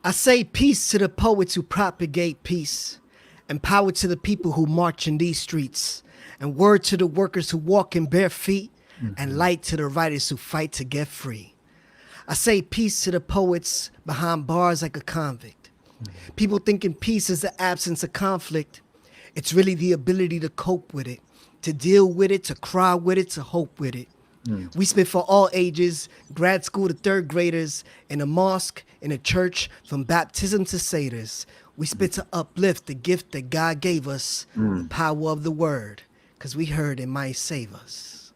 I say peace to the poets who propagate peace, and power to the people who march in these streets, and word to the workers who walk in bare feet, and light to the writers who fight to get free. I say peace to the poets behind bars like a convict. People thinking peace is the absence of conflict. It's really the ability to cope with it, to deal with it, to cry with it, to hope with it. We spit for all ages, grad school to third graders, in a mosque, in a church, from baptism to satyrs. We spit to uplift the gift that God gave us, the power of the word, because we heard it might save us.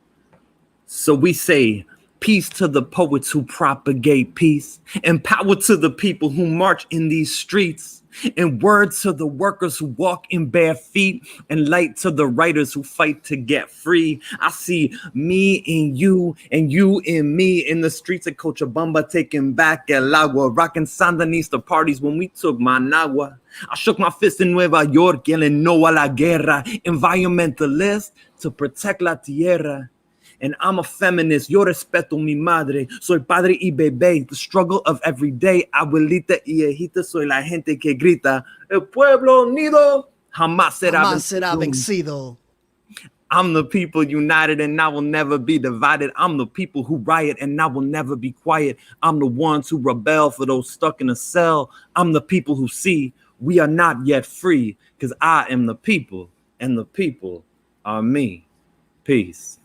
So we say peace to the poets who propagate peace, and power to the people who march in these streets, and words to the workers who walk in bare feet, and light to the writers who fight to get free. I see me in you and you in me in the streets of Cochabamba, taking back El Agua, rocking Sandinista parties when we took Managua. I shook my fist in Nueva York, yelling no a la guerra, environmentalist to protect la tierra. And I'm a feminist, yo respeto mi madre, soy padre y bebé, the struggle of every day, abuelita y hijita, soy la gente que grita, el pueblo unido jamás será vencido. I'm the people united and I will never be divided. I'm the people who riot and I will never be quiet. I'm the ones who rebel for those stuck in a cell. I'm the people who see we are not yet free, because I am the people and the people are me. Peace.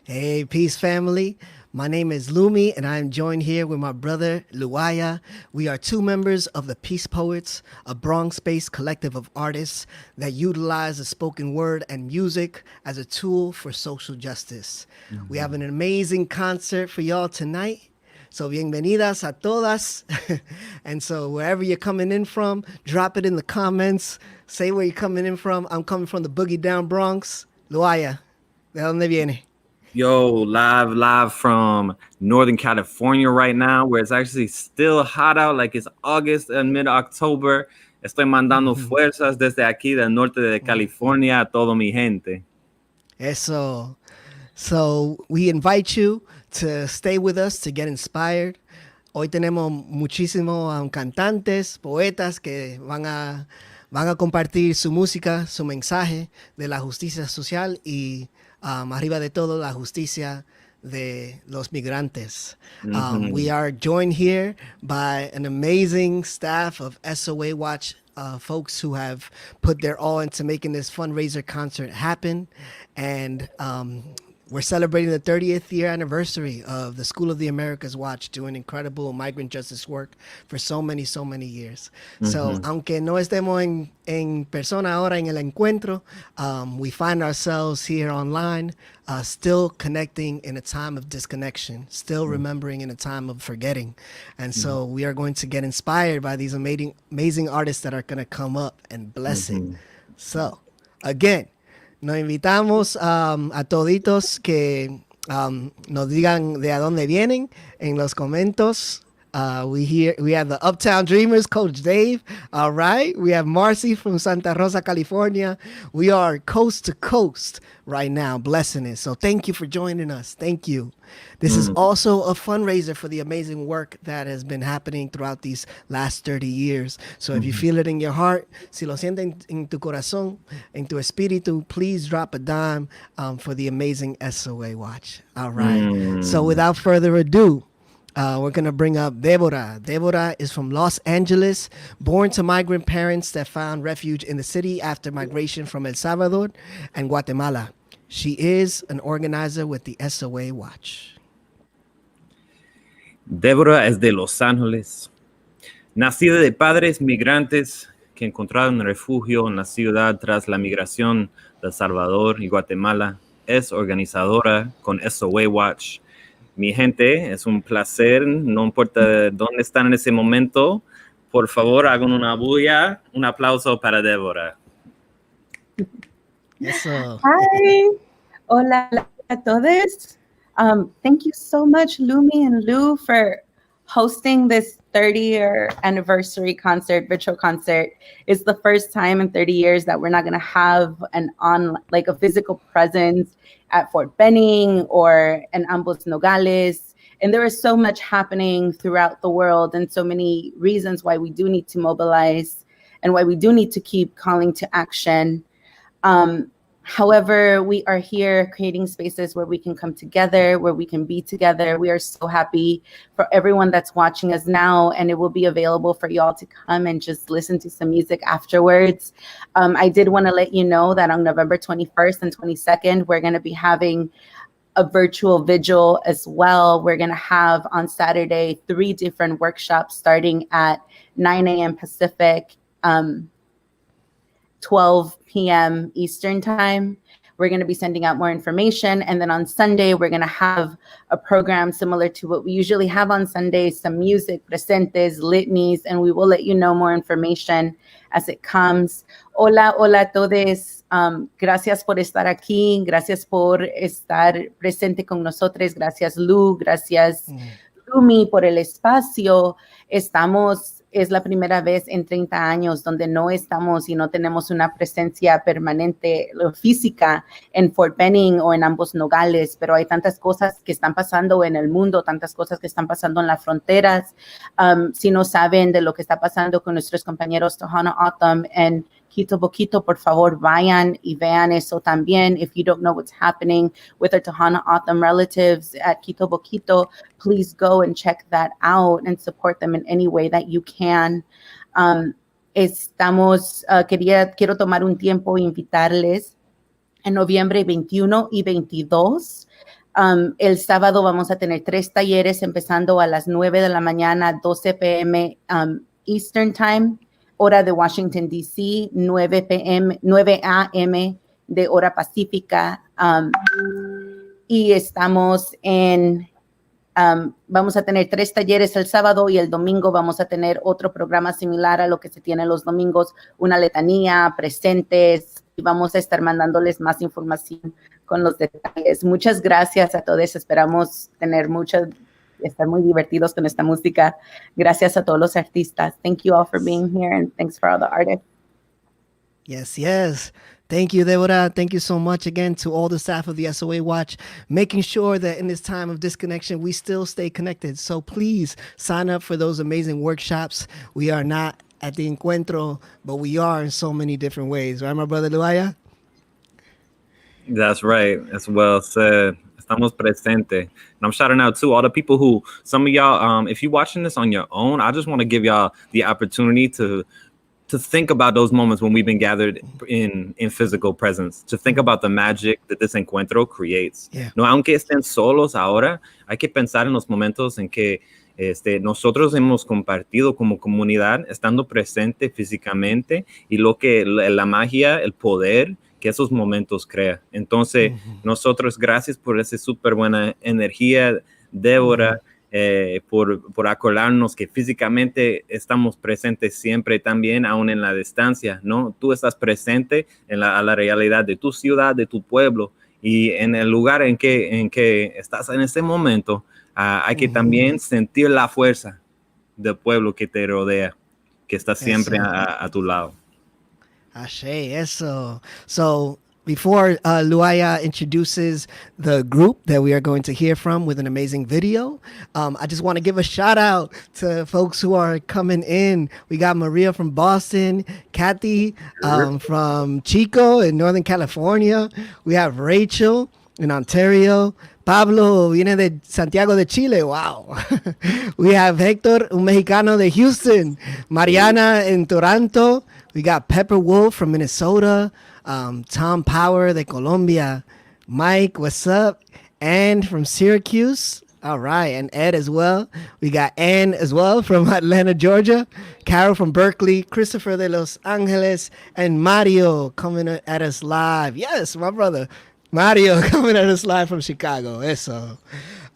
Hey, peace family. My name is Lumi, and I am joined here with my brother, Luaya. We are two members of the Peace Poets, a Bronx-based collective of artists that utilize the spoken word and music as a tool for social justice. We have an amazing concert for y'all tonight. So bienvenidas a todas. And so wherever you're coming in from, drop it in the comments. Say where you're coming in from. I'm coming from the Boogie Down Bronx. Luaya, ¿de dónde viene? Yo, live from Northern California right now, where it's actually still hot out, like it's August and mid-October. Estoy mandando fuerzas desde aquí del norte de California a todo mi gente. Eso. So we invite you to stay with us to get inspired. Hoy tenemos muchísimos cantantes, poetas que van a compartir su música, su mensaje de la justicia social y arriba de todo, la justicia de los migrantes. We are joined here by an amazing staff of SOAW Watch, folks who have put their all into making this fundraiser concert happen. And we're celebrating the 30th year anniversary of the School of the Americas Watch, doing incredible migrant justice work for so many years. So, aunque no estemos en persona ahora en el encuentro, we find ourselves here online, still connecting in a time of disconnection, still remembering in a time of forgetting. And so we are going to get inspired by these amazing artists that are going to come up and bless it. So, again, nos invitamos a toditos que nos digan de a dónde vienen en los comentarios. We have the Uptown Dreamers, Coach Dave. All right. We have Marcy from Santa Rosa, California. We are coast to coast right now, blessing it. So thank you for joining us. Thank you. This is also a fundraiser for the amazing work that has been happening throughout these last 30 years. So if you feel it in your heart, si lo sienten en tu corazón, en tu espíritu, please drop a dime for the amazing SOAW Watch. All right. So without further ado, we're going to bring up Deborah. Deborah is from Los Angeles, born to migrant parents that found refuge in the city after migration from El Salvador and Guatemala. She is an organizer with the SOAW Watch. Deborah es de Los Ángeles, nacida de padres migrantes que encontraron refugio en la ciudad tras la migración de El Salvador y Guatemala. Es organizadora con SOAW Watch. Mi gente, es un placer, no importa dónde están en ese momento. Por favor, hagan una bulla, un aplauso para Deborah. Hi. Hola a todos. Thank you so much, Lumi and Lou, for hosting this 30-year anniversary concert, virtual concert, is the first time in 30 years that we're not going to have a physical presence at Fort Benning or in Ambos Nogales. And there is so much happening throughout the world and so many reasons why we do need to mobilize and why we do need to keep calling to action. However, we are here creating spaces where we can come together, where we can be together. We are so happy for everyone that's watching us now, and it will be available for y'all to come and just listen to some music afterwards. I did want to let you know that on November 21st and 22nd, we're going to be having a virtual vigil as well. We're going to have on Saturday 3 different workshops starting at 9 a.m. Pacific, 12 p.m. Eastern time. We're going to be sending out more information. And then on Sunday, we're going to have a program similar to what we usually have on Sundays, some music, presentes, litanies, and we will let you know more information as it comes. Hola, hola a todos. Gracias por estar aquí. Gracias por estar presente con nosotros. Gracias, Lu. Gracias, Lumi, por el espacio. Es la primera vez en 30 años donde no estamos y no tenemos una presencia permanente física en Fort Benning o en Ambos Nogales, pero hay tantas cosas que están pasando en el mundo, tantas cosas que están pasando en las fronteras. Si no saben de lo que está pasando con nuestros compañeros Tohono O'odham en Quito Boquito, por favor, vayan y vean eso también. If you don't know what's happening with our Tohono O'odham relatives at Quito Boquito, please go and check that out and support them in any way that you can. Quiero tomar un tiempo e invitarles en noviembre 21 y 22. El sábado vamos a tener 3 talleres empezando a las 9 de la mañana, 12 p.m. Eastern Time, hora de Washington, D.C., 9 a.m. de hora pacífica. Y vamos a tener 3 talleres el sábado y el domingo vamos a tener otro programa similar a lo que se tiene los domingos, una letanía, presentes, y vamos a estar mandándoles más información con los detalles. Muchas gracias a todos. Esperamos estar muy divertidos con esta música. Gracias a todos los artistas. Thank you all for being here and thanks for all the artists. Yes, yes. Thank you, Deborah. Thank you so much again to all the staff of the SOA Watch, making sure that in this time of disconnection, we still stay connected. So please sign up for those amazing workshops. We are not at the encuentro, but we are in so many different ways. Right, my brother Luaya? That's right. That's well said. Estamos presente. And I'm shouting out to all the people who, some of y'all, if you're watching this on your own, I just want to give y'all the opportunity to think about those moments when we've been gathered in physical presence, to think about the magic that this encuentro creates. Yeah. No, aunque estén solos ahora, hay que pensar en los momentos en que nosotros hemos compartido como comunidad, estando presente físicamente, y lo que la magia, el poder que esos momentos crea. Entonces, nosotros, gracias por esa súper buena energía, Débora, por acordarnos que físicamente estamos presentes siempre también, aún en la distancia, ¿no? Tú estás presente a la realidad de tu ciudad, de tu pueblo, y en el lugar en que estás en ese momento, hay que también sentir la fuerza del pueblo que te rodea, que está siempre a tu lado. Ashe, eso. So before Luaya introduces the group that we are going to hear from with an amazing video, I just want to give a shout out to folks who are coming in. We got Maria from Boston, Kathy from Chico in Northern California. We have Rachel in Ontario. Pablo viene de Santiago de Chile. Wow. We have Héctor, un mexicano de Houston. Mariana in Toronto. We got Pepper Wolf from Minnesota. Tom Power de Colombia. Mike, what's up? Ann from Syracuse. All right. And Ed as well. We got Ann as well from Atlanta, Georgia. Carol from Berkeley. Christopher de Los Angeles. And Mario coming at us live. Yes, my brother. Mario coming at us live from Chicago. Eso.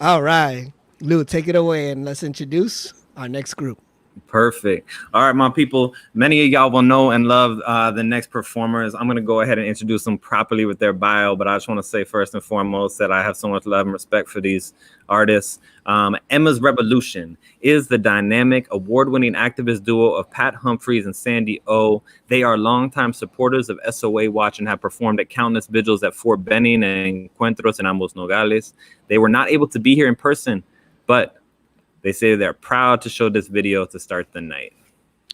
All right. Lou, take it away and let's introduce our next group. Perfect. All right, my people. Many of y'all will know and love the next performers. I'm going to go ahead and introduce them properly with their bio, but I just want to say first and foremost that I have so much love and respect for these artists. Emma's Revolution is the dynamic, award-winning activist duo of Pat Humphries and Sandy O. They are longtime supporters of SOA Watch and have performed at countless vigils at Fort Benning and Encuentros en Ambos Nogales. They were not able to be here in person, but they say they're proud to show this video to start the night.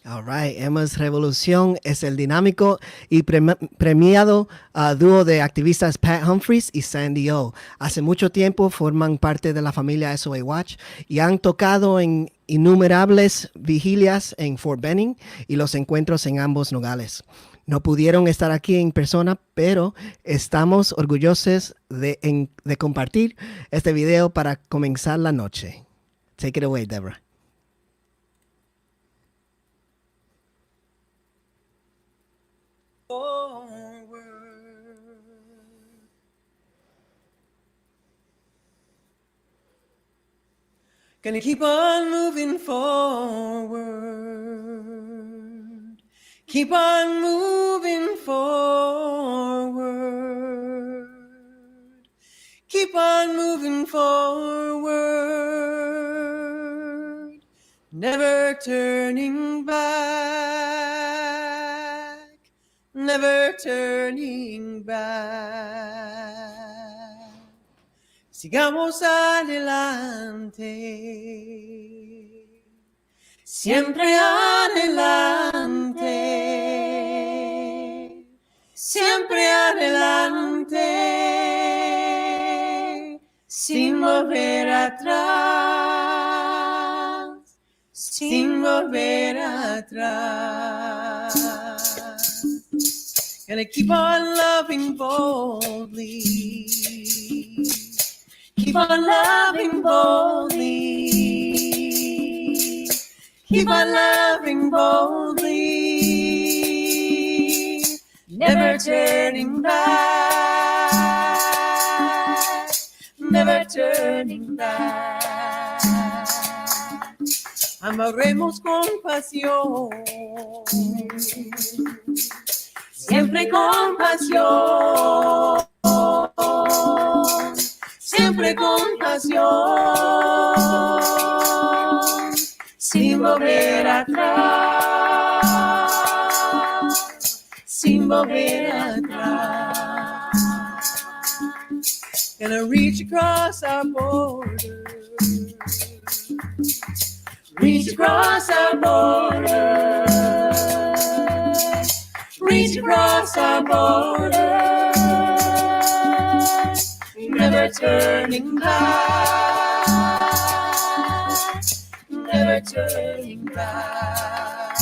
All right, Emma's Revolución es el dinámico y premiado dúo de activistas Pat Humphries y Sandy O. Hace mucho tiempo forman parte de la familia SOA Watch y han tocado en innumerables vigilias en Fort Benning y los encuentros en ambos nogales. No pudieron estar aquí en persona, pero estamos orgullosos de compartir este video para comenzar la noche. Take it away, Deborah. Forward. Gonna keep on moving forward. Keep on moving forward. Keep on moving forward. Never turning back. Never turning back. Sigamos adelante. Siempre adelante. Siempre adelante. Sin volver atrás. Sin volver atrás. Gonna keep on loving boldly. Keep on loving boldly. Keep on loving boldly. Never turning back. Never turning back. Amaremos con pasión. Siempre con pasión, siempre con pasión, sin volver atrás, sin volver atrás. Gonna reach across our border, reach across our border. Reach across our border, never turning back, never turning back.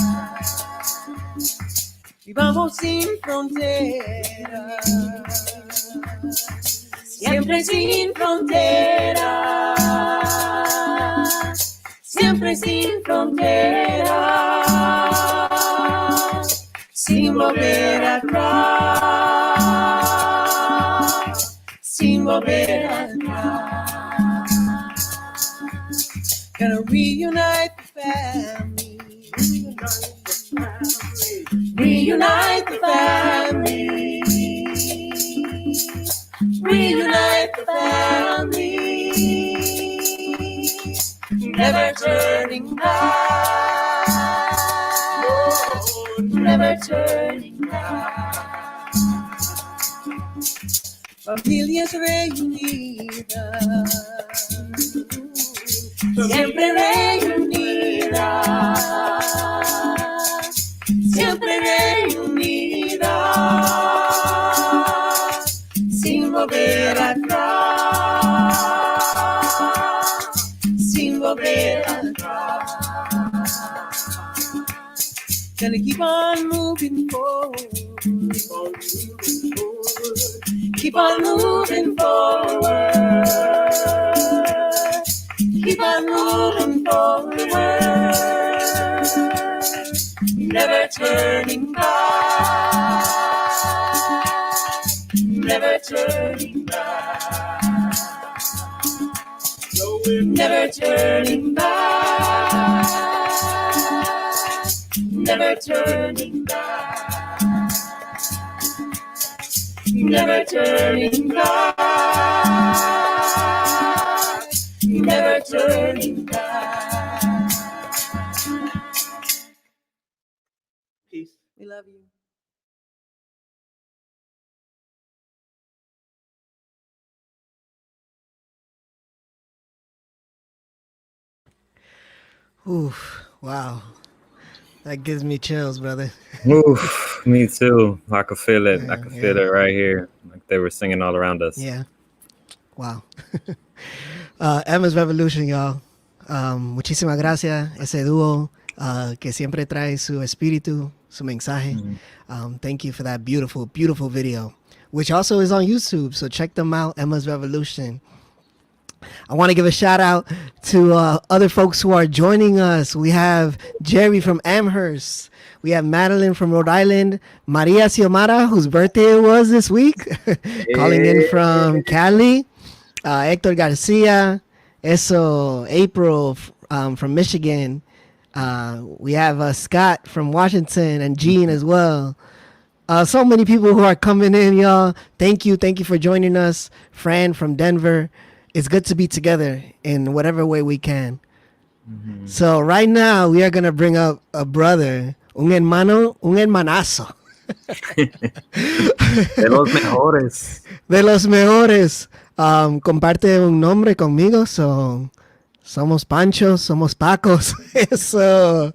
Vivamos sin fronteras, siempre sin fronteras, siempre sin fronteras. Sin volver atrás, sin volver atrás. Gonna reunite the family, reunite the family, reunite the family, never turning back. Never turning back. Familias reunidas, siempre reunidas, siempre reunidas, sin volver atrás, sin volver atrás. Gonna keep on moving forward. Keep on moving forward. Keep on moving forward. Never turning back. Never turning back. Never turning back. never turning back, never turning back, never turning back. Peace. We love you. Oof, wow. That gives me chills, brother. Oof, me too. I could feel it. I Yeah, could feel yeah. it right here. Like they were singing all around us. Yeah. Wow. Emma's Revolution, y'all. Muchísimas gracias. Ese dúo que siempre trae su espíritu, su mensaje. Thank you for that beautiful, beautiful video, which also is on YouTube. So check them out, Emma's Revolution. I want to give a shout out to other folks who are joining us. We have Jerry from Amherst. We have Madeline from Rhode Island. Maria Xiomara, whose birthday it was this week, calling in from Cali. Hector Garcia. Eso, April from Michigan. We have Scott from Washington and Jean as well. So many people who are coming in, y'all. Thank you for joining us. Fran from Denver. It's good to be together in whatever way we can. So right now we are gonna bring up a brother, un hermanazo. De los mejores. De los mejores. Comparte un nombre conmigo, so somos Panchos, somos Pacos. So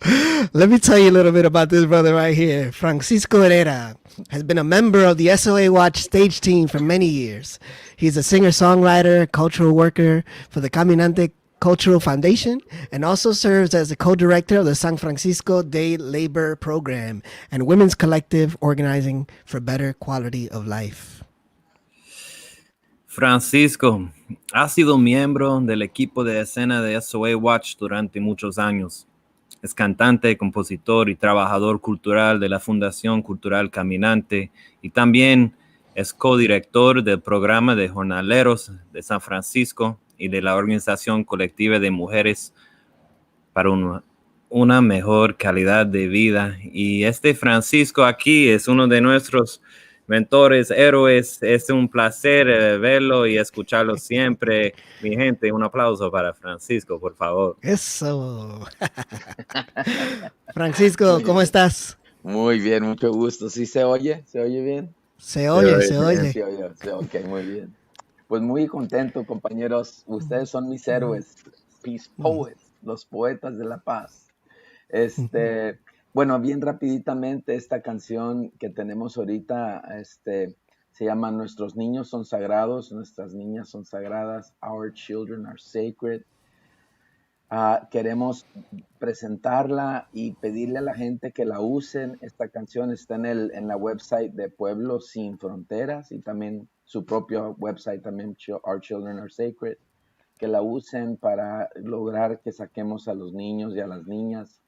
let me tell you a little bit about this brother right here. Francisco Herrera has been a member of the SOA Watch stage team for many years. He's a singer-songwriter, cultural worker for the Caminante Cultural Foundation, and also serves as the co-director of the San Francisco Day Labor Program and Women's Collective Organizing for Better Quality of Life. Francisco ha sido miembro del equipo de escena de SOA Watch durante muchos años. Es cantante, compositor y trabajador cultural de la Fundación Cultural Caminante y también es codirector del programa de jornaleros de San Francisco y de la Organización Colectiva de Mujeres para una mejor calidad de vida. Y este Francisco aquí es uno de nuestros mentores, héroes. Es un placer verlo y escucharlo siempre. Mi gente, un aplauso para Francisco, por favor. Eso. Francisco, ¿cómo estás? Muy bien, mucho gusto. ¿Sí se oye? ¿Se oye bien? Se oye. Sí, oye. Sí, ok, muy bien. Pues muy contento, compañeros. Ustedes son mis héroes, peace poets, los poetas de la paz. Bueno, bien rapiditamente, esta canción que tenemos ahorita, se llama Nuestros niños son sagrados, nuestras niñas son sagradas, Our children are sacred. Queremos presentarla y pedirle a la gente que la usen. Esta canción está en la website de Pueblos Sin Fronteras y también su propio website, también Our Children Are Sacred, que la usen para lograr que saquemos a los niños y a las niñas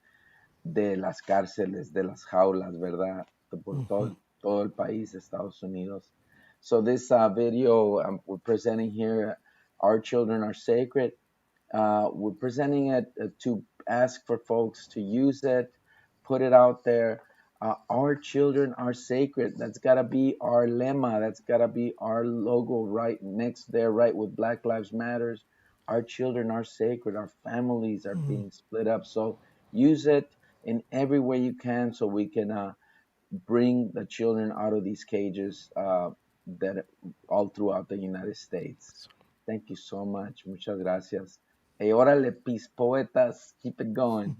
de las cárceles, de las jaulas, ¿verdad? Por todo el país, Estados Unidos. So this video we're presenting here, Our Children Are Sacred. We're presenting it to ask for folks to use it, put it out there. Our children are sacred. That's got to be our lemma. That's got to be our logo right next there, right with Black Lives Matters. Our children are sacred. Our families are being split up. So use it in every way you can so we can bring the children out of these cages that all throughout the United States. Thank you so much. Muchas gracias. Hey, órale, peace poetas. Keep it going.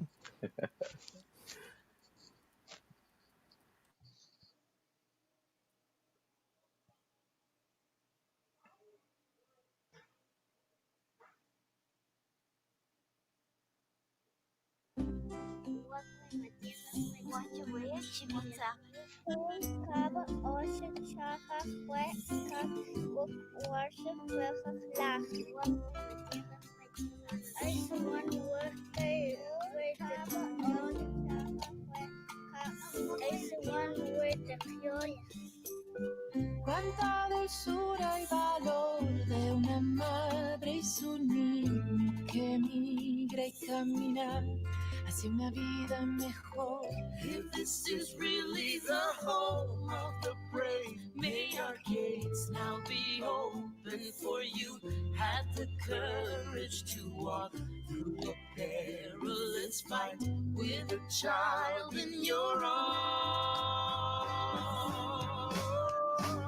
Cuánta dulzura y valor de una madre y su niño que migra y camina hacia una vida mejor. If this is really the home of the brave, may our gates now be open for you. Have the courage to walk through a perilous fight with a child in your arms.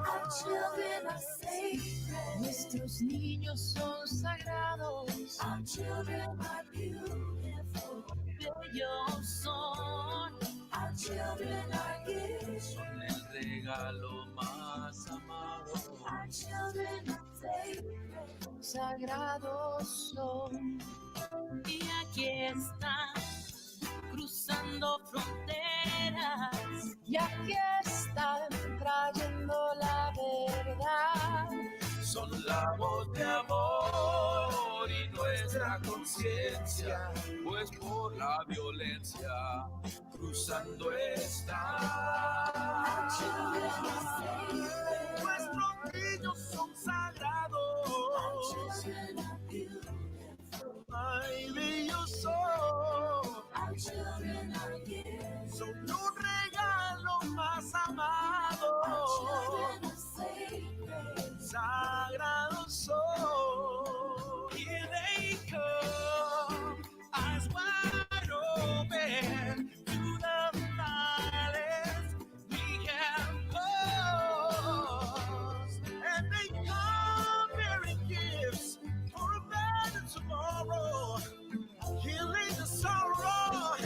Our children are sacred. Nuestros niños son sagrados. Our children are beautiful. Bellos son. Our children are gifts. Son el regalo más amado. Our children are sacred. Sagrados son. Y aquí están, cruzando fronteras. Y aquí están, trayendo la verdad. Son la voz de amor y nuestra conciencia, pues por la violencia cruzando está. Nuestros niños son sagrados. Ay, bellos son. Son un regalo más amado. Sagrados son. Here they come, eyes wide open to the violence we have caused. And they come bearing gifts for a better tomorrow, healing the sorrow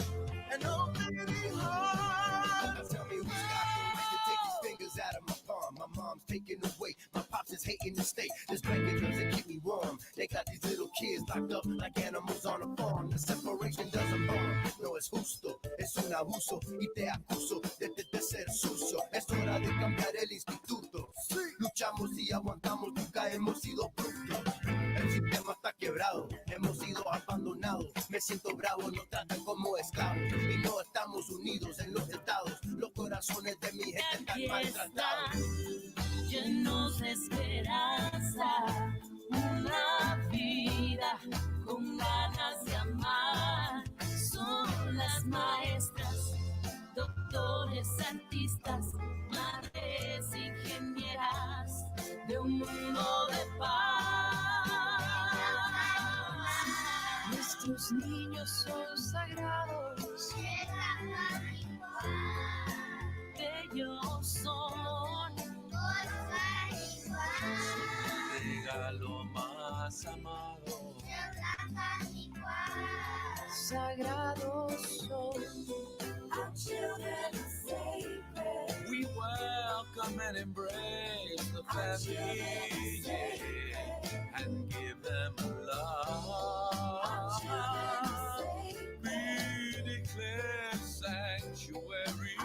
and opening hearts. Tell me who's got the right to take his fingers out of my palm. My mom's taking away. My pops is hating the state. This blanket doesn't keep me warm. They got these little kids locked up like animals on a farm. The separation doesn't harm. No es justo, es un abuso y te acuso de ser sucio. Es hora de cambiar el instituto. Luchamos y aguantamos, nunca hemos sido brutos. El sistema está quebrado, hemos sido abandonados. Me siento bravo, nos tratan como esclavos. Y no estamos unidos en los estados. Los corazones de mi gente están maltratados. Llenos de esperanza, una vida con ganas de amar. Son las maestras, doctores, artistas, madres, ingenieras de un mundo de paz. Nuestros niños son sagrados, bellos son. Regalo más amado, sagrados son. Our children are sacred. We welcome and embrace the family and give them love. We declare sanctuary,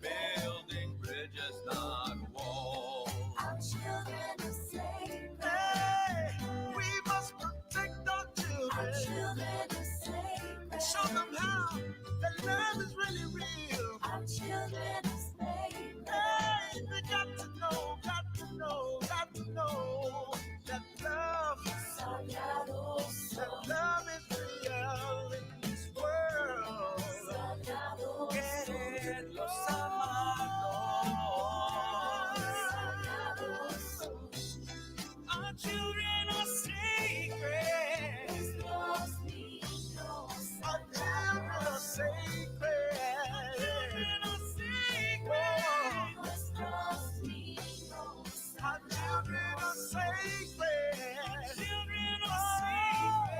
building bridges, not walls. Our children are sacred. Hey, we must protect our children. Our children are sacred. And show them how that love is really real. Our children are sacred. Hey, they got to know that love, that love is real in this world. Quererlos amarlos. Our children are sacred. Our children are sacred. Our children are sacred. Children are sacred.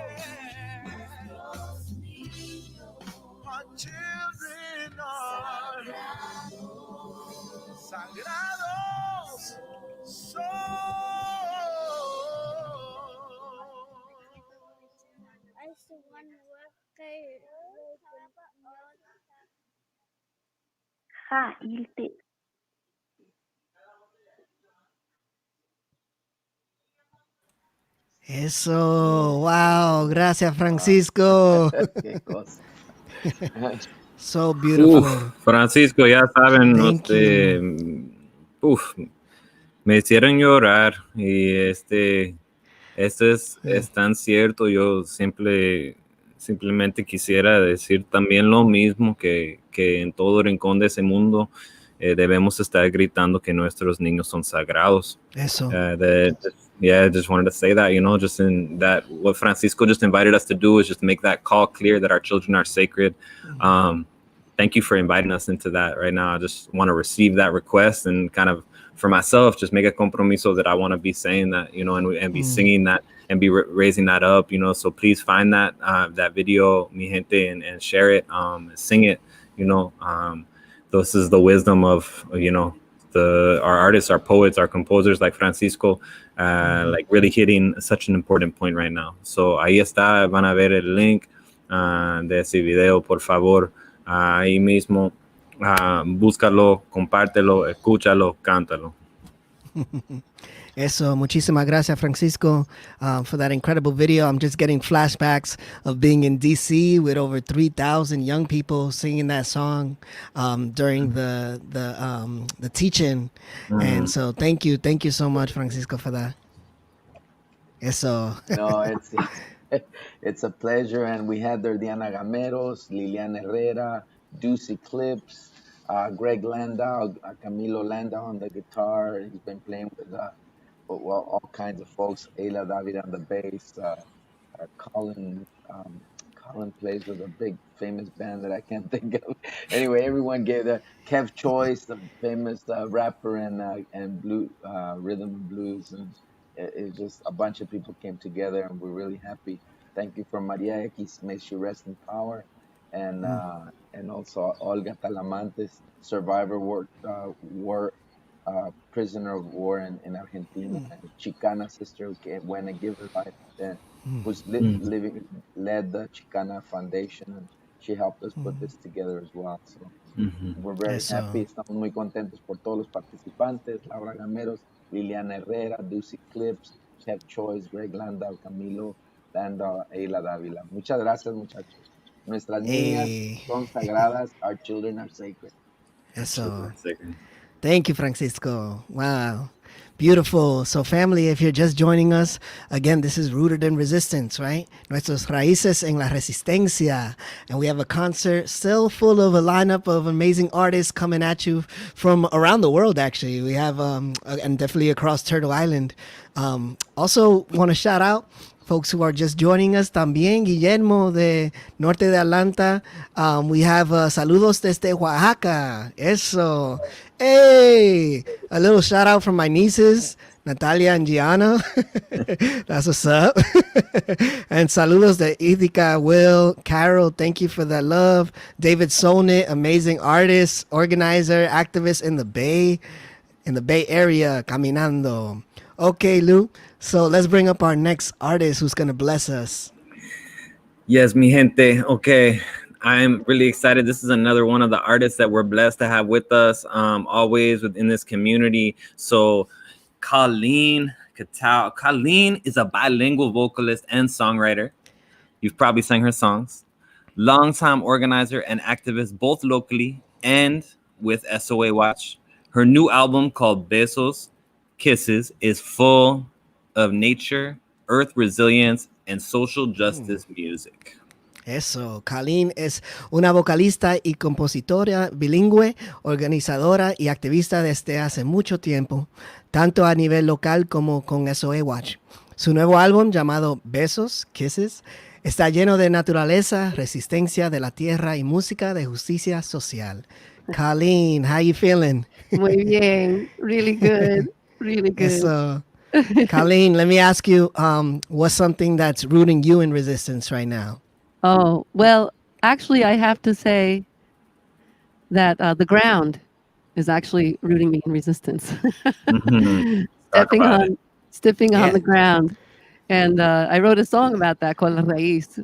Our children are sagrados. Ja, ilti. Eso, wow, gracias Francisco. Qué cosa. So beautiful. Francisco, ya saben, Thank me hicieron llorar y esto es tan cierto. Yo siempre simplemente quisiera decir también lo mismo, que en todo rincón de ese mundo debemos estar gritando que nuestros niños son sagrados. Eso. I just wanted to say that, just in that, what Francisco just invited us to do is just make that call clear that our children are sacred. Thank you for inviting us into that right now. I just want to receive that request and kind of, for myself, just make a compromiso that I want to be saying that, and be singing that and be raising that up, so please find that video, mi gente, and share it, sing it, this is the wisdom of, our artists, our poets, our composers like Francisco, like really hitting such an important point right now. So ahí está, van a ver el link de ese video, por favor, ahí mismo, búscalo, compártelo, escúchalo, cántalo. Eso, muchísimas gracias, Francisco, for that incredible video. I'm just getting flashbacks of being in DC with over 3,000 young people singing that song during the teaching. And so thank you so much, Francisco, for that. Eso. No, it's a pleasure. And we had there Diana Gameros, Liliana Herrera, Deuce Clips, Greg Landau, Camilo Landau on the guitar. He's been playing with all kinds of folks. Ayla David on the bass. Colin plays with a big famous band that I can't think of. Anyway, everyone gave that. Kev Choice, the famous rapper and blue rhythm and blues, and it's just a bunch of people came together, and we're really happy. Thank you for Maria X, may she rest in power, and also Olga Talamantes, survivor war prisoner of war in Argentina, and Chicana sister who went and gave her life, and who's led the Chicana Foundation, and she helped us put this together as well. So we're very happy. Estamos muy contentos por todos los participantes: Laura Gameros, Liliana Herrera, Deuce Clips, Kev Choice, Greg Landau, Camilo Landau, Ayla Dávila. Muchas gracias, muchachos. Nuestras niñas son sagradas. Our children are sacred. Eso. Thank you, Francisco. Wow. Beautiful. So family, if you're just joining us, again, this is Rooted in Resistance, right? Nuestros raíces en la resistencia. And we have a concert still full of a lineup of amazing artists coming at you from around the world, actually. We have, and definitely across Turtle Island. Also want to shout out folks who are just joining us también. Guillermo de Norte de Atlanta. We have saludos desde Oaxaca. Eso. Hey, a little shout out from my nieces, Natalia and Gianna. That's what's up. And saludos de Ithaca, Will, Carol. Thank you for that love. David Solnit, amazing artist, organizer, activist in the Bay Area, caminando. Okay, Lou. So let's bring up our next artist who's going to bless us. Yes, mi gente. Okay. I'm really excited. This is another one of the artists that we're blessed to have with us, always within this community. So Colleen Kattau. Colleen is a bilingual vocalist and songwriter. You've probably sang her songs. Longtime organizer and activist, both locally and with SOAW Watch. Her new album called Besos, Kisses is full of nature, earth resilience, and social justice music. Eso, Colleen es una vocalista y compositora bilingüe, organizadora y activista desde hace mucho tiempo, tanto a nivel local como con SOAW Watch. Su nuevo álbum llamado Besos, Kisses, está lleno de naturaleza, resistencia de la tierra y música de justicia social. Colleen, how you feeling? Muy bien, really good, really good. Eso. Colleen, let me ask you, what's something that's rooting you in resistance right now? Oh, well, actually, I have to say that the ground is actually rooting me in resistance. Stepping on the ground. And I wrote a song about that called Raíz,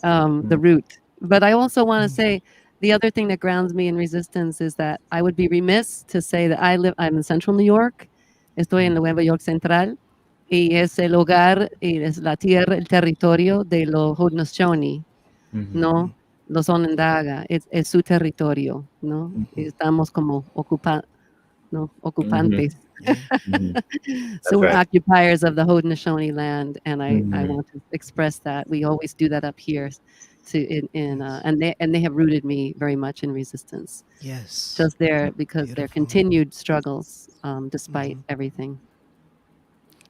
the root. But I also want to say the other thing that grounds me in resistance is that I would be remiss to say that I'm in Central New York. Estoy en Nueva York Central. Y es el hogar, y es la tierra, el territorio de los Haudenosaunee, ¿no? Los Onondaga, es su territorio, ¿no? Y estamos como ocupantes. So we're right. occupiers of the Haudenosaunee land, and I Mhm. want to express that. We always do that up here, and they have rooted me very much in resistance. Yes. Just there because their Beautiful. continued struggles, despite everything,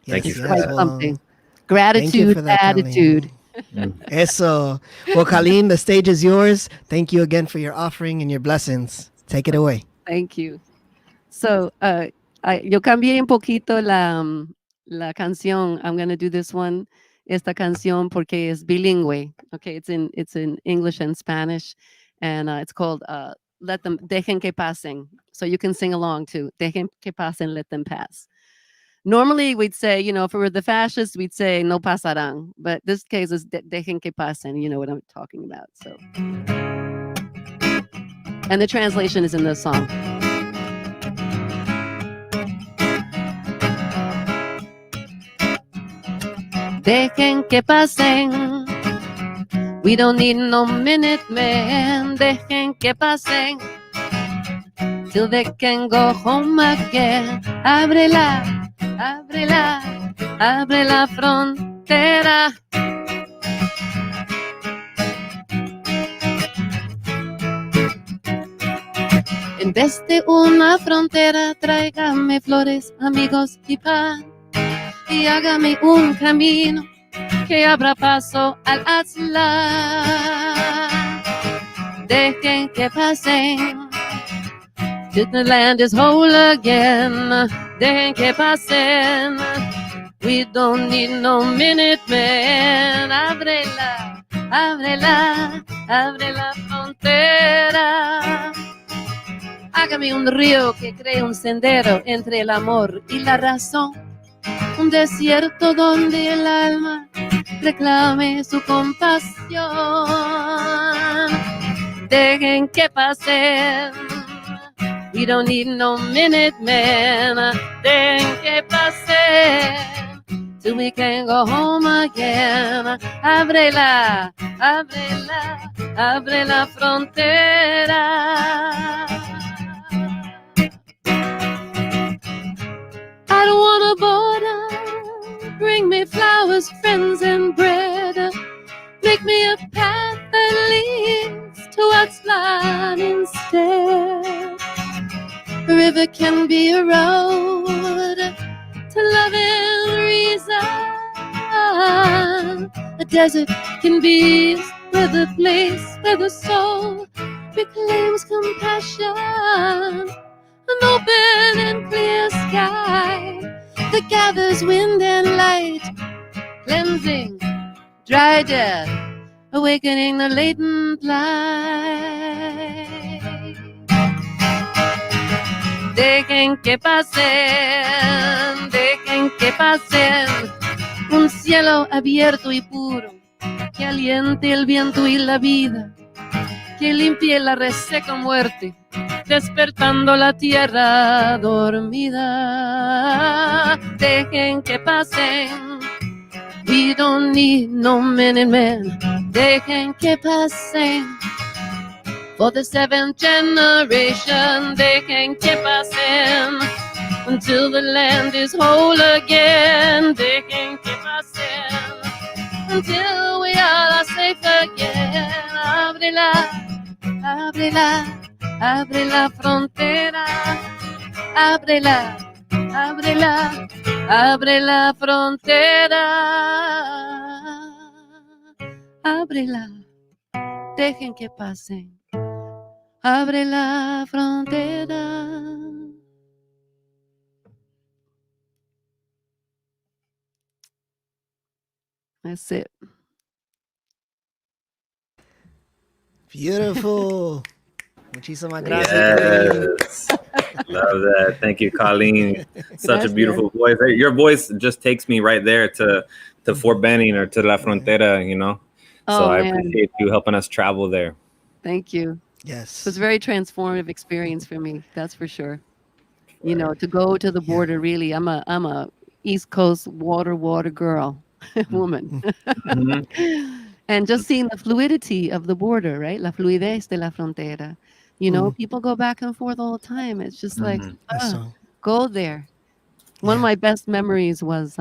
Thank you Yes, for despite yes. that. Well, something. thank you Gratitude, for that, attitude. Colleen. Eso. Well, Colleen, the stage is yours. Thank you again for your offering and your blessings. Take it away. Thank you. So, yo cambié un poquito la canción. I'm gonna do this one, esta canción, porque es bilingüe. Okay, it's in English and Spanish, and it's called Dejen que pasen. So you can sing along too. Dejen que pasen, let them pass. Normally we'd say, if it were the fascists, we'd say no pasarán, but this case is dejen que pasen. You know what I'm talking about. So, and the translation is in the song. Dejen que pasen. We don't need no minute man. Dejen que pasen. Till they can go home again. Ábrela, ábrela, abre la frontera. En vez de una frontera, tráigame flores, amigos y pan. Y hágame un camino que abra paso al Aztlán. Dejen que pasen, till the land is whole again. Dejen que pasen, we don't need no minute man. Ábrela, ábrela, abre la frontera. Hágame un río que cree un sendero entre el amor y la razón. Un desierto donde el alma reclame su compasión. Dejen que pasen. We don't need no minute man. Dejen que pasen. Till we can go home again. Ábrela, ábrela, abre la frontera. I don't want a border. Bring me flowers, friends, and bread. Make me a path that leads to Aztlán instead. A river can be a road to love and reason. A desert can be the place where the soul reclaims compassion. An open and clear sky that gathers wind and light, cleansing dry death, awakening the latent light. Dejen que pasen, dejen que pasen. Un cielo abierto y puro que aliente el viento y la vida, que limpie la reseca muerte, despertando la tierra dormida. Dejen que pasen. We don't need no minute men. Dejen que pasen. For the seventh generation, dejen que pasen. Until the land is whole again. Dejen que pasen. Until we all are safe again. Ábrela, ábrela, abre la frontera. Ábrela, ábrela, abre la frontera. Ábrela, dejen que pasen. Abre la frontera. That's it. Beautiful. Muchísimas gracias, Colleen. Yes. Love that. Thank you, Colleen. Such a Gracias. beautiful voice. Your voice just takes me right there to Fort Benning or to La Frontera, So Oh, I man. appreciate you helping us travel there. Thank you. Yes. It was a very transformative experience for me. That's for sure. To go to the border. Really, I'm a East Coast water girl, woman, Mhm. and just seeing the fluidity of the border, right? La fluidez de la frontera. People go back and forth all the time. It's just like Mhm. Eso. go there, One of my best memories was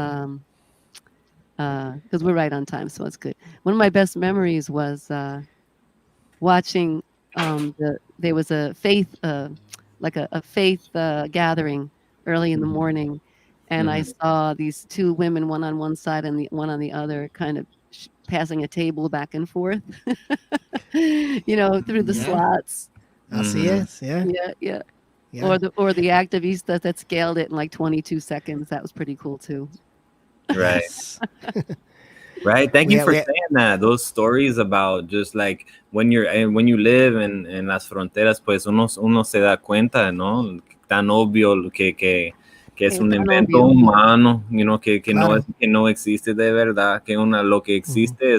because we're right on time, so it's good. One of my best memories was watching there was a faith like a faith gathering early in the morning, and I saw these two women, one on one side and the one on the other, kind of passing a table back and forth, through the slots. Así es, yeah. Yeah. Yeah. Or the activista that scaled it in like 22 seconds. That was pretty cool too. Right. Yes. Right. Thank you for Yeah. saying that. Those stories about just like when you live in las fronteras, pues uno se da cuenta, ¿no? Tan obvio que es un tan invento obvio. humano, que Claro. no existe de verdad, que lo que existe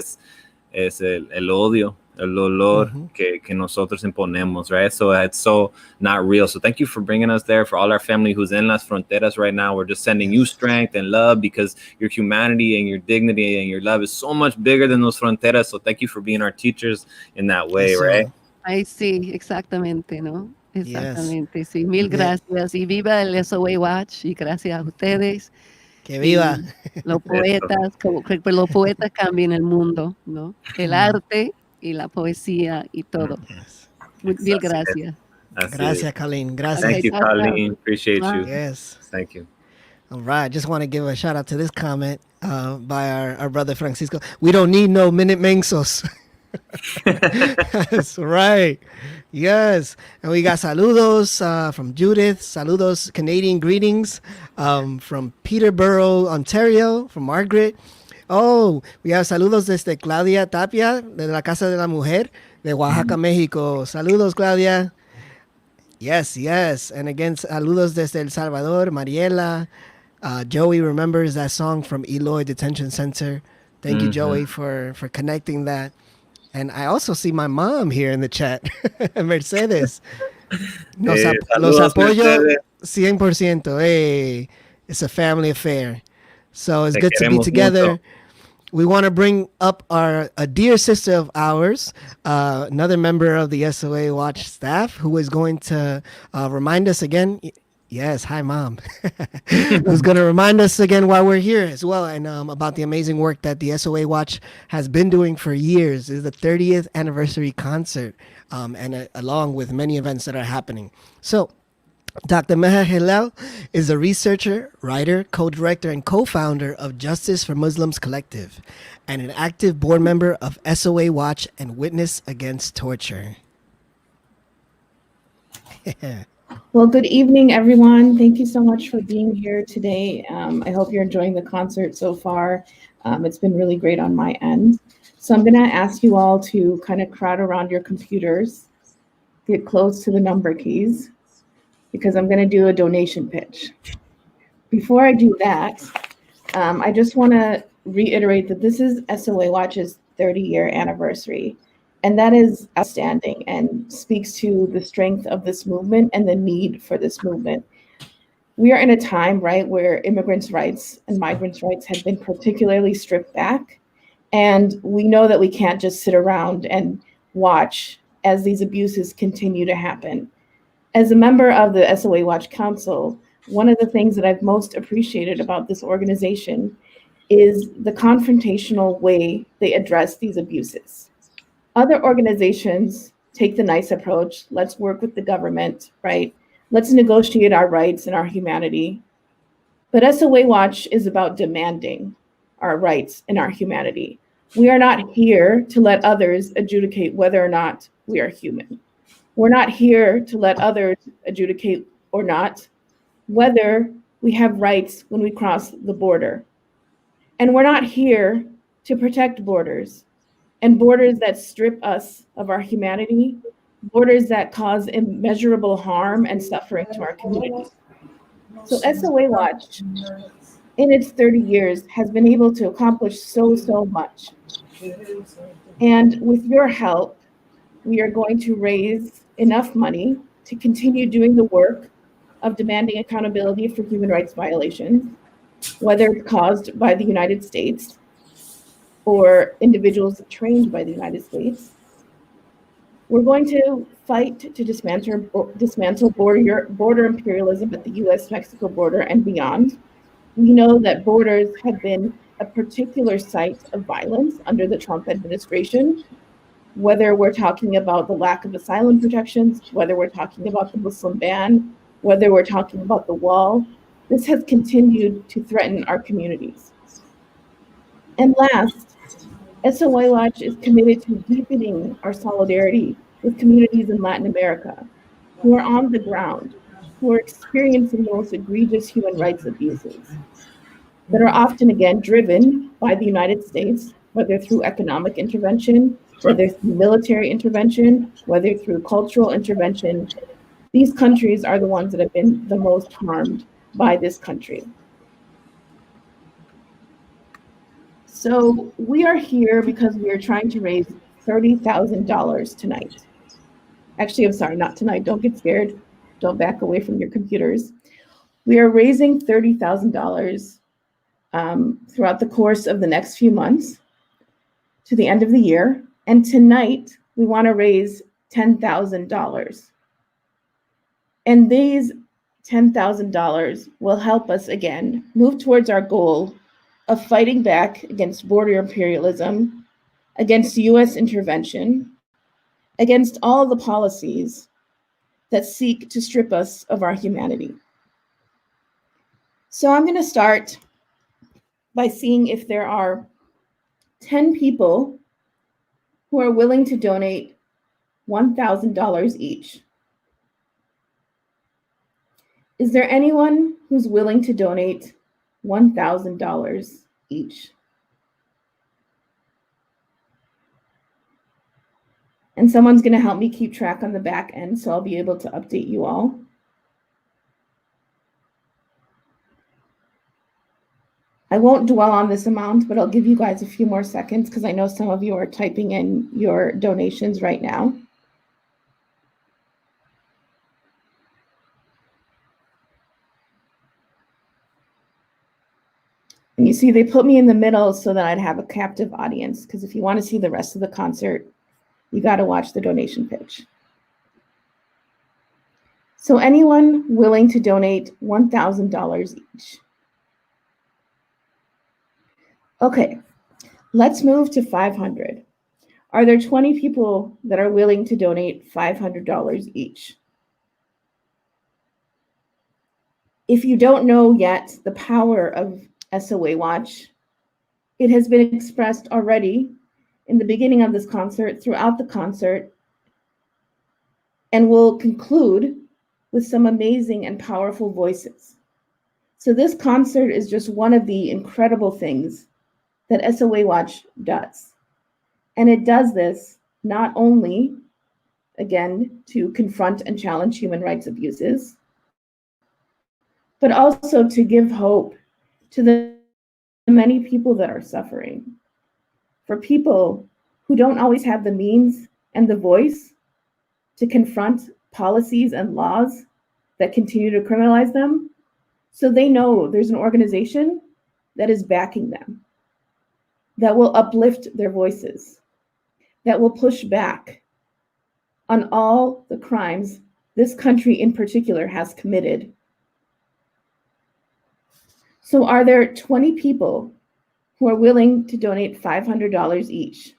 es el odio, el dolor que nosotros imponemos, right? So it's so not real. So thank you for bringing us there. For all our family who's in las fronteras right now, we're just sending you strength and love, because your humanity and your dignity and your love is so much bigger than those fronteras. So thank you for being our teachers in that way, Eso. right? Ay, sí, exactamente, ¿no? Yes. Exactamente, sí. Mil Yeah. gracias. Y viva el SOAW Watch, y gracias a ustedes. Que viva. Los poetas, que los poetas cambien el mundo, ¿no? El arte y la poesía y todo. Yes. Mil gracias. Gracias, Colleen. Gracias. Thank you, Okay, ciao, ciao. Colleen. Appreciate you. Yes. Thank you. All right. Just want to give a shout out to this comment by our brother Francisco. We don't need no minute mensos. That's right. Yes. And we got saludos from Judith. Saludos, Canadian greetings from Peterborough, Ontario, from Margaret. Oh, we have saludos desde Claudia Tapia, de la Casa de la Mujer, de Oaxaca, México. Saludos, Claudia. Yes, yes. And again, saludos desde El Salvador, Mariela. Joey remembers that song from Eloy Detention Center. Thank you, Joey, for connecting that. And I also see my mom here in the chat, Mercedes. Los saludos, apoyo Mercedes. 100%. Hey, it's a family affair. So it's Te good to be queremos together. mucho. We want to bring up a dear sister of ours, another member of the SOA Watch staff, who is going to remind us again. Yes, hi, Mom. Who's going to remind us again why we're here as well, and about the amazing work that the SOA Watch has been doing for years. This is the 30th anniversary concert, and along with many events that are happening. So, Dr. Meher Hillel is a researcher, writer, co-director, and co-founder of Justice for Muslims Collective, and an active board member of SOA Watch and Witness Against Torture. Well, good evening, everyone. Thank you so much for being here today. I hope you're enjoying the concert so far. It's been really great on my end. So I'm going to ask you all to kind of crowd around your computers, get close to the number keys, because I'm going to do a donation pitch. Before I do that, I just want to reiterate that this is SOA Watch's 30-year anniversary. And that is outstanding and speaks to the strength of this movement and the need for this movement. We are in a time, right, where immigrants' rights and migrants' rights have been particularly stripped back. And we know that we can't just sit around and watch as these abuses continue to happen. As a member of the SOA Watch Council, one of the things that I've most appreciated about this organization is the confrontational way they address these abuses. Other organizations take the nice approach. Let's work with the government, right? Let's negotiate our rights and our humanity. But SOA Watch is about demanding our rights and our humanity. We are not here to let others adjudicate whether or not we are human. We're not here to let others adjudicate or not whether we have rights when we cross the border. And we're not here to protect borders, and borders that strip us of our humanity, borders that cause immeasurable harm and suffering to our communities. So SOA Watch, in its 30 years, has been able to accomplish so much. And with your help, we are going to raise enough money to continue doing the work of demanding accountability for human rights violations, whether it's caused by the United States or individuals trained by the United States. We're going to fight to dismantle border imperialism at the US-Mexico border and beyond. We know that borders have been a particular site of violence under the Trump administration, whether we're talking about the lack of asylum protections, whether we're talking about the Muslim ban, whether we're talking about the wall. This has continued to threaten our communities. And last, SOA Watch is committed to deepening our solidarity with communities in Latin America who are on the ground, who are experiencing the most egregious human rights abuses that are often, again, driven by the United States, whether through economic intervention, whether through military intervention, whether through cultural intervention. These countries are the ones that have been the most harmed by this country. So we are here because we are trying to raise $30,000 tonight. Actually, I'm sorry, not tonight. Don't get scared. Don't back away from your computers. We are raising $30,000 throughout the course of the next few months to the end of the year. And tonight, we want to raise $10,000. And these $10,000 will help us, again, move towards our goal of fighting back against border imperialism, against US intervention, against all the policies that seek to strip us of our humanity. So I'm going to start by seeing if there are 10 people who are willing to donate $1,000 each. Is there anyone who's willing to donate $1,000 each? And someone's going to help me keep track on the back end, so I'll be able to update you all. I won't dwell on this amount, but I'll give you guys a few more seconds because I know some of you are typing in your donations right now. And you see, they put me in the middle so that I'd have a captive audience, because if you want to see the rest of the concert, you got to watch the donation pitch. So anyone willing to donate $1,000 each? Okay, let's move to 500. Are there 20 people that are willing to donate $500 each? If you don't know yet the power of SOA Watch, it has been expressed already in the beginning of this concert, throughout the concert, and will conclude with some amazing and powerful voices. So this concert is just one of the incredible things that SOA Watch does. And it does this not only, again, to confront and challenge human rights abuses, but also to give hope to the many people that are suffering. For people who don't always have the means and the voice to confront policies and laws that continue to criminalize them, so they know there's an organization that is backing them, that will uplift their voices, that will push back on all the crimes this country in particular has committed. So are there 20 people who are willing to donate $500 each?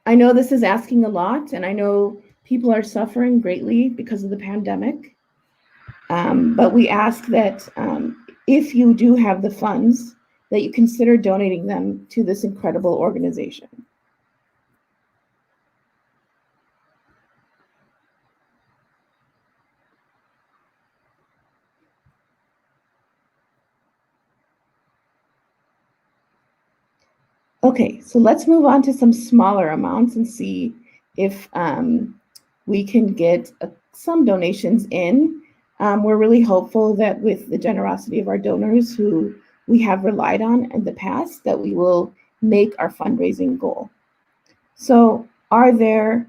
I know this is asking a lot, and I know people are suffering greatly because of the pandemic, but we ask that if you do have the funds, that you consider donating them to this incredible organization. Okay, so let's move on to some smaller amounts and see if we can get some donations in. We're really hopeful that with the generosity of our donors who we have relied on in the past, that we will make our fundraising goal. So are there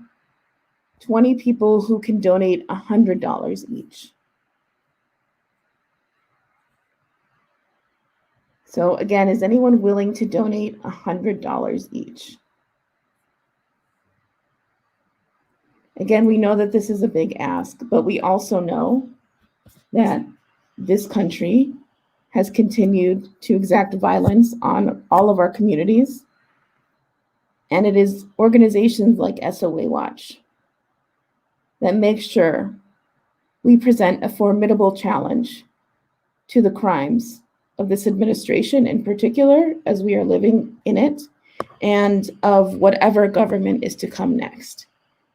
20 people who can donate $100 each? So again, is anyone willing to donate $100 each? Again, we know that this is a big ask, but we also know that this country has continued to exact violence on all of our communities. And it is organizations like SOA Watch that make sure we present a formidable challenge to the crimes of this administration in particular, as we are living in it, and of whatever government is to come next.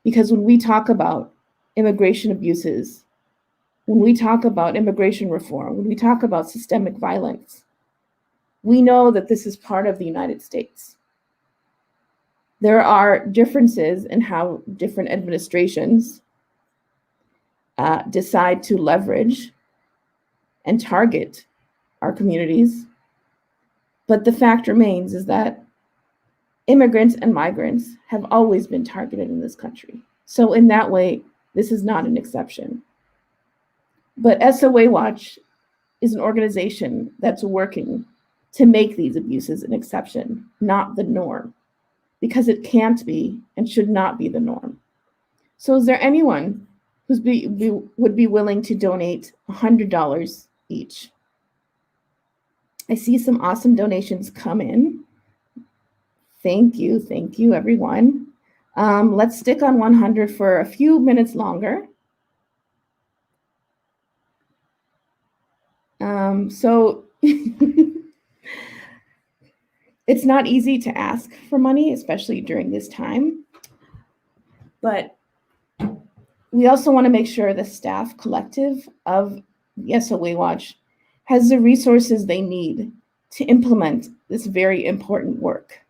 Because when we talk about immigration abuses, when we talk about immigration reform, when we talk about systemic violence, we know that this is part of the United States. There are differences in how different administrations decide to leverage and target our communities. But the fact remains is that immigrants and migrants have always been targeted in this country. So in that way, this is not an exception. But SOA Watch is an organization that's working to make these abuses an exception, not the norm, because it can't be and should not be the norm. So is there anyone who would be willing to donate $100 each? I see some awesome donations come in. Thank you, everyone. Let's stick on 100 for a few minutes longer. So it's not easy to ask for money, especially during this time. But we also want to make sure the staff collective of the SOA Watch has the resources they need to implement this very important work.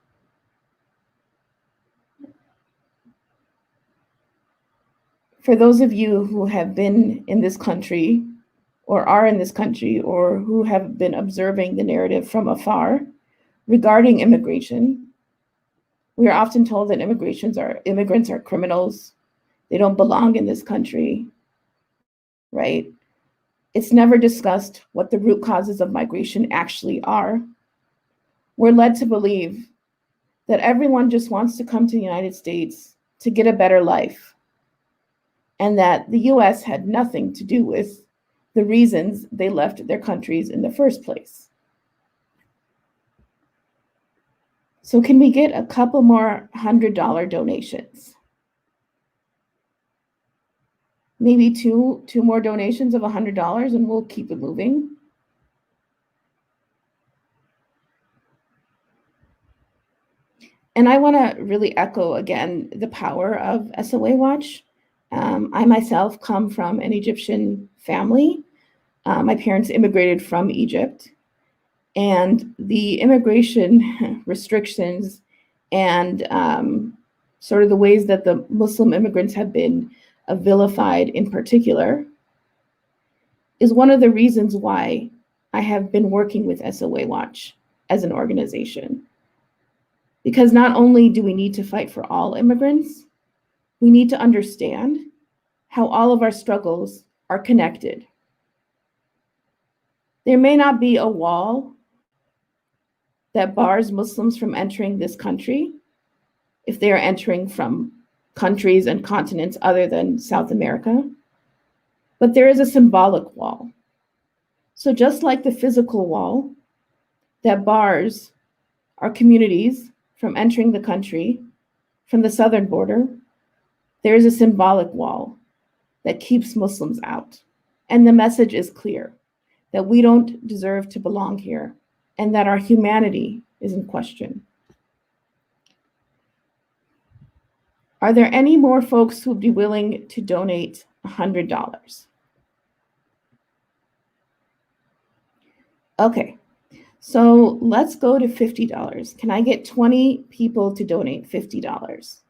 For those of you who have been in this country or are in this country or who have been observing the narrative from afar regarding immigration, we are often told that immigrants are criminals. They don't belong in this country, right? It's never discussed what the root causes of migration actually are. We're led to believe that everyone just wants to come to the United States to get a better life, and that the US had nothing to do with the reasons they left their countries in the first place. So can we get a couple more $100 donations? Maybe two more donations of $100 and we'll keep it moving. And I want to really echo again the power of SOA Watch. I myself come from an Egyptian family. My parents immigrated from Egypt, and the immigration restrictions and sort of the ways that the Muslim immigrants have been vilified in particular is one of the reasons why I have been working with SOA Watch as an organization. Because not only do we need to fight for all immigrants, we need to understand how all of our struggles are connected. There may not be a wall that bars Muslims from entering this country if they are entering from countries and continents other than South America, but there is a symbolic wall. So just like the physical wall that bars our communities from entering the country from the southern border, there is a symbolic wall that keeps Muslims out. And the message is clear, that we don't deserve to belong here and that our humanity is in question. Are there any more folks who would be willing to donate $100? Okay, so let's go to $50. Can I get 20 people to donate $50?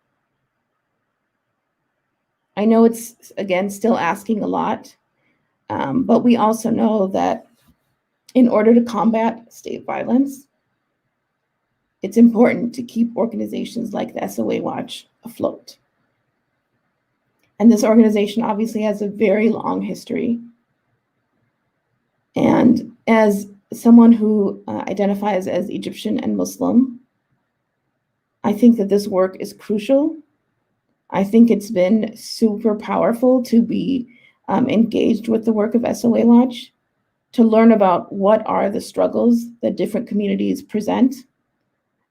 I know it's, again, still asking a lot, but we also know that in order to combat state violence, it's important to keep organizations like the SOA Watch afloat. And this organization obviously has a very long history. And as someone who identifies as Egyptian and Muslim, I think that this work is crucial. I think it's been super powerful to be engaged with the work of SOA Watch. to learn about what are the struggles that different communities present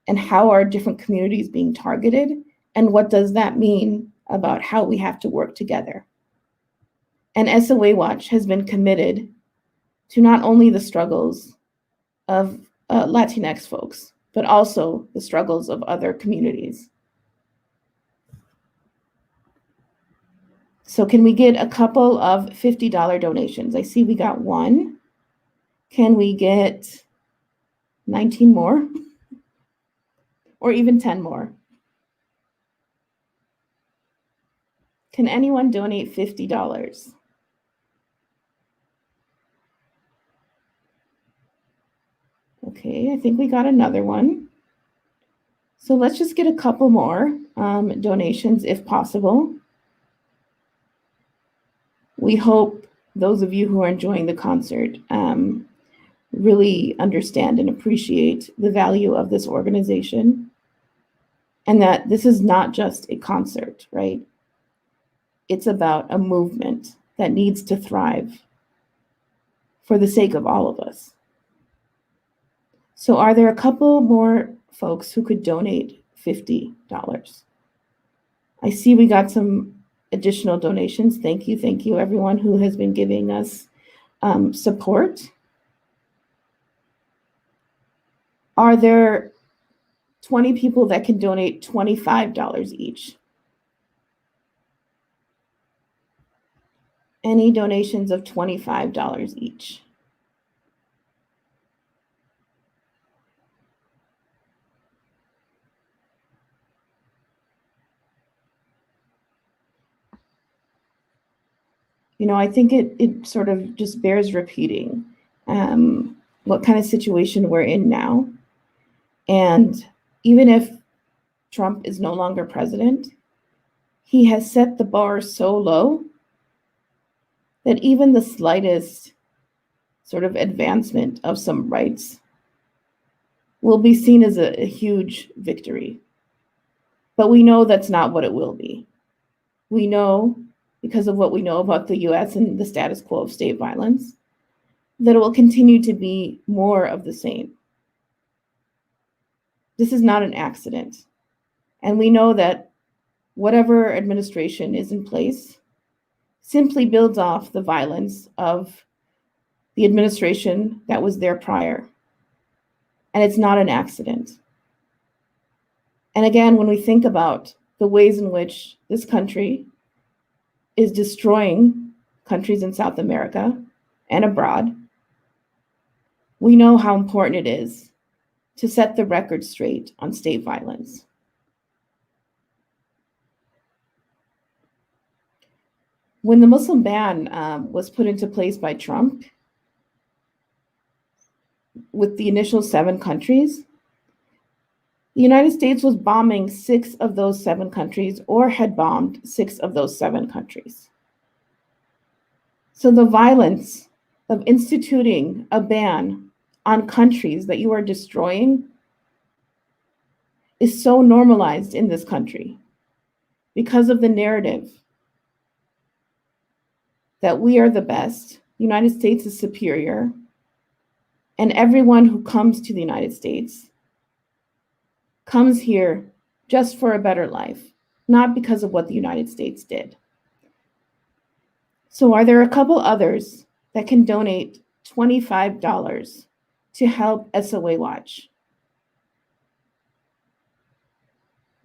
and how are different communities being targeted, and what does that mean about how we have to work together. And SOA Watch has been committed to not only the struggles of Latinx folks, but also the struggles of other communities. So can we get a couple of $50 donations? I see we got one. Can we get 19 more? Or even 10 more? Can anyone donate $50? Okay, I think we got another one. So let's just get a couple more donations if possible. We hope those of you who are enjoying the concert really understand and appreciate the value of this organization, and that this is not just a concert, right? It's about a movement that needs to thrive for the sake of all of us. So are there a couple more folks who could donate $50? I see we got some additional donations. Thank you everyone who has been giving us support. Are there 20 people that can donate $25 each? Any donations of $25 each? You know, I think it sort of just bears repeating what kind of situation we're in now. And even if Trump is no longer president, he has set the bar so low that even the slightest sort of advancement of some rights will be seen as a huge victory. But we know that's not what it will be. We know, because of what we know about the US and the status quo of state violence, that it will continue to be more of the same. This is not an accident. And we know that whatever administration is in place simply builds off the violence of the administration that was there prior. And it's not an accident. And again, when we think about the ways in which this country is destroying countries in South America and abroad, we know how important it is to set the record straight on state violence. When the Muslim ban was put into place by Trump, with the initial 7 countries, the United States was bombing 6 of those 7 countries, or had bombed 6 of those 7 countries. So the violence of instituting a ban on countries that you are destroying is so normalized in this country because of the narrative that we are the best, the United States is superior, and everyone who comes to the United States comes here just for a better life, not because of what the United States did. So are there a couple others that can donate $25 to help SOA Watch?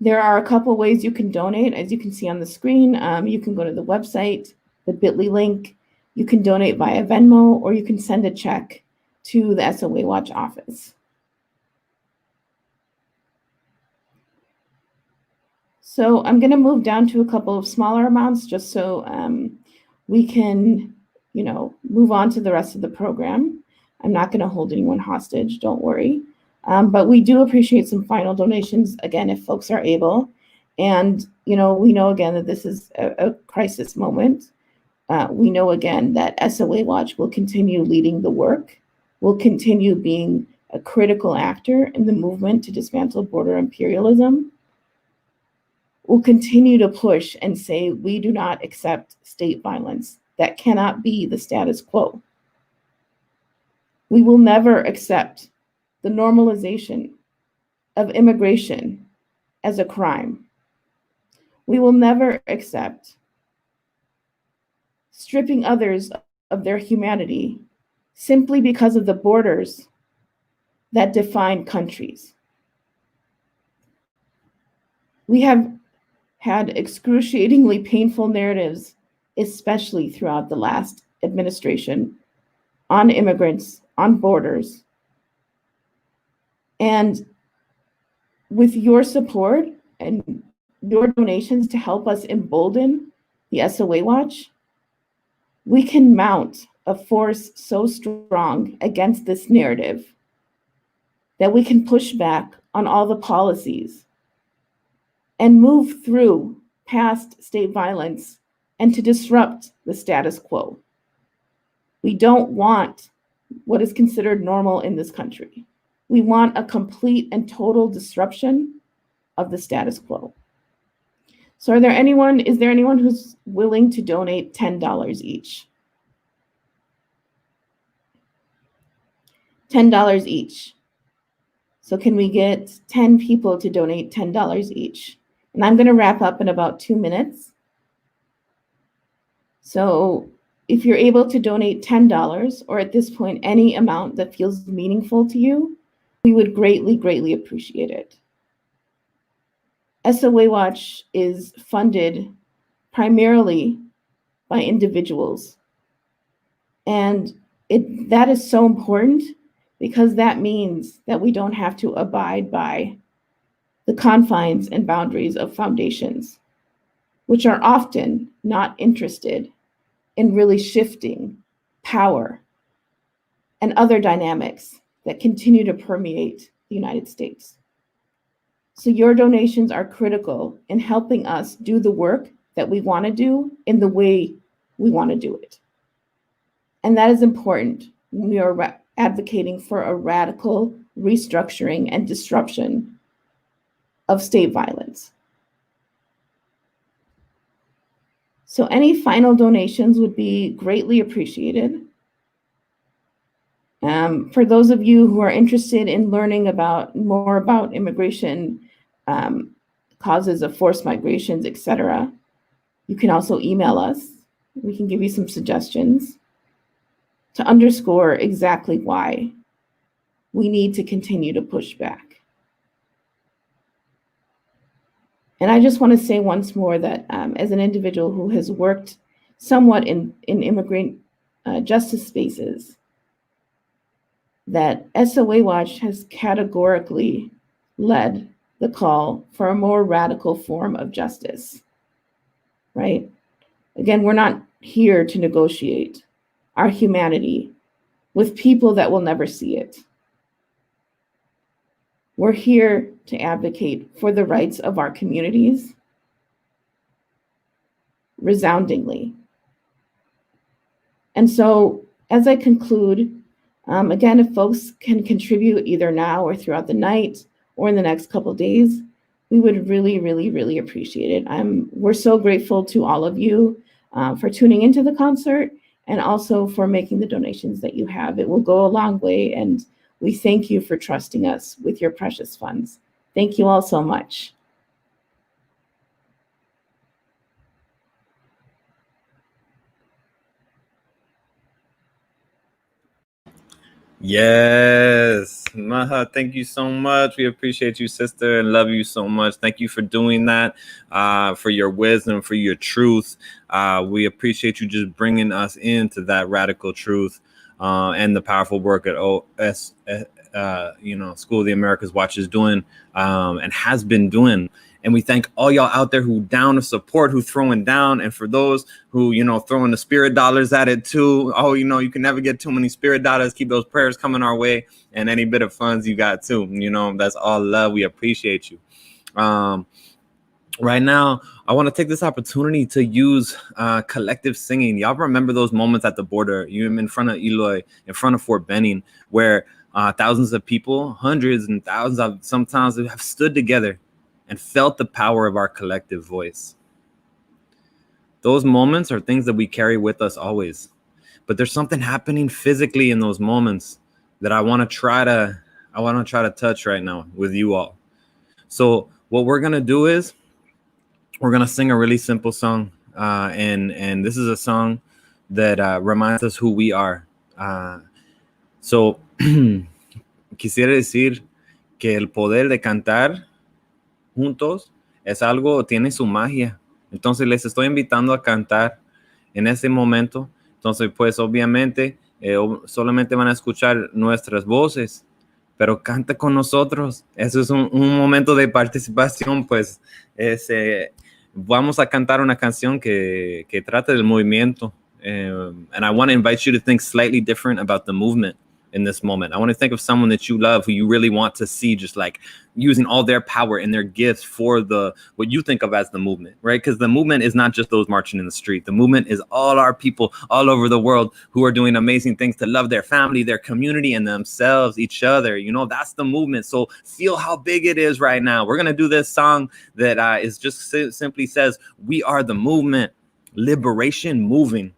There are a couple ways you can donate. As you can see on the screen, you can go to the website, the bit.ly link. You can donate via Venmo, or you can send a check to the SOA Watch office. So I'm going to move down to a couple of smaller amounts just so we can, move on to the rest of the program. I'm not going to hold anyone hostage, don't worry. But we do appreciate some final donations, again, if folks are able. And, we know, again, that this is a crisis moment. We know, again, that SOA Watch will continue leading the work, will continue being a critical actor in the movement to dismantle border imperialism. We'll continue to push and say we do not accept state violence. That cannot be the status quo. We will never accept the normalization of immigration as a crime. We will never accept stripping others of their humanity simply because of the borders that define countries. We have had excruciatingly painful narratives, especially throughout the last administration, on immigrants, on borders. And with your support and your donations to help us embolden the SOA Watch, we can mount a force so strong against this narrative that we can push back on all the policies and move through past state violence and to disrupt the status quo. We don't want what is considered normal in this country. We want a complete and total disruption of the status quo. So is there anyone who's willing to donate $10 each? $10 each. So can we get 10 people to donate $10 each? And I'm gonna wrap up in about 2 minutes. So if you're able to donate $10, or at this point, any amount that feels meaningful to you, we would greatly, greatly appreciate it. SOA Watch is funded primarily by individuals. And that is so important because that means that we don't have to abide by the confines and boundaries of foundations, which are often not interested in really shifting power and other dynamics that continue to permeate the United States. So your donations are critical in helping us do the work that we want to do in the way we want to do it. And that is important when we are advocating for a radical restructuring and disruption of state violence. So any final donations would be greatly appreciated. For those of you who are interested in learning more about immigration, causes of forced migrations, etc., you can also email us. We can give you some suggestions to underscore exactly why we need to continue to push back. And I just want to say once more that as an individual who has worked somewhat in immigrant justice spaces, that SOA Watch has categorically led the call for a more radical form of justice, right? Again, we're not here to negotiate our humanity with people that will never see it. We're here to advocate for the rights of our communities resoundingly. And so as I conclude, again, if folks can contribute either now or throughout the night or in the next couple of days, we would really, really, really appreciate it. We're so grateful to all of you for tuning into the concert and also for making the donations that you have. It will go a long way, and we thank you for trusting us with your precious funds. Thank you all so much. Yes, Maha, thank you so much. We appreciate you, sister, and love you so much. Thank you for doing that, for your wisdom, for your truth. We appreciate you just bringing us into that radical truth and the powerful work at School of the Americas Watch is doing and has been doing. And we thank all y'all out there who down to support, who throwing down. And for those who, throwing the spirit dollars at it too. Oh, you can never get too many spirit dollars. Keep those prayers coming our way, and any bit of funds you got too. That's all love. We appreciate you. Right now, I want to take this opportunity to use collective singing. Y'all remember those moments at the border, in front of Eloy, in front of Fort Benning, where thousands of people, hundreds and thousands sometimes have stood together and felt the power of our collective voice. Those moments are things that we carry with us always. But there's something happening physically in those moments that I want to try to touch right now with you all. So what we're gonna do is we're gonna sing a really simple song, and this is a song that reminds us who we are. So quisiera decir que el poder de cantar juntos es algo, tiene su magia. Entonces les estoy invitando a cantar en este momento. Entonces, pues obviamente solamente van a escuchar nuestras voces, pero canta con nosotros. Eso es un momento de participación, pues vamos a cantar una canción que trata del movimiento. And I want to invite you to think slightly different about the movement in this moment. I want to think of someone that you love, who you really want to see just like using all their power and their gifts for what you think of as the movement, right? Because the movement is not just those marching in the street. The movement is all our people all over the world who are doing amazing things to love their family, their community, and themselves, each other. You know, that's the movement. So feel how big it is right now. We're going to do this song that is just simply says, we are the movement, liberation moving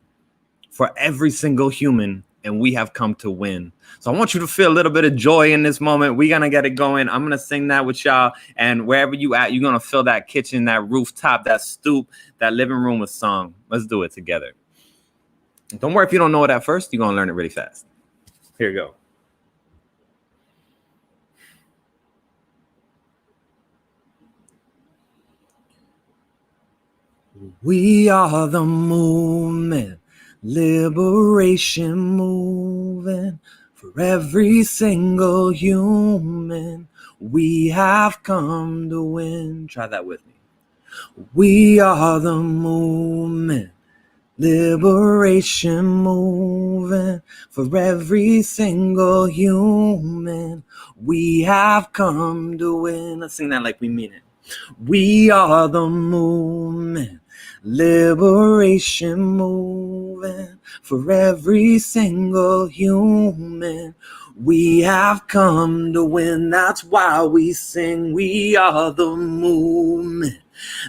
for every single human, and we have come to win. So I want you to feel a little bit of joy in this moment. We're going to get it going. I'm going to sing that with y'all. And wherever you at, you're going to feel that kitchen, that rooftop, that stoop, that living room with song. Let's do it together. Don't worry if you don't know it at first. You're going to learn it really fast. Here you go. We are the movement, liberation moving. For every single human, we have come to win. Try that with me. We are the movement, liberation moving. For every single human, we have come to win. Let's sing that like we mean it. We are the movement, liberation moving. For every single human, we have come to win. That's why we sing. We are the movement,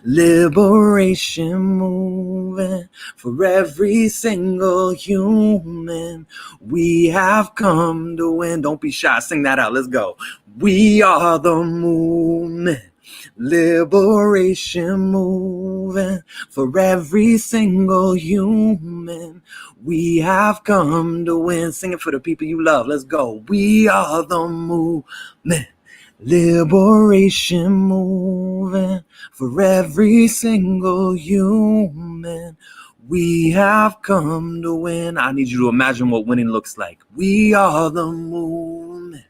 liberation moving. For every single human, we have come to win. Don't be shy. Sing that out. Let's go. We are the movement, liberation moving. For every single human, we have come to win. Sing it for the people you love. Let's go. We are the movement, liberation moving. For every single human, we have come to win. I need you to imagine what winning looks like. We are the movement,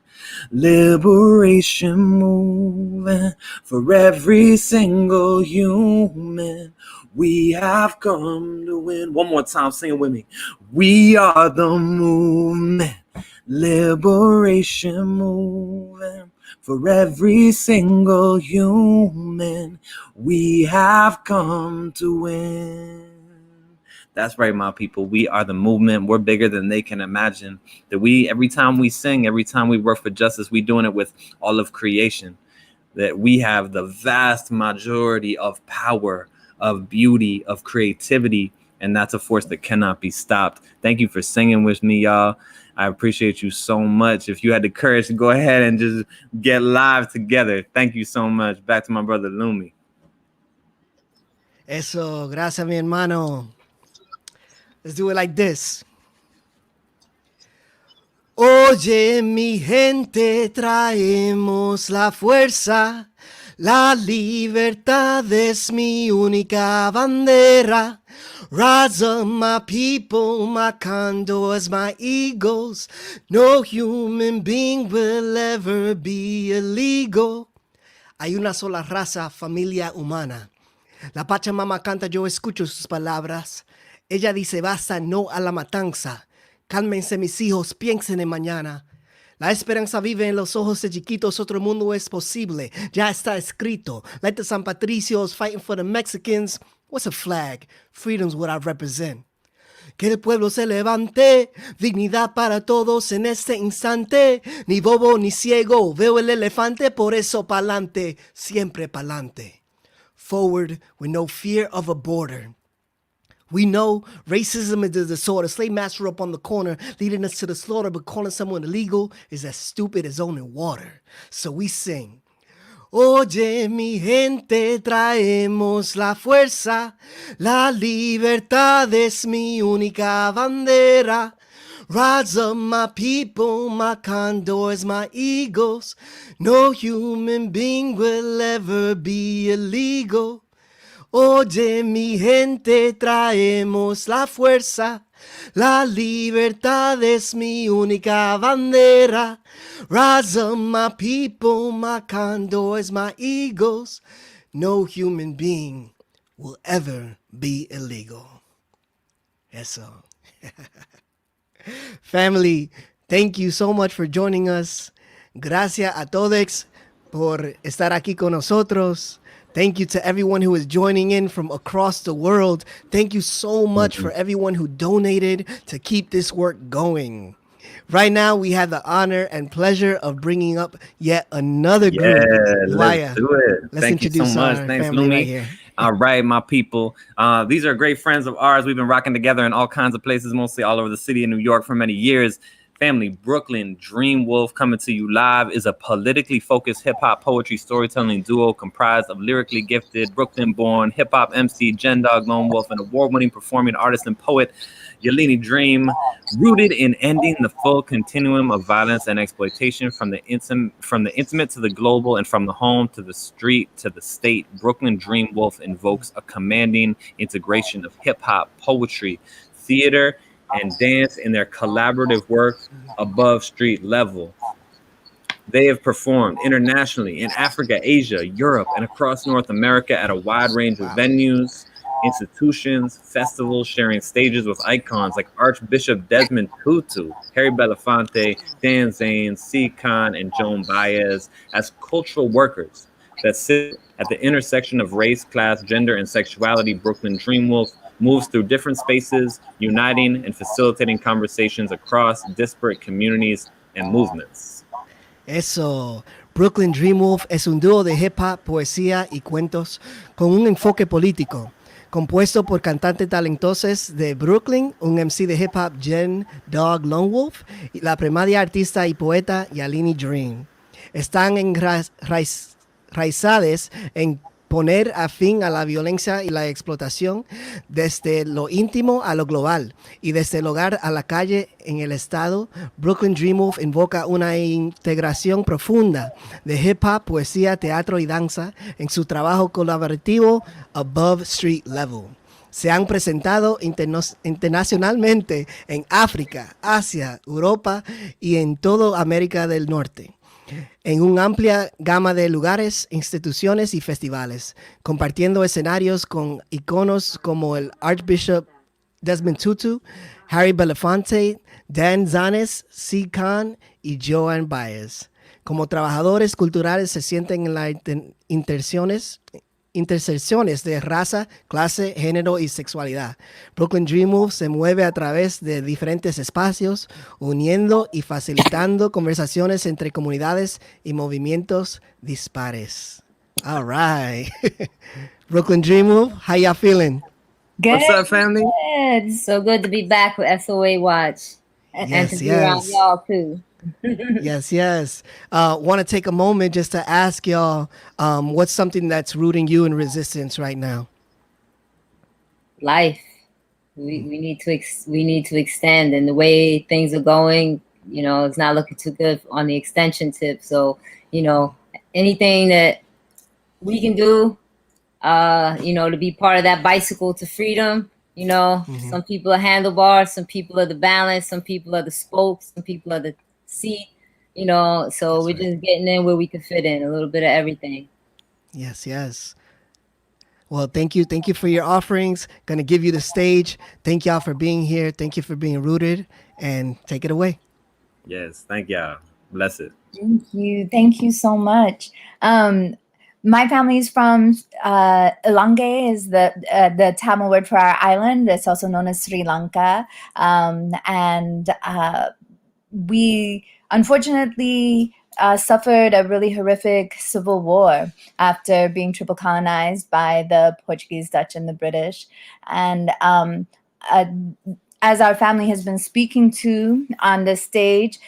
liberation moving. For every single human, we have come to win. One more time, sing it with me. We are the movement, liberation moving. For every single human, we have come to win. That's right, my people. We are the movement. We're bigger than they can imagine. That every time we sing, every time we work for justice, we're doing it with all of creation. That we have the vast majority of power, of beauty, of creativity, and that's a force that cannot be stopped. Thank you for singing with me, y'all. I appreciate you so much. If you had the courage to go ahead and just get live together, thank you so much. Back to my brother Lumi. Eso, gracias, mi hermano. Let's do it like this. Oye, mi gente, traemos la fuerza. La libertad es mi única bandera. Rise up, my people, my condors, my eagles. No human being will ever be illegal. Hay una sola raza, familia humana. La Pachamama canta, yo escucho sus palabras. Ella dice, basta, no a la matanza. Cálmense mis hijos, piensen en mañana. La esperanza vive en los ojos de chiquitos, otro mundo es posible. Ya está escrito. Like the San Patricios fighting for the Mexicans. What's a flag? Freedom's what I represent. Que el pueblo se levante, dignidad para todos en este instante. Ni bobo ni ciego, veo el elefante, por eso pa'lante, siempre pa'lante. Forward with no fear of a border. We know racism is the disorder. Slave master up on the corner, leading us to the slaughter, but calling someone illegal is as stupid as owning water. So we sing. Oye, mi gente, traemos la fuerza. La libertad es mi única bandera. Rise up, my people, my condors, my eagles. No human being will ever be illegal. Oye, mi gente, traemos la fuerza. La libertad es mi única bandera. Rise up, my people, my condors, my eagles. No human being will ever be illegal. Eso. Family, thank you so much for joining us. Gracias a todos por estar aquí con nosotros. Thank you to everyone who is joining in from across the world. Thank you so much for everyone who donated to keep this work going. Right now, we have the honor and pleasure of bringing up yet another group. Let's do it. Let's Thank you so introduce much. our Thanks, family Lumi. right here. All right, my people. These are great friends of ours. We've been rocking together in all kinds of places, mostly all over the city of New York for many years. Family, Brooklyn Dreamwolf, coming to you live, is a politically focused hip-hop poetry storytelling duo comprised of lyrically gifted, Brooklyn-born hip-hop MC JenDog, Lonewolf, and award-winning performing artist and poet Yalini Dream, rooted in ending the full continuum of violence and exploitation from the intimate to the global and from the home to the street to the state. Brooklyn Dreamwolf invokes a commanding integration of hip-hop, poetry, theater, and dance in their collaborative work above street level. They have performed internationally in Africa, Asia, Europe, and across North America at a wide range of venues, institutions, festivals, sharing stages with icons like Archbishop Desmond Tutu, Harry Belafonte, Dan Zane, C. Khan, and Joan Baez as cultural workers that sit at the intersection of race, class, gender, and sexuality. Brooklyn Dreamwolf moves through different spaces, uniting and facilitating conversations across disparate communities and movements. Eso. Brooklyn Dreamwolf es un dúo de hip hop, poesía y cuentos con un enfoque político, compuesto por cantantes talentosos de Brooklyn, un MC de hip hop JenDog Lonewolf y la primaria artista y poeta Yalini Dream. Están enraizadas en poner a fin a la violencia y la explotación desde lo íntimo a lo global y desde el hogar a la calle en el estado. Brooklyn Dreamwolf invoca una integración profunda de hip hop, poesía, teatro y danza en su trabajo colaborativo above street level. Se han presentado internacionalmente en África, Asia, Europa y en toda América del Norte, en una amplia gama de lugares, instituciones y festivales, compartiendo escenarios con iconos como el Archbishop Desmond Tutu, Harry Belafonte, Dan Zanes, C. Khan y Joan Baez. Como trabajadores culturales se sienten en las intersecciones de raza, clase, género y sexualidad. Brooklyn Dreamwolf se mueve a través de diferentes espacios, uniendo y facilitando conversaciones entre comunidades y movimientos dispares. All right. Brooklyn Dreamwolf, how y'all feeling? Good. What's up, family? Good. So good to be back with SOA Watch and to be around y'all too. Yes. Want to take a moment just to ask y'all, what's something that's rooting you in resistance right now? Life. We need to extend, and the way things are going, it's not looking too good on the extension tip. So, anything that we can do, to be part of that bicycle to freedom. Some people are handlebars, some people are the balance, some people are the spokes, some people are the seat, so we're just getting in where we can fit in, a little bit of everything. Yes. Well, thank you for your offerings. Gonna give you the stage. Thank y'all for being here. Thank you for being rooted, and take it away. Yes, thank y'all. Bless it. Thank you so much. My family is from Ilange, is the Tamil word for our island. It's also known as Sri Lanka, and we unfortunately suffered a really horrific civil war after being triple colonized by the Portuguese, Dutch, and the British. And as our family has been speaking to on the stage,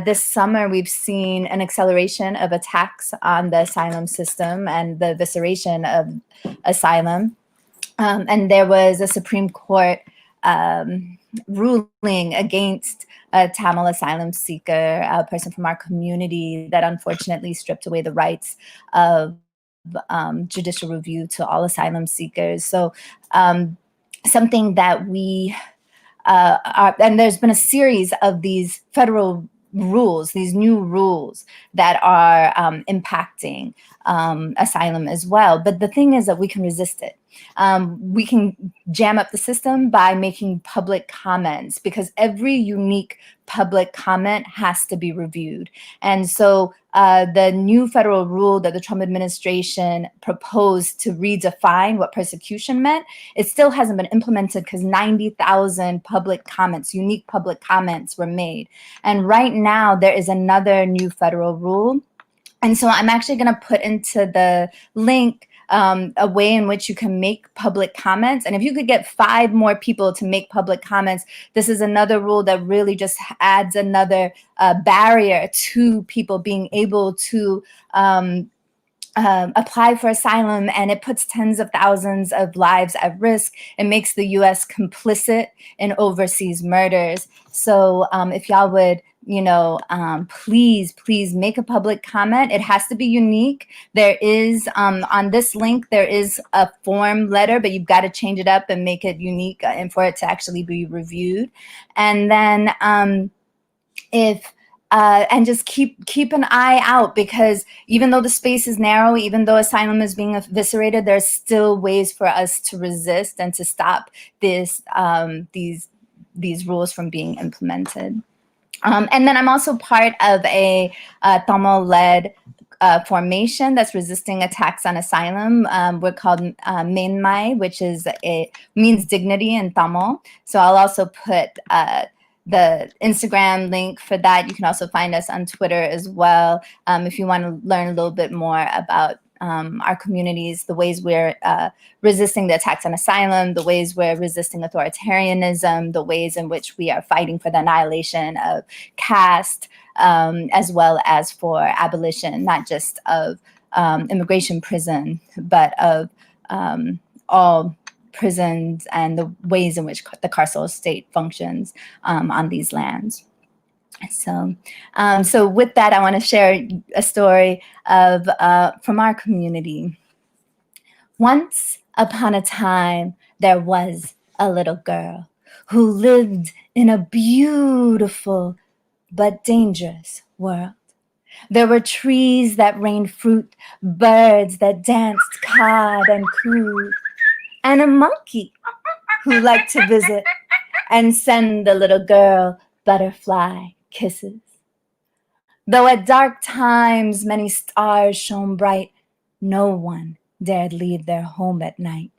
this summer we've seen an acceleration of attacks on the asylum system and the evisceration of asylum. And there was a Supreme Court ruling against a Tamil asylum seeker, a person from our community, that unfortunately stripped away the rights of judicial review to all asylum seekers. So something that we and there's been a series of these federal rules, these new rules that are impacting asylum as well. But the thing is that we can resist it. We can jam up the system by making public comments, because every unique public comment has to be reviewed. And so the new federal rule that the Trump administration proposed to redefine what persecution meant, it still hasn't been implemented because 90,000 public comments, unique public comments were made. And right now there is another new federal rule. And so I'm actually going to put into the link a way in which you can make public comments. And if you could get 5 more people to make public comments, this is another rule that really just adds another barrier to people being able to apply for asylum, and it puts tens of thousands of lives at risk. It makes the U.S. complicit in overseas murders. So if y'all would, please make a public comment. It has to be unique. There is, on this link, there is a form letter, but you've got to change it up and make it unique and for it to actually be reviewed. And then and just keep an eye out, because even though the space is narrow, even though asylum is being eviscerated, there's still ways for us to resist and to stop these rules from being implemented. And then I'm also part of a Tamil-led formation that's resisting attacks on asylum. We're called Menmai, which means dignity in Tamil. So I'll also put the Instagram link for that. You can also find us on Twitter as well. If you want to learn a little bit more about our communities, the ways we're resisting the attacks on asylum, the ways we're resisting authoritarianism, the ways in which we are fighting for the annihilation of caste, as well as for abolition, not just of immigration prison, but of all prisons and the ways in which the carceral state functions on these lands. So with that, I want to share a story of from our community. Once upon a time, there was a little girl who lived in a beautiful but dangerous world. There were trees that rained fruit, birds that danced, cawed and cooed, and a monkey who liked to visit and send the little girl butterfly kisses. Though at dark times many stars shone bright, no one dared leave their home at night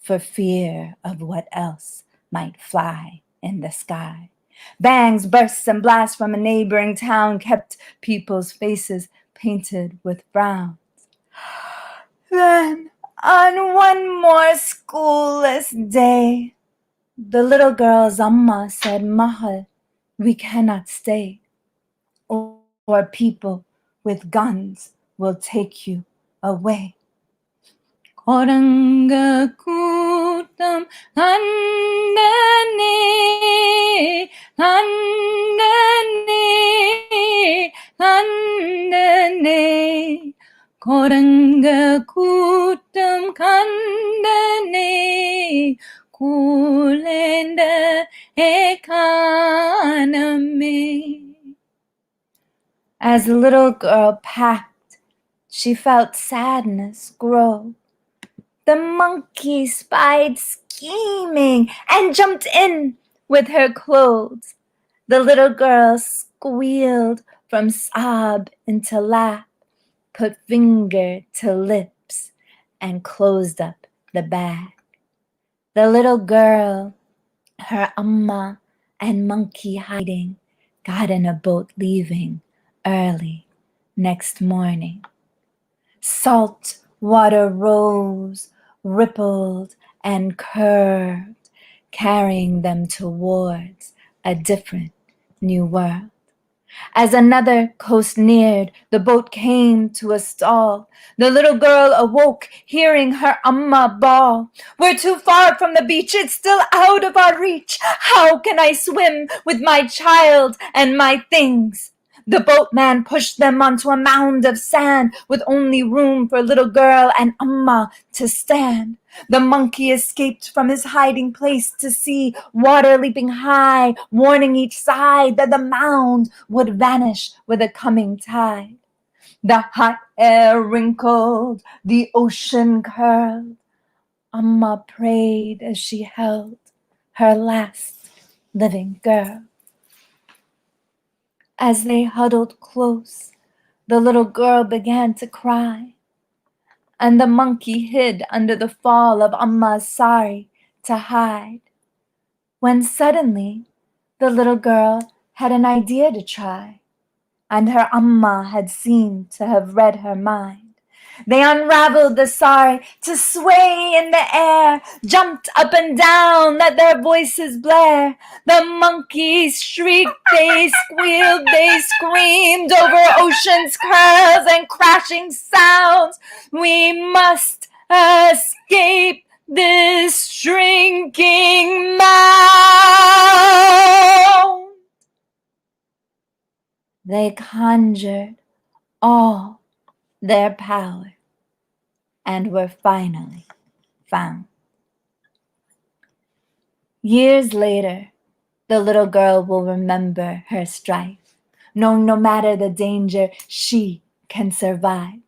for fear of what else might fly in the sky. Bangs, bursts, and blasts from a neighboring town kept people's faces painted with browns. Then, on one more schoolless day, the little girl's amma said, "Mahal, we cannot stay, or people with guns will take you away." Koranga kutam andane, andane, andane. Koranga kutam kandane, kulenda ekaname. As the little girl packed, she felt sadness grow. The monkey spied scheming and jumped in with her clothes. The little girl squealed from sob into laugh, put finger to lips, and closed up the bag. The little girl, her amma and monkey hiding, got in a boat leaving early next morning. Salt water rose, rippled, and curved, carrying them towards a different new world. As another coast neared, the boat came to a stall. The little girl awoke, hearing her amma bawl. We're too far from the beach, it's still out of our reach. How can I swim with my child and my things? The boatman pushed them onto a mound of sand with only room for little girl and amma to stand. The monkey escaped from his hiding place to see water leaping high, warning each side that the mound would vanish with a coming tide. The hot air wrinkled, the ocean curled. Amma prayed as she held her last living girl. As they huddled close, the little girl began to cry, and the monkey hid under the fall of Amma's sari to hide. When suddenly, the little girl had an idea to try, and her Amma had seemed to have read her mind. They unraveled the sari to sway in the air, jumped up and down, let their voices blare. The monkeys shrieked, they squealed, they screamed over ocean's curls and crashing sounds. We must escape this shrinking mound. They conjured all their power and were finally found. Years later, the little girl will remember her strife, knowing no matter the danger, she can survive.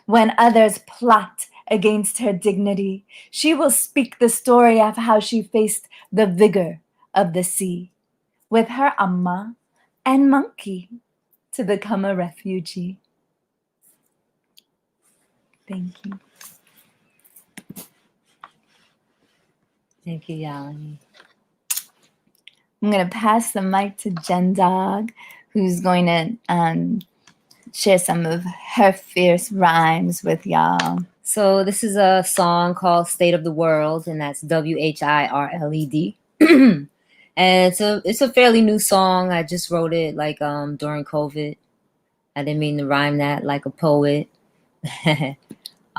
When others plot against her dignity, she will speak the story of how she faced the vigor of the sea, with her amma and monkey to become a refugee. Thank you. Thank you, Yalini. I'm going to pass the mic to JenDog, who's going to share some of her fierce rhymes with y'all. So this is a song called State of the World, and that's WHIRLED. And it's a fairly new song. I just wrote it during COVID. I didn't mean to rhyme that like a poet.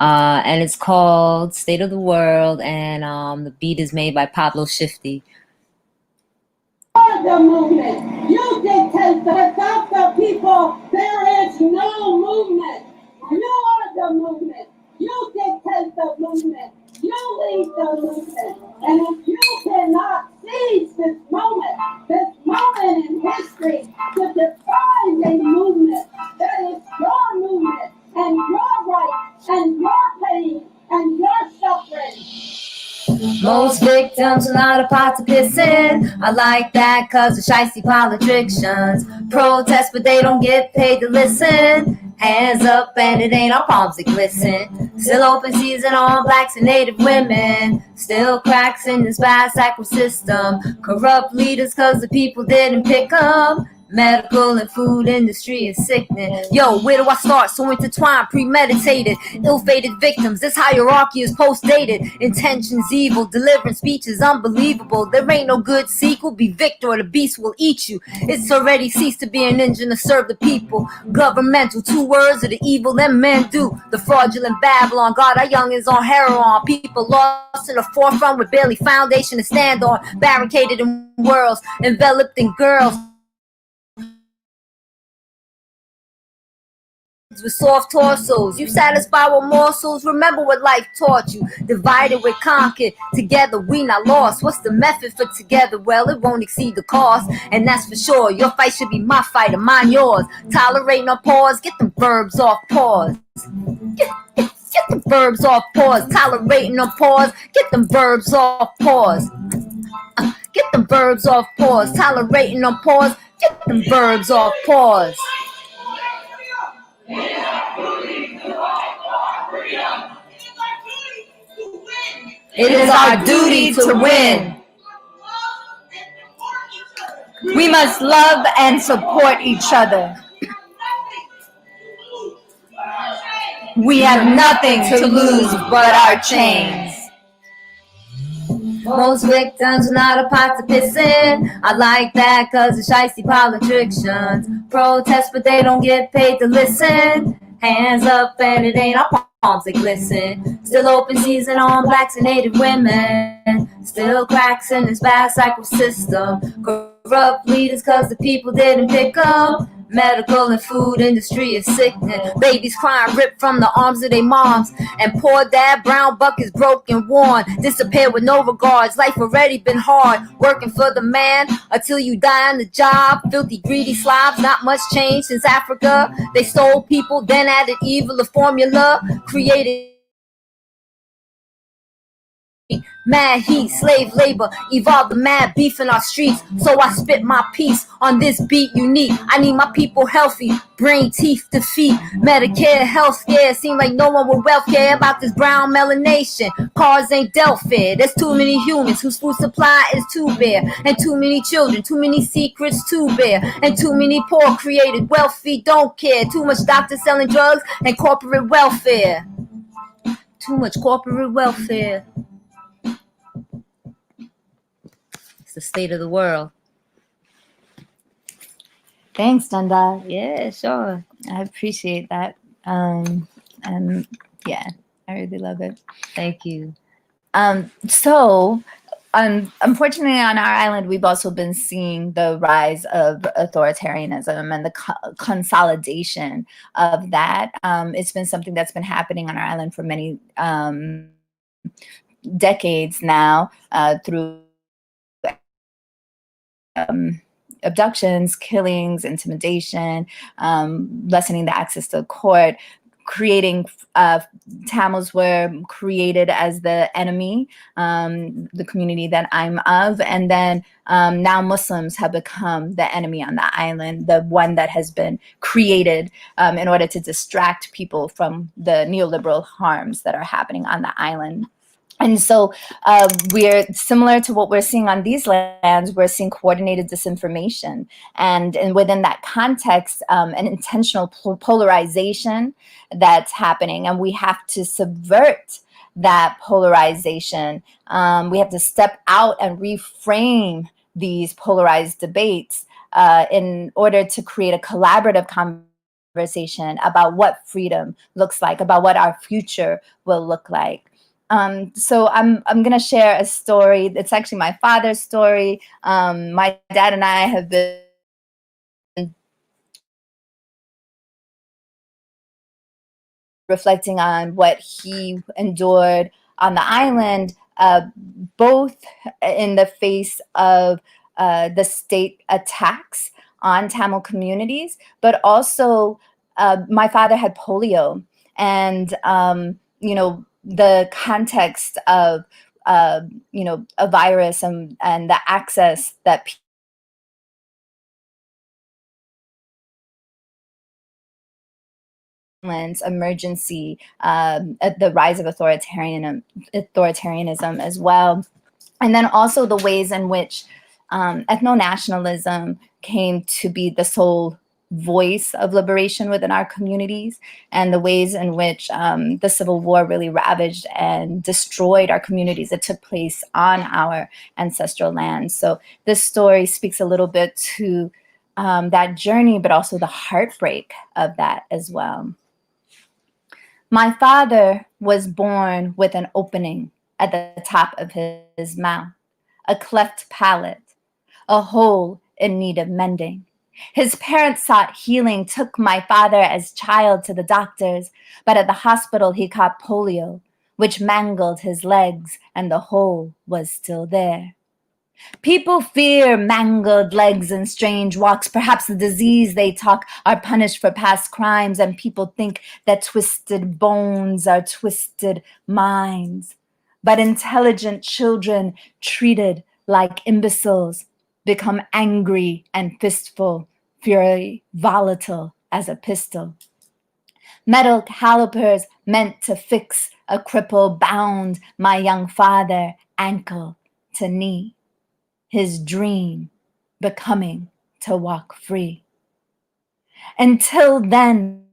And it's called State of the World, and the beat is made by Pablo Shifty. The movement. You dictate that without the people, there is no movement. You are the movement. You dictate the movement. You lead the movement. And if you cannot seize this moment in history to define a movement that is your movement and your right and your pain and your suffering. Most victims are not a pot to piss in. I like that cause the shiesty politicians protest but they don't get paid to listen. Hands up and it ain't our palms that glisten. Still open season on blacks and native women. Still cracks in this bad sacral system. Corrupt leaders cause the people didn't pick them. Medical and food industry is sickening. Yo, where do I start? So intertwined, premeditated, ill-fated victims. This hierarchy is post-dated. Intentions evil, deliverance speeches unbelievable. There ain't no good sequel. Be victor or the beast will eat you. It's already ceased to be an engine to serve the people. Governmental, 2 words of the evil them men do. The fraudulent Babylon. God, our youngins on heroin. People lost in the forefront with barely foundation to stand on. Barricaded in worlds, enveloped in girls. With soft torsos, you satisfied with morsels. Remember what life taught you. Divided, we conquered. Together, we not lost. What's the method for together? Well, it won't exceed the cost, and that's for sure. Your fight should be my fight and mine yours. Tolerate no pause. Get them verbs off pause. Get them verbs off pause. Tolerating no pause. Get them verbs off pause. Get them verbs off pause. Tolerating no pause. Get them verbs off pause. It is our duty to win. We must love and support each other. We have nothing to lose but our chains. Most victims not a pot to piss in. I like that cause it's shiesty politicians. Protest but they don't get paid to listen. Hands up and it ain't our palms that glisten. Still open season on blacks and native women. Still cracks in this bad cycle system. Corrupt leaders cause the people didn't pick up. Medical and food industry is sickening. Babies crying ripped from the arms of their moms. And poor dad, brown buckets broken, worn. Disappeared with no regards. Life already been hard. Working for the man until you die on the job. Filthy, greedy slobs, not much change since Africa. They stole people, then added evil, a formula. Created mad heat, slave labor, evolved the mad beef in our streets. So I spit my piece on this beat unique. I need my people healthy, brain, teeth, defeat, Medicare, health care. Seem like no one with wealth care about this brown melanation. Cars ain't dealt fair. There's too many humans whose food supply is too bare. And too many children, too many secrets to bear. And too many poor created wealthy don't care. Too much doctors selling drugs and corporate welfare. Too much corporate welfare. It's the state of the world. Thanks, JenDog. Yeah, sure. I appreciate that. And yeah, I really love it. Thank you. So, unfortunately, on our island, we've also been seeing the rise of authoritarianism and the consolidation of that. It's been something that's been happening on our island for many decades now, through abductions, killings, intimidation, lessening the access to court, creating Tamils were created as the enemy, the community that I'm of, and then now Muslims have become the enemy on the island, the one that has been created in order to distract people from the neoliberal harms that are happening on the island. And so we're similar to what we're seeing on these lands. We're seeing coordinated disinformation. And within that context, an intentional polarization that's happening. And we have to subvert that polarization. We have to step out and reframe these polarized debates in order to create a collaborative conversation about what freedom looks like, about what our future will look like. So I'm gonna share a story. It's actually my father's story. My dad and I have been reflecting on what he endured on the island, both in the face of the state attacks on Tamil communities, but also my father had polio, and the context of a virus and the access that emergency, the rise of authoritarianism as well, and then also the ways in which ethno-nationalism came to be the sole voice of liberation within our communities, and the ways in which the Civil War really ravaged and destroyed our communities that took place on our ancestral lands. So this story speaks a little bit to that journey, but also the heartbreak of that as well. My father was born with an opening at the top of his mouth, a cleft palate, a hole in need of mending. His parents sought healing, took my father as child to the doctors, but at the hospital he caught polio, which mangled his legs, and the hole was still there. People fear mangled legs and strange walks. Perhaps the disease they talk are punished for past crimes, and people think that twisted bones are twisted minds. But intelligent children treated like imbeciles become angry and fistful, fury volatile as a pistol. Metal calipers meant to fix a cripple bound my young father ankle to knee. His dream becoming to walk free. Until then,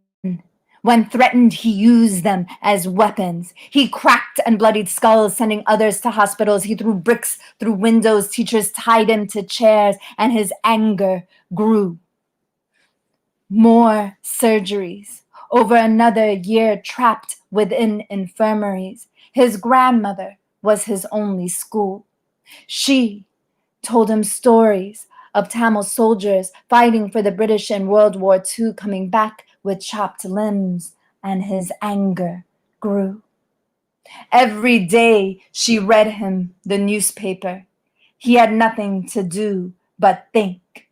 When threatened, he used them as weapons. He cracked and bloodied skulls, sending others to hospitals. He threw bricks through windows. Teachers tied him to chairs, and his anger grew. More surgeries. Over another year trapped within infirmaries. His grandmother was his only school. She told him stories of Tamil soldiers fighting for the British in World War II, coming back with chopped limbs, and his anger grew. Every day she read him the newspaper. He had nothing to do but think.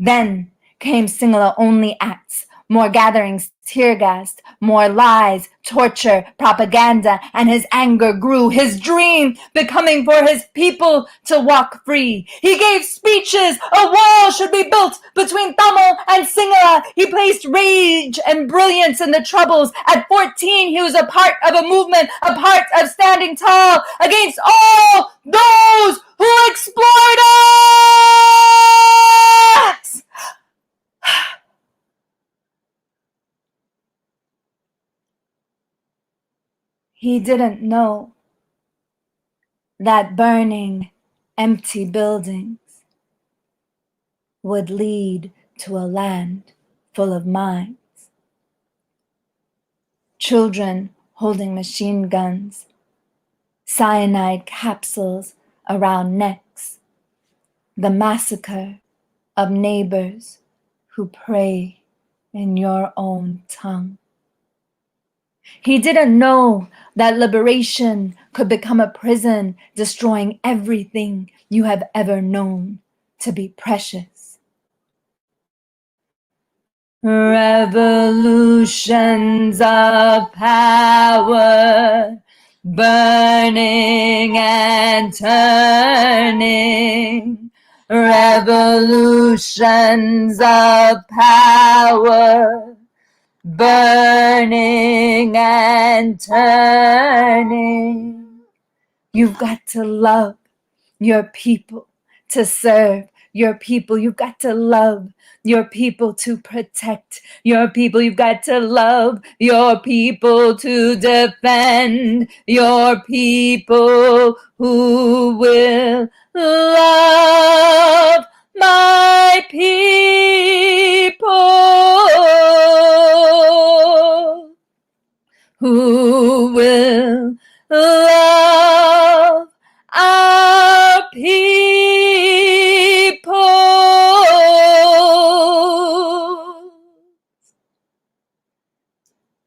Then came singular-only acts, more gatherings, tear gas, more lies, torture, propaganda, and his anger grew. His dream becoming for his people to walk free. He gave speeches. A wall should be built between Tamil and Sinhala. He placed rage and brilliance in the troubles. At 14, he was a part of a movement, a part of standing tall against all those who exploit us. He didn't know that burning empty buildings would lead to a land full of mines. Children holding machine guns, cyanide capsules around necks, the massacre of neighbors who pray in your own tongue. He didn't know that liberation could become a prison, destroying everything you have ever known to be precious. Revolutions of power, burning and turning. Revolutions of power, burning and turning. You've got to love your people to serve your people. You've got to love your people to protect your people. You've got to love your people to defend your people who will love my people, who will love our people.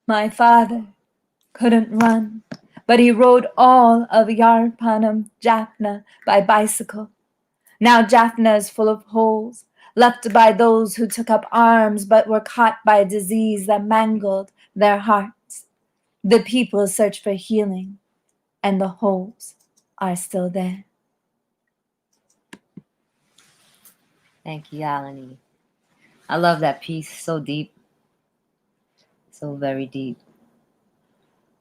My father couldn't run, but he rode all of Yarpanam Jaffna by bicycle. Now Jaffna is full of holes, left by those who took up arms but were caught by a disease that mangled their hearts. The people search for healing, and the holes are still there. Thank you, Yalini. I love that piece. So deep. So very deep.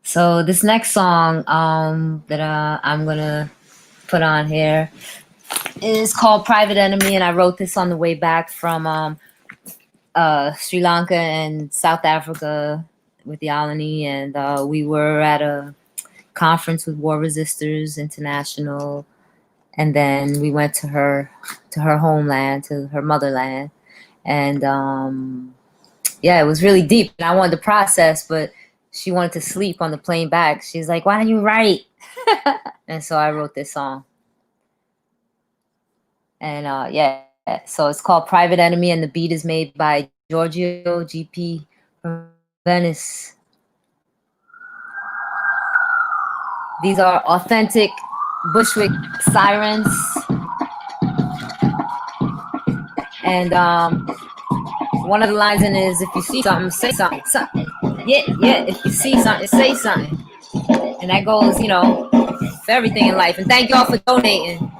So this next song that I'm going to put on here is called Private Enemy, and I wrote this on the way back from Sri Lanka and South Africa with Yalini, and we were at a conference with War Resisters International, and then we went to her homeland, to her motherland, and yeah, it was really deep. I wanted to process, but she wanted to sleep on the plane back. She's like, "Why don't you write?" And so I wrote this song. And yeah, so it's called Private Enemy, and the beat is made by Giorgio GP from Venice. These are authentic Bushwick sirens. And one of the lines in it is, if you see something, say something. Yeah, if you see something, say something. And that goes, for everything in life. And thank y'all for donating.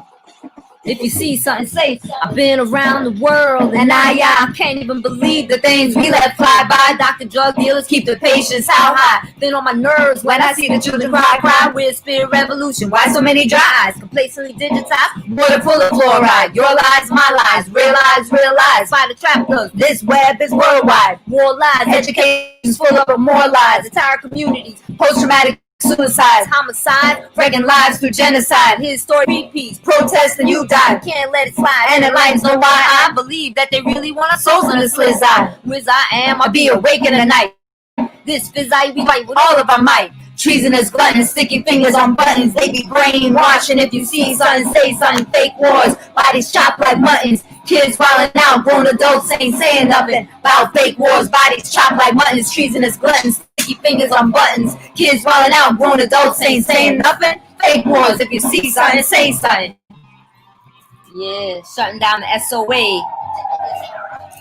If you see something, say, I've been around the world, and I can't even believe the things we let fly by. Doctor, drug dealers keep the patients how high? Then on my nerves when I see the children cry. Weird spirit revolution. Why so many dry eyes? Complacently digitized, water full of fluoride. Your lies, my lies, realize. Fight the trapdoors. This web is worldwide. More lies, education's full of more lies. Entire communities, post-traumatic suicides, homicides, breaking lives through genocide. His story repeats, protest and you die. Can't let it slide. And the lights know why. I believe that they really want our souls on this slit eye. Whereas I am, I'll be awake in the night. This fizz I we fight with all of our might. Treasonous gluttons, sticky fingers on buttons. They be brainwashing. If you see something, say something. Fake wars, bodies chopped like muttons. Kids wilding out, grown adults ain't saying nothing about fake wars, bodies chopped like muttons. Treasonous gluttons, sticky fingers on buttons. Kids wilding out, grown adults ain't saying nothing. Fake wars, if you see something, say something. Yeah, shutting down the SOA.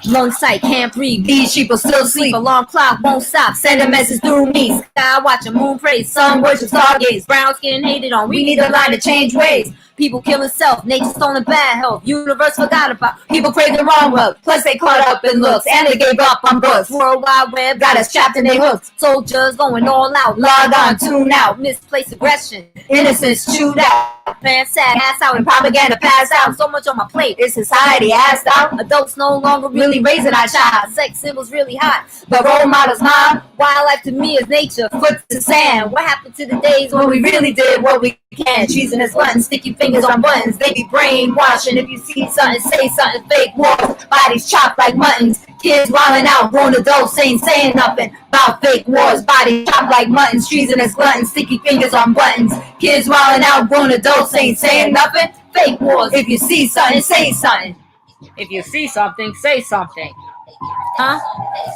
Lung sight, can't breathe. These sheep will still sleep. Alarm clock won't stop. Send a message through me. Sky watching, moon praise, sun worship, stargaze. Brown skin hated on. We need a line to change ways. People killing self, nature stolen bad health. Universe forgot about. People crave the wrong wealth. Plus they caught up in looks and they gave up on books. World Wide Web got us trapped in their hooks. Soldiers going all out. Log on, tune out. Misplaced aggression. Innocence chewed out. Man sad, ass out, and propaganda passed out. So much on my plate. Is society assed out? Adults no longer really raising our child. Sex symbols really hot, but role models mom. Wildlife to me is nature. Foot to sand. What happened to the days when we really did what we can? Treasonous buttons, sticky fingers on buttons. They be brainwashing. If you see something, say something. Fake wars, bodies chopped like muttons. Kids wilding out, grown adults ain't saying nothing about fake wars, bodies chopped like muttons. Treasonous gluttons, sticky fingers on buttons. Kids wilding out, grown adults ain't saying nothing. Fake wars. If you see something, say something. If you see something, say something. Huh?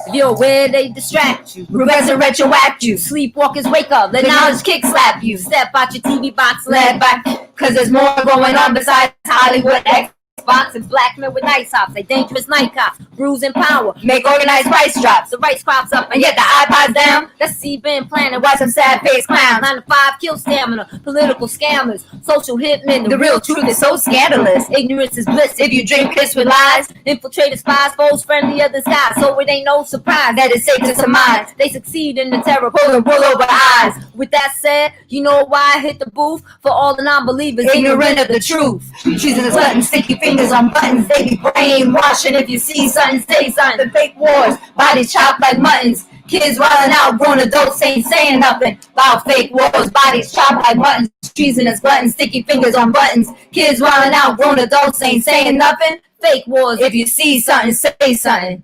If you're aware, they distract you. Resurrect you, whack you. Sleepwalkers wake up, let knowledge kick slap you. Step out your TV box, led back. Cause there's more going on besides Hollywood Xbox and black men with nice hops. They dangerous night cops, bruising power, make organized price drops. The rice crops up and yet the iPod's down. That's seed-been planted, why some sad-faced clowns. 9 to 5 kill stamina, political scammers, social hitmen. The real truth is so scandalous. Ignorance is bliss if you drink piss with lies. Infiltrated spies, foes friendlier than skies. So it ain't no surprise that it's safe to surmise. They succeed in the terror, pulling wool over eyes. With that said, you know why I hit the booth? For all the non-believers, ignorant of the truth. Choosing the buttons, sticky fingers on buttons. They be brainwashing. If you see something, say something. The fake wars, bodies chopped like muttons. Kids wilding out, grown adults ain't saying nothing about fake wars, bodies chopped like buttons. Treasonous buttons, sticky fingers on buttons. Kids wilding out, grown adults ain't saying nothing. Fake wars. If you see something, say something.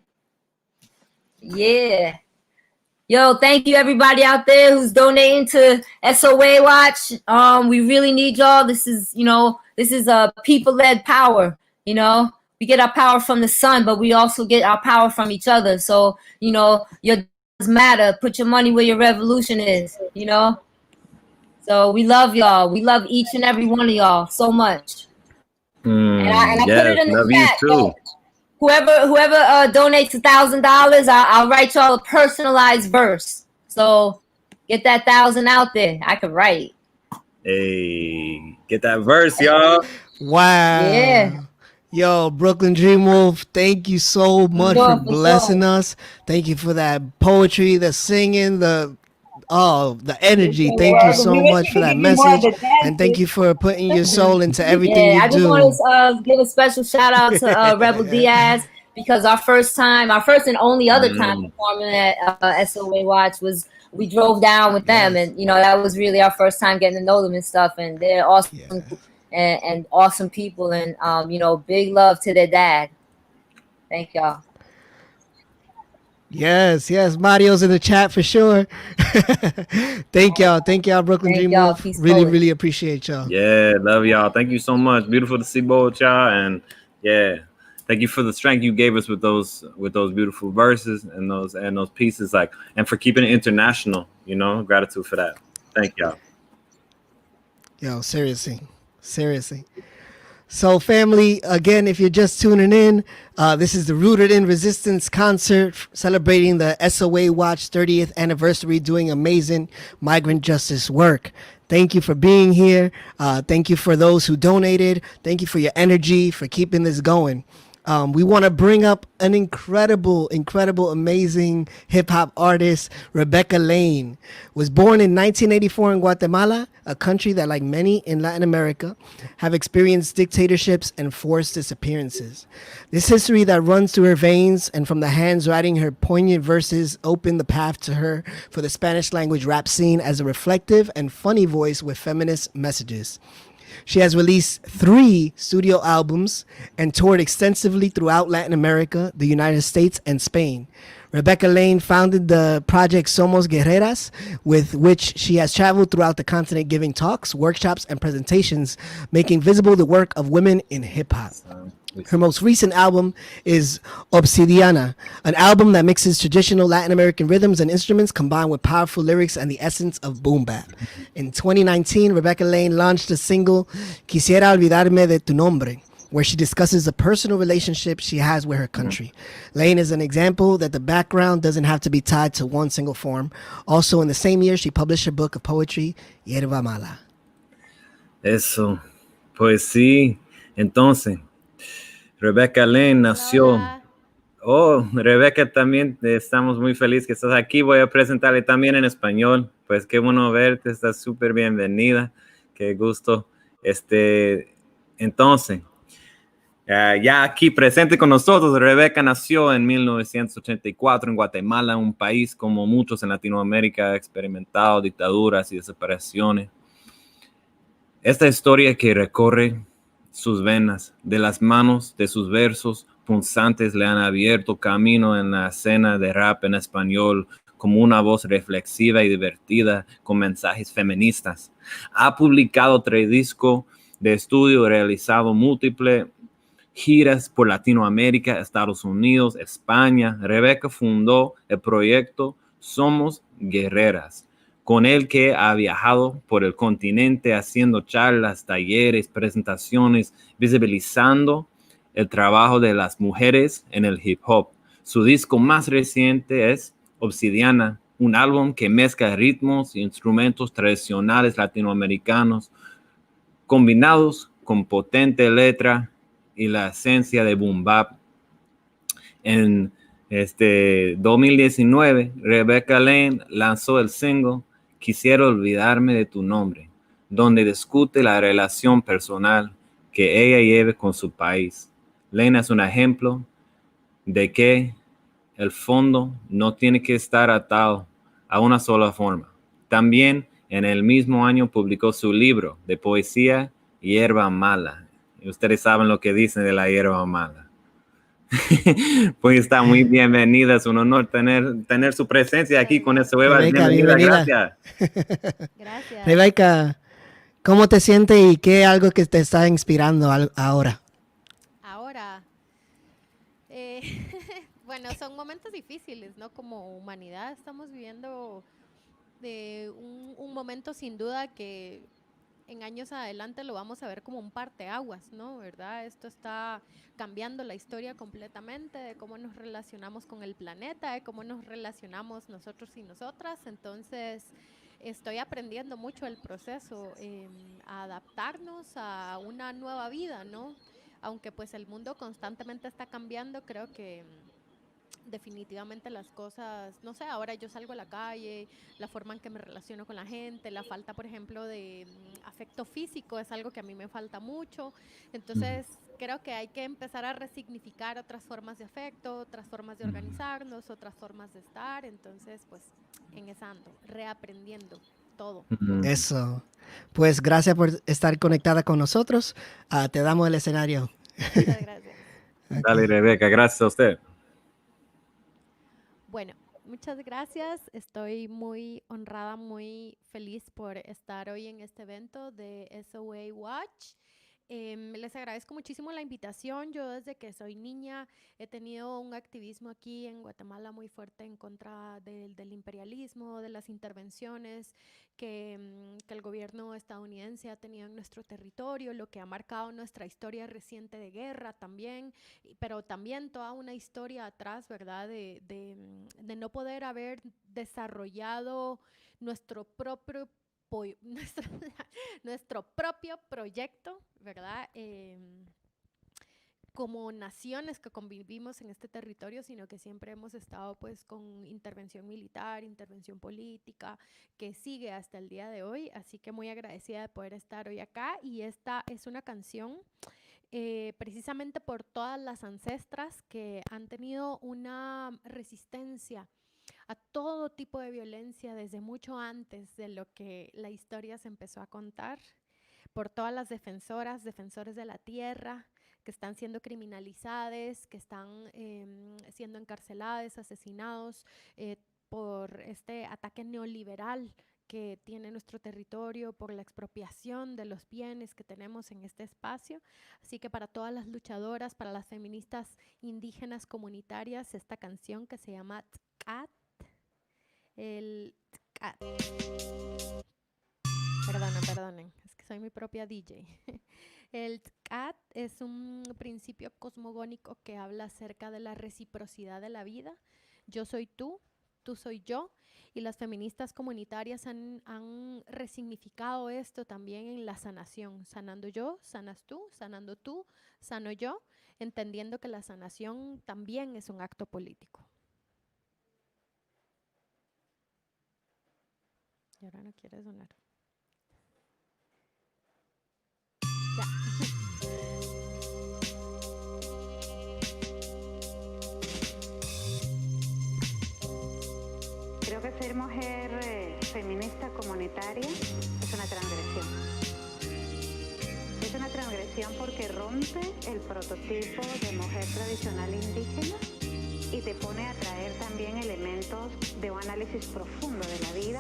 Yeah. Yo, thank you everybody out there who's donating to SOA Watch. We really need y'all. This is a people-led power. We get our power from the sun, but we also get our power from each other. So, your does matter. Put your money where your revolution is, So we love y'all. We love each and every one of y'all so much. And I put it in the chat. Too. Whoever donates $1,000, I'll write y'all a personalized verse. So get that 1,000 out there. I could write. Hey, get that verse, y'all. Wow. Yeah. Yo, Brooklyn Dreamwolf, thank you so much for blessing us. Thank you for that poetry, the singing, the energy. Thank you so much for that message. And thank you for putting your soul into everything you do. I just want to give a special shout out to Rebel Diaz, because our first and only other time performing at SOA Watch was we drove down with them. And, that was really our first time getting to know them and stuff. And they're awesome. Yeah. And awesome people, and big love to their dad. Thank y'all. Yes, Mario's in the chat for sure. Thank y'all, Brooklyn Dreamwolf. Really appreciate y'all. Yeah, love y'all. Thank you so much. Beautiful to see both y'all, and thank you for the strength you gave us with those beautiful verses and those pieces, and for keeping it international. Gratitude for that. Thank y'all. Yo, seriously. So, family, again, if you're just tuning in, this is the Rooted in Resistance concert celebrating the SOA Watch 30th anniversary, doing amazing migrant justice work. Thank you for being here. Thank you for those who donated. Thank you for your energy, for keeping this going. We want to bring up an incredible, amazing hip hop artist, Rebeca Lane. Was born in 1984 in Guatemala, a country that, like many in Latin America, have experienced dictatorships and forced disappearances. This history that runs through her veins and from the hands writing her poignant verses opened the path to her for the Spanish language rap scene as a reflective and funny voice with feminist messages. She has released 3 studio albums and toured extensively throughout Latin America, the United States, and Spain. Rebeca Lane founded the project Somos Guerreras, with which she has traveled throughout the continent giving talks, workshops, and presentations, making visible the work of women in hip-hop. Her most recent album is Obsidiana, an album that mixes traditional Latin American rhythms and instruments combined with powerful lyrics and the essence of boom bap. In 2019, Rebeca Lane launched the single Quisiera Olvidarme de Tu Nombre, where she discusses the personal relationship she has with her country. Lane is an example that the background doesn't have to be tied to one single form. Also, in the same year, she published her book of poetry, Hierba Mala. Eso, pues sí. Entonces, Rebeca Lane nació. Hola. Oh, Rebeca, también estamos muy felices que estás aquí. Voy a presentarle también en español. Pues qué bueno verte, estás súper bienvenida. Qué gusto. Entonces, ya aquí presente con nosotros, Rebeca nació en 1984 en Guatemala, un país como muchos en Latinoamérica ha experimentado dictaduras y desapariciones. Esta historia que recorre sus venas, de las manos de sus versos punzantes le han abierto camino en la escena de rap en español como una voz reflexiva y divertida con mensajes feministas. Ha publicado 3 discos de estudio, realizado múltiples giras por Latinoamérica, Estados Unidos, España. Rebeca fundó el proyecto Somos Guerreras, con el que ha viajado por el continente haciendo charlas, talleres, presentaciones, visibilizando el trabajo de las mujeres en el hip hop. Su disco más reciente es Obsidiana, un álbum que mezcla ritmos e instrumentos tradicionales latinoamericanos combinados con potente letra y la esencia de boom bap. En 2019, Rebeca Lane lanzó el single Quisiera Olvidarme de Tu Nombre, donde discute la relación personal que ella lleva con su país. Lane es un ejemplo de que el fondo no tiene que estar atado a una sola forma. También en el mismo año publicó su libro de poesía Hierba Mala. Y ustedes saben lo que dicen de la hierba mala. Pues está muy bienvenida, es un honor tener su presencia aquí con SOAW. Rebeca, bienvenida. Gracias. Gracias. Rebeca, ¿cómo te sientes y qué algo que te está inspirando ahora? Ahora, bueno, son momentos difíciles, ¿no? Como humanidad estamos viviendo de un momento sin duda que en años adelante lo vamos a ver como un parteaguas, ¿no? ¿Verdad? Esto está cambiando la historia completamente de cómo nos relacionamos con el planeta, de cómo nos relacionamos nosotros y nosotras. Entonces, estoy aprendiendo mucho el proceso, a adaptarnos a una nueva vida, ¿no? Aunque pues el mundo constantemente está cambiando, creo que definitivamente las cosas, no sé, ahora yo salgo a la calle, la forma en que me relaciono con la gente, la falta, por ejemplo, de afecto físico es algo que a mí me falta mucho. Entonces, creo que hay que empezar a resignificar otras formas de afecto, otras formas de organizarnos, otras formas de estar. Entonces, pues, en esa ando, reaprendiendo todo. Eso. Pues gracias por estar conectada con nosotros. Te damos el escenario. Muchas gracias. Dale, Rebeca, gracias a usted. Bueno, muchas gracias. Estoy muy honrada, muy feliz por estar hoy en este evento de SOAW Watch. Les agradezco muchísimo la invitación. Yo desde que soy niña he tenido un activismo aquí en Guatemala muy fuerte en contra del imperialismo, de las intervenciones que el gobierno estadounidense ha tenido en nuestro territorio, lo que ha marcado nuestra historia reciente de guerra también, pero también toda una historia atrás, ¿verdad? De no poder haber desarrollado nuestro propio nuestro propio proyecto, ¿verdad? Como naciones que convivimos en este territorio, sino que siempre hemos estado pues con intervención militar, intervención política, que sigue hasta el día de hoy. Así que muy agradecida de poder estar hoy acá. Y esta es una canción precisamente por todas las ancestras que han tenido una resistencia a todo tipo de violencia desde mucho antes de lo que la historia se empezó a contar, por todas las defensoras, defensores de la tierra, que están siendo criminalizadas, que están siendo encarceladas, asesinados por este ataque neoliberal que tiene nuestro territorio, por la expropiación de los bienes que tenemos en este espacio. Así que para todas las luchadoras, para las feministas indígenas comunitarias, esta canción que se llama Tkat, el Tkat. Perdonen, es que soy mi propia DJ. El Tkat es un principio cosmogónico que habla acerca de la reciprocidad de la vida. Yo soy tú soy yo, y las feministas comunitarias han resignificado esto también en la sanación. Sanando yo, sanas tú, sanando tú, sano yo, entendiendo que la sanación también es un acto político. Y ahora no quiere sonar. Ya. Creo que ser mujer feminista comunitaria es una transgresión. Es una transgresión porque rompe el prototipo de mujer tradicional indígena y te pone a traer también elementos de un análisis profundo de la vida.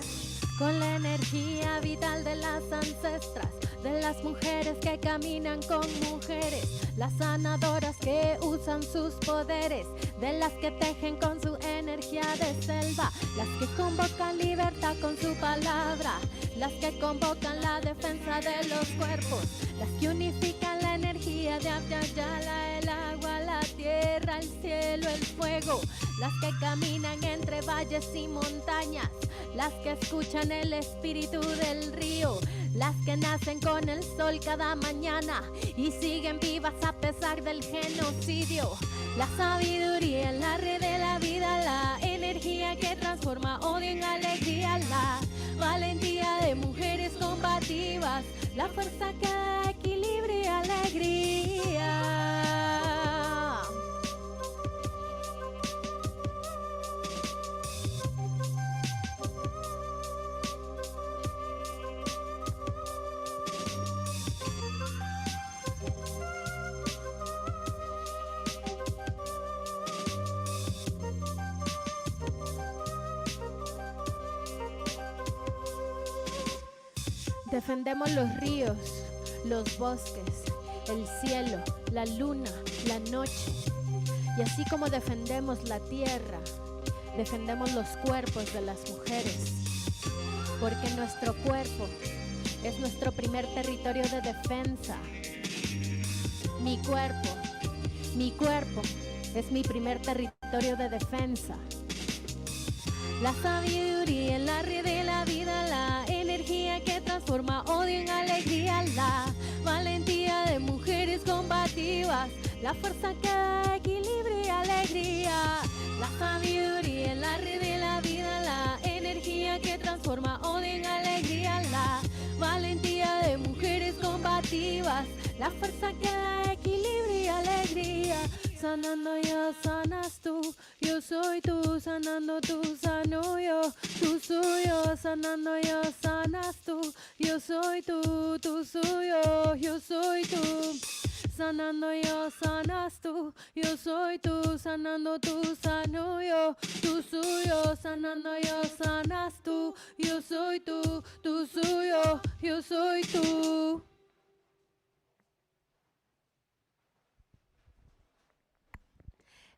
Con la energía vital de las ancestras, de las mujeres que caminan con mujeres, las sanadoras que usan sus poderes, de las que tejen con su energía de selva, las que convocan libertad con su palabra, las que convocan la defensa de los cuerpos, las que unifican la energía de Abyayala, el agua, la tierra, el cielo, el fuego, las que caminan entre valles y montañas, las que escuchan el espíritu del río, las que nacen con el sol cada mañana y siguen vivas a pesar del genocidio. La sabiduría en la red de la vida, la energía que transforma odio en alegría, la valentía de mujeres combativas, la fuerza que da equilibrio y alegría. Defendemos los ríos, los bosques, el cielo, la luna, la noche. Y así como defendemos la tierra, defendemos los cuerpos de las mujeres. Porque nuestro cuerpo es nuestro primer territorio de defensa. Mi cuerpo es mi primer territorio de defensa. La sabiduría en la red de la vida, la energía que transforma odio en alegría, la valentía de mujeres combativas, la fuerza que da equilibrio y alegría. La sabiduría en la red de la vida, la energía que transforma odio en alegría, la valentía de mujeres combativas, la fuerza que da equilibrio y alegría. Sanando yo, sanas tú, yo soy tú, sanando tú, sano yo, tú suyo, sanando yo, sanas tú, yo soy tú, tú suyo, yo soy tú. Sanando yo, sanas tú, yo soy tú, sanando tú, sano yo, tú suyo, sanando yo, sanas tú, yo soy tú, tú suyo, yo soy tú.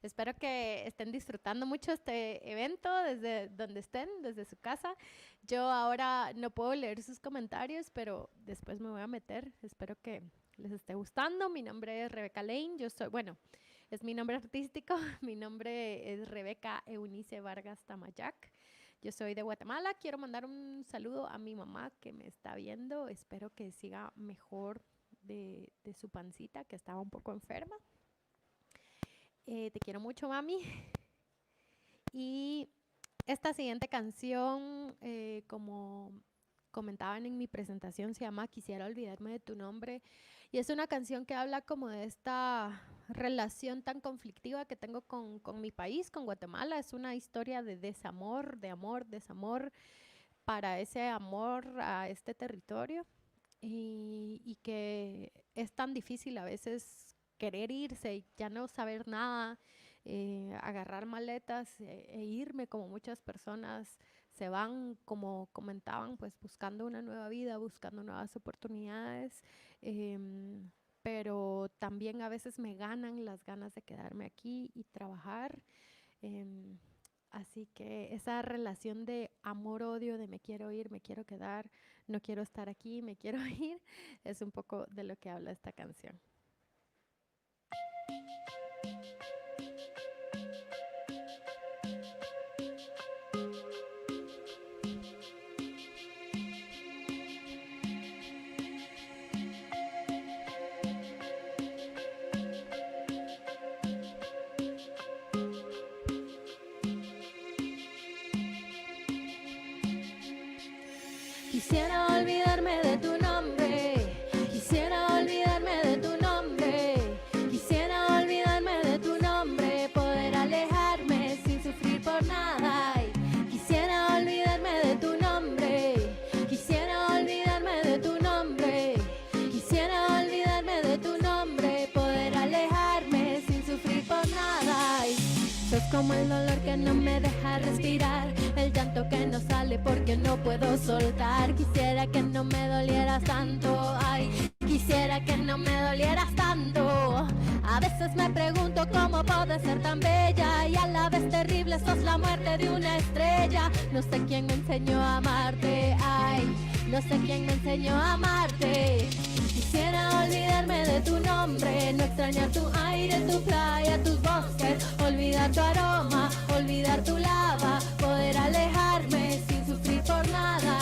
Espero que estén disfrutando mucho este evento desde donde estén, desde su casa. Yo ahora no puedo leer sus comentarios, pero después me voy a meter. Espero que les esté gustando. Mi nombre es Rebeca Lane. Yo soy, bueno, es mi nombre artístico. Mi nombre es Rebeca Eunice Vargas Tamayac. Yo soy de Guatemala. Quiero mandar un saludo a mi mamá que me está viendo. Espero que siga mejor de su pancita, que estaba un poco enferma. Te quiero mucho, mami. Y esta siguiente canción, como comentaban en mi presentación, se llama Quisiera olvidarme de tu nombre. Y es una canción que habla como de esta relación tan conflictiva que tengo con mi país, con Guatemala. Es una historia de desamor, de amor, desamor para ese amor a este territorio. Y que es tan difícil a veces querer irse y ya no saber nada, agarrar maletas e irme, como muchas personas se van, como comentaban, pues buscando una nueva vida, buscando nuevas oportunidades, pero también a veces me ganan las ganas de quedarme aquí y trabajar. Así que esa relación de amor-odio, de me quiero ir, me quiero quedar, no quiero estar aquí, me quiero ir, es un poco de lo que habla esta canción. Quisiera olvidarme de tu nombre, quisiera olvidarme de tu nombre, quisiera olvidarme de tu nombre, poder alejarme sin sufrir por nada. Quisiera olvidarme de tu nombre, quisiera olvidarme de tu nombre, quisiera olvidarme de tu nombre, poder alejarme sin sufrir por nada. Sos como el dolor que no me deja respirar, el llanto que no sale porque no puedo soltar. Quisiera que no me dolieras tanto, ay, quisiera que no me dolieras tanto. A veces me pregunto cómo puedes ser tan bella y a la vez terrible, sos la muerte de una estrella. No sé quién me enseñó a amarte, ay, no sé quién me enseñó a amarte. Quisiera olvidarme de tu nombre, no extrañar tu aire, tu playa, tus bosques, olvidar tu aroma, olvidar tu lava, poder alejarme sin sufrir por nada.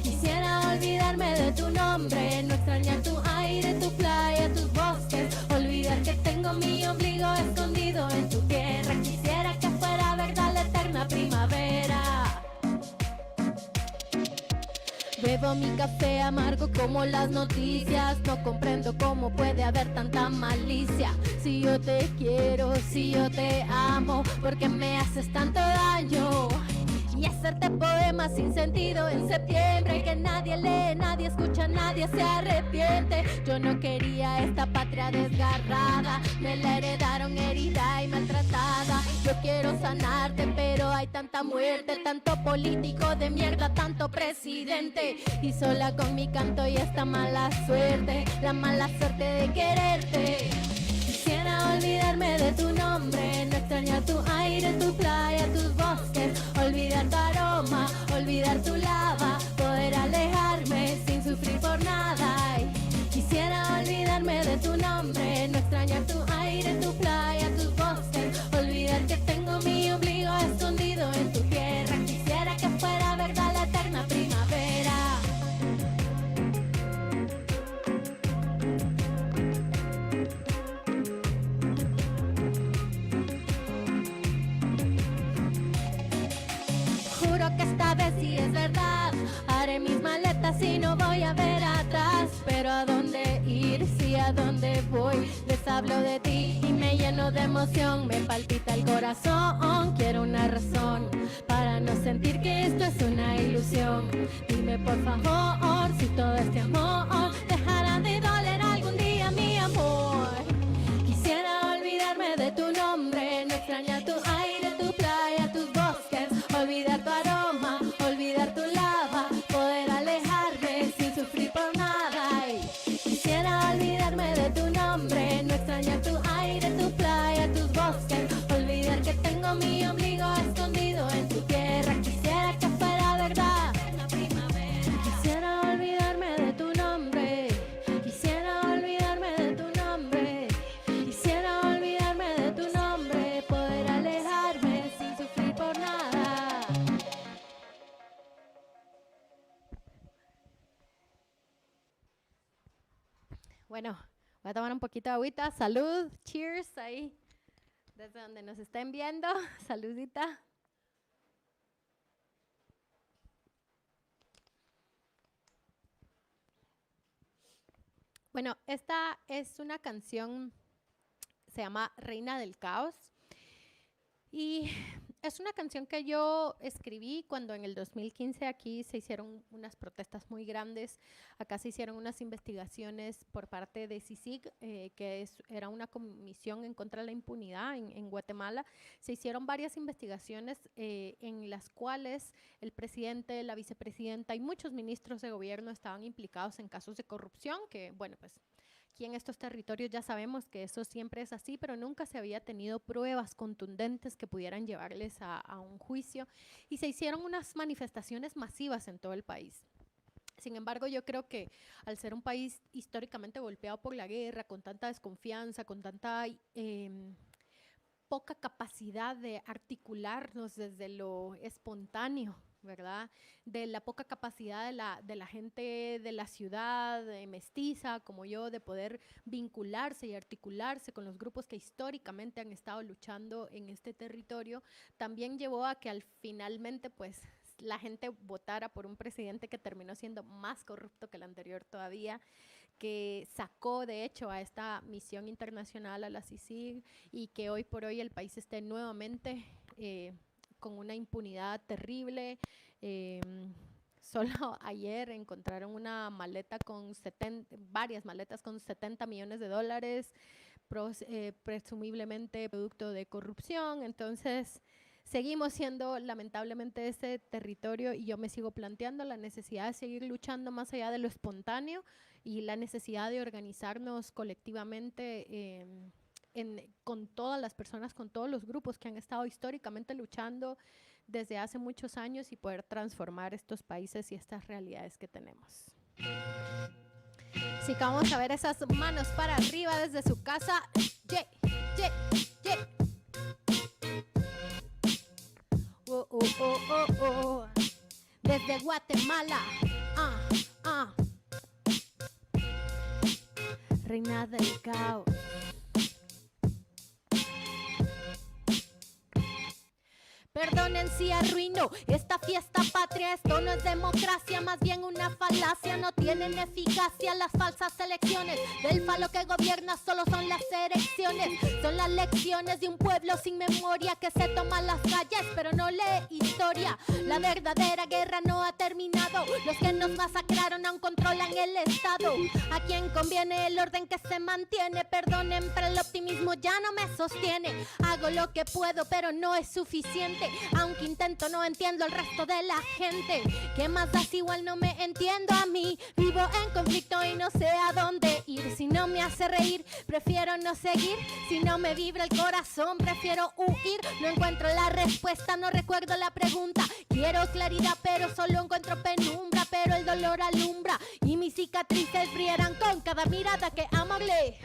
Quisiera olvidarme de tu nombre, no extrañar tu aire, tu playa, tus bosques, olvidar que tengo mi ombligo escondido en tu tierra. Quisiera que fuera verdad la eterna primavera. Bebo mi café amargo como las noticias, no comprendo cómo puede haber tanta malicia. Si yo te quiero, si yo te amo, ¿por qué me haces tanto daño? Y hacerte poemas sin sentido en septiembre, que nadie lee, nadie escucha, nadie se arrepiente. Yo no quería esta patria desgarrada, me la heredaron herida y maltratada. Yo quiero sanarte, pero hay tanta muerte, tanto político de mierda, tanto presidente. Y sola con mi canto y esta mala suerte, la mala suerte de quererte. Quisiera olvidarme de tu nombre, no extrañar tu aire, tu playa, tus bosques, olvidar tu aroma, olvidar tu lava, poder alejarme sin sufrir por nada. Quisiera olvidarme de tu nombre, no extrañar tu aire, tu playa, tus bosques, olvidar que tengo mi ombligo escondido en tu tierra. Quisiera que fuera verdad la eterna primavera. Que esta vez sí es verdad, haré mis maletas y no voy a ver atrás. Pero ¿a dónde ir? Sí, ¿a dónde voy? Les hablo de ti y me lleno de emoción, me palpita el corazón. Quiero una razón para no sentir que esto es una ilusión. Dime por favor si todo este amor dejará de doler algún día, mi amor. Quisiera olvidarme de tu nombre, no extrañar tu aire, tu playa, tus bosques, olvidar tu aroma, olvidar tu lava, poder alejarme sin sufrir por nada. Quisiera olvidarme de tu nombre, no extrañar tu aire, tu playa, tus bosques, Bueno, voy a tomar un poquito de agüita. Salud, cheers ahí, desde donde nos estén viendo. Saludita. Bueno, esta es una canción, se llama Reina del Caos. Y es una canción que yo escribí cuando en el 2015 aquí se hicieron unas protestas muy grandes. Acá se hicieron unas investigaciones por parte de CICIG, era una comisión en contra de la impunidad en Guatemala. Se hicieron varias investigaciones en las cuales el presidente, la vicepresidenta y muchos ministros de gobierno estaban implicados en casos de corrupción, que bueno, pues aquí en estos territorios ya sabemos que eso siempre es así, pero nunca se había tenido pruebas contundentes que pudieran llevarles a un juicio, y se hicieron unas manifestaciones masivas en todo el país. Sin embargo, yo creo que al ser un país históricamente golpeado por la guerra, con tanta desconfianza, con tanta poca capacidad de articularnos desde lo espontáneo, ¿verdad? De la poca capacidad de la gente de la ciudad mestiza como yo de poder vincularse y articularse con los grupos que históricamente han estado luchando en este territorio, también llevó a que finalmente pues la gente votara por un presidente que terminó siendo más corrupto que el anterior todavía, que sacó de hecho a esta misión internacional, a la CICIG, y que hoy por hoy el país esté nuevamente con una impunidad terrible. Solo ayer encontraron una maleta con varias maletas con $70 millones, presumiblemente producto de corrupción. Entonces, seguimos siendo lamentablemente ese territorio, y yo me sigo planteando la necesidad de seguir luchando más allá de lo espontáneo y la necesidad de organizarnos colectivamente con todas las personas, con todos los grupos que han estado históricamente luchando desde hace muchos años, y poder transformar estos países y estas realidades que tenemos. Así que vamos a ver esas manos para arriba desde su casa. Yeah, yeah, yeah. Oh, oh, oh, oh, oh. Desde Guatemala. Reina del caos. Perdonen si arruino esta fiesta patria. Esto no es democracia, más bien una falacia. No tienen eficacia las falsas elecciones del falo que gobierna, solo son las erecciones. Son las lecciones de un pueblo sin memoria que se toma las calles pero no lee historia. La verdadera guerra no ha terminado. Los que nos masacraron aún controlan el estado. A quien conviene el orden que se mantiene. Perdonen, pero el optimismo ya no me sostiene. Hago lo que puedo pero no es suficiente. Aunque intento, no entiendo al resto de la gente. ¿Qué más da si igual no me entiendo a mí? Vivo en conflicto y no sé a dónde ir. Si no me hace reír, prefiero no seguir. Si no me vibra el corazón, prefiero huir. No encuentro la respuesta, no recuerdo la pregunta. Quiero claridad, pero solo encuentro penumbra. Pero el dolor alumbra y mis cicatrices brillarán con cada mirada que amable.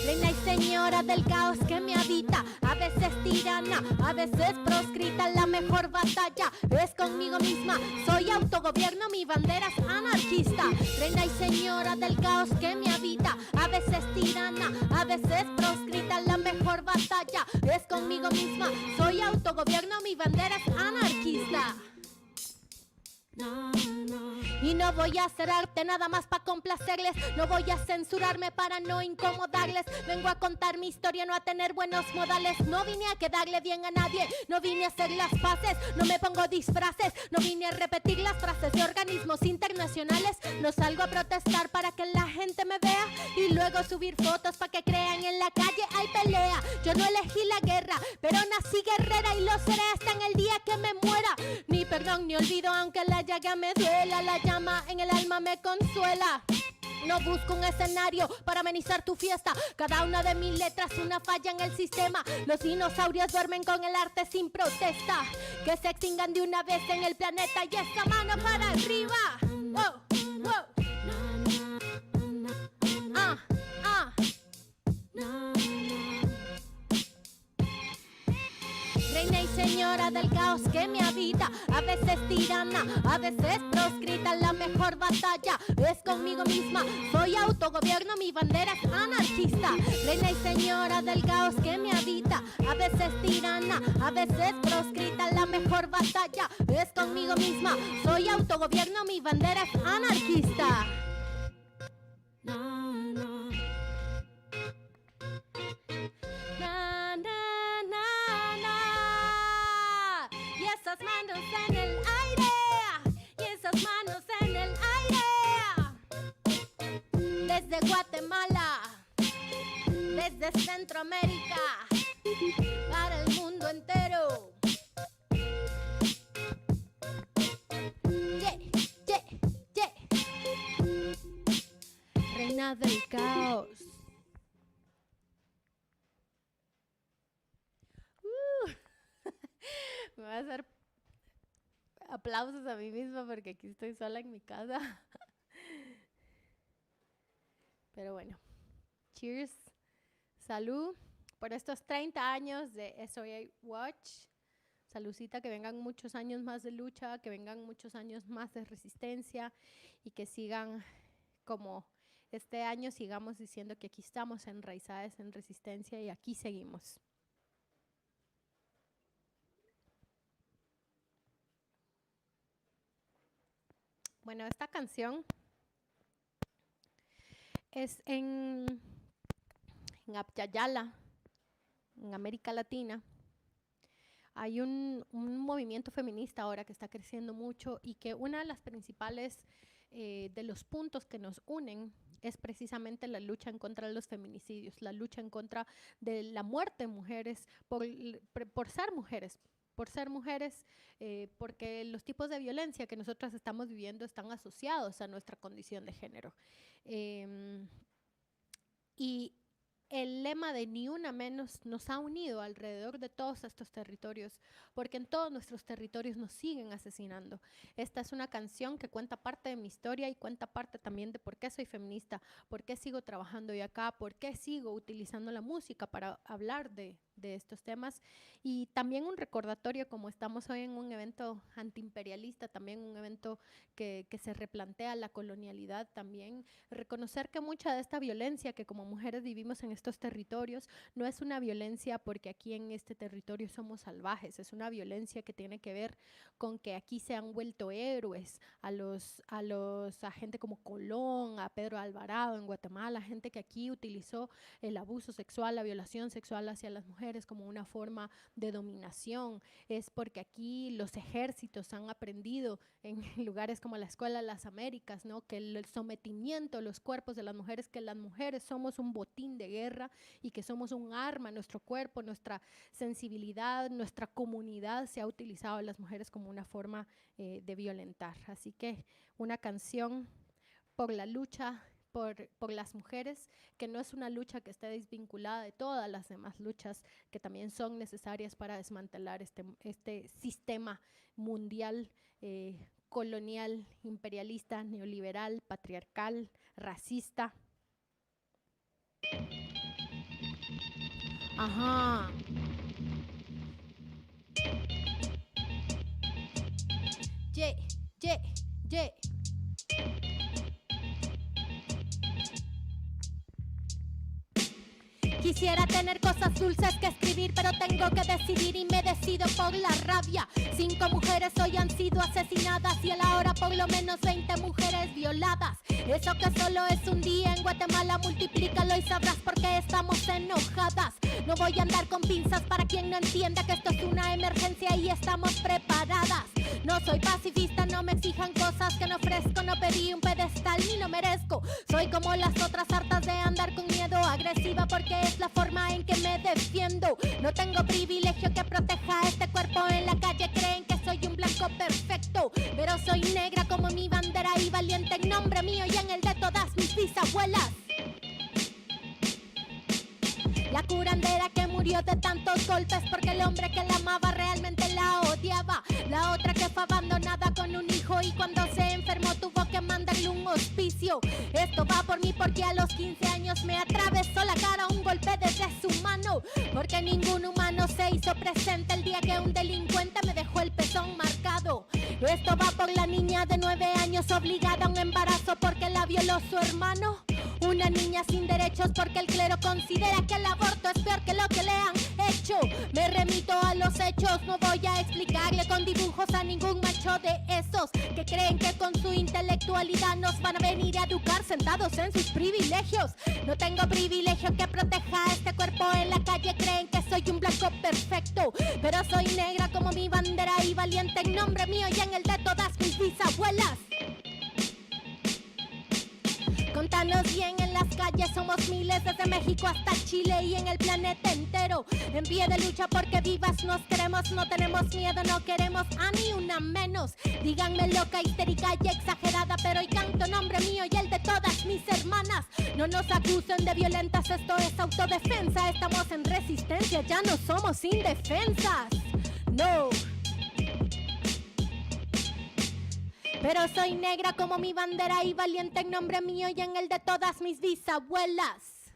Reina y señora del caos que me habita, a veces tirana, a veces proscrita. La mejor batalla es conmigo misma. Soy autogobierno, mi bandera es anarquista. Reina y señora del caos que me habita, a veces tirana, a veces proscrita. La mejor batalla es conmigo misma. Soy autogobierno, mi bandera es anarquista. Y no voy a hacer arte nada más para complacerles. No voy a censurarme para no incomodarles. Vengo a contar mi historia, no a tener buenos modales. No vine a quedarle bien a nadie, no vine a hacer las paces. No me pongo disfraces, no vine a repetir las frases de organismos internacionales. No salgo a protestar para que la gente me vea y luego subir fotos para que crean en la calle hay pelea. Yo no elegí la guerra, pero nací guerrera y lo seré hasta en el día que me muera. Ni perdón ni olvido aunque la llaga me duela. La llama en el alma me consuela. No busco un escenario para amenizar tu fiesta. Cada una de mis letras una falla en el sistema. Los dinosaurios duermen con el arte sin protesta. Que se extingan de una vez en el planeta. Y esta mano para arriba. Wow, wow. Reina y señora del caos que me habita, a veces tirana, a veces proscrita. La mejor batalla es conmigo misma. Soy autogobierno, mi bandera es anarquista. Reina y señora del caos que me habita, a veces tirana, a veces proscrita. La mejor batalla es conmigo misma. Soy autogobierno, mi bandera es anarquista. Na, na. Na, na, na, na. Y esas manos en el aire, y esas manos en el aire. Desde Guatemala, desde Centroamérica, para el mundo entero. Yeah, yeah, yeah. Reina del caos. Me voy a hacer aplausos a mí misma porque aquí estoy sola en mi casa. Pero bueno, cheers, salud por estos 30 años de SOAW Watch. Saludcita, que vengan muchos años más de lucha, que vengan muchos años más de resistencia y que sigan como este año, sigamos diciendo que aquí estamos enraizadas en resistencia y aquí seguimos. Bueno, esta canción es en Apyayala, en América Latina. Hay un movimiento feminista ahora que está creciendo mucho y que una de las principales de los puntos que nos unen es precisamente la lucha en contra de los feminicidios, la lucha en contra de la muerte de mujeres por ser mujeres. Porque los tipos de violencia que nosotras estamos viviendo están asociados a nuestra condición de género. Y el lema de Ni Una Menos nos ha unido alrededor de todos estos territorios, porque en todos nuestros territorios nos siguen asesinando. Esta es una canción que cuenta parte de mi historia y cuenta parte también de por qué soy feminista, por qué sigo trabajando hoy acá, por qué sigo utilizando la música para hablar de estos temas, y también un recordatorio, como estamos hoy en un evento antiimperialista, también un evento que se replantea la colonialidad, también reconocer que mucha de esta violencia que como mujeres vivimos en estos territorios no es una violencia porque aquí en este territorio somos salvajes, es una violencia que tiene que ver con que aquí se han vuelto héroes a gente como Colón, a Pedro Alvarado en Guatemala, gente que aquí utilizó el abuso sexual, la violación sexual hacia las mujeres como una forma de dominación. Es porque aquí los ejércitos han aprendido en lugares como la Escuela de las Américas, ¿no? Que el sometimiento a los cuerpos de las mujeres, que las mujeres somos un botín de guerra y que somos un arma, nuestro cuerpo, nuestra sensibilidad, nuestra comunidad se ha utilizado a las mujeres como una forma de violentar. Así que una canción por la lucha por las mujeres, que no es una lucha que esté desvinculada de todas las demás luchas que también son necesarias para desmantelar este sistema mundial colonial, imperialista, neoliberal, patriarcal, racista. Ajá. Yeah, yeah, yeah. Quisiera tener cosas dulces que escribir, pero tengo que decidir y me decido por la rabia. 5 mujeres hoy han sido asesinadas y a la hora por lo menos 20 mujeres violadas. Eso que solo es un día en Guatemala, multiplícalo y sabrás por qué estamos enojadas. No voy a andar con pinzas para quien no entienda que esto es una emergencia y estamos preparadas. No soy pacifista, no me exijan cosas que no ofrezco, no pedí un pedestal ni lo merezco. Soy como las otras hartas de andar con miedo, agresiva porque es la forma en que me defiendo. No tengo privilegio que proteja este cuerpo en la calle, creen que soy un blanco perfecto, pero soy negra como mi bandera y valiente en nombre mío y en el de todas mis bisabuelas. La curandera que murió de tantos golpes porque el hombre que la amaba realmente la odiaba. La otra que fue abandonada con un hijo y cuando se enfermó tuvo que mandarle un hospicio. Esto va por mí porque a los 15 años me atravesó la cara un golpe desde su mano. Porque ningún humano se hizo presente el día que un delincuente me Esto va por la niña de 9 años obligada a un embarazo porque la violó su hermano. Una niña sin derechos porque el clero considera que el aborto es peor que lo que le han hecho. Me remito a los hechos, no voy a explicarle con dibujos a ningún macho de esos que creen que con su intelectualidad nos van a venir a educar sentados en sus privilegios. No tengo privilegio que proteja a este cuerpo en la calle, creen que soy un blanco perfecto, pero soy negra como mi bandera y valiente en nombre mío y en el de todas mis bisabuelas. Contanos bien, en las calles somos miles, desde México hasta Chile y en el planeta entero. En pie de lucha porque vivas nos queremos, no tenemos miedo, no queremos a ni una menos. Díganme loca, histérica y exagerada, pero hoy canto nombre mío y el de todas mis hermanas. No nos acusen de violentas, esto es autodefensa. Estamos en resistencia, ya no somos indefensas. No. Pero soy negra como mi bandera y valiente en nombre mío y en el de todas mis bisabuelas.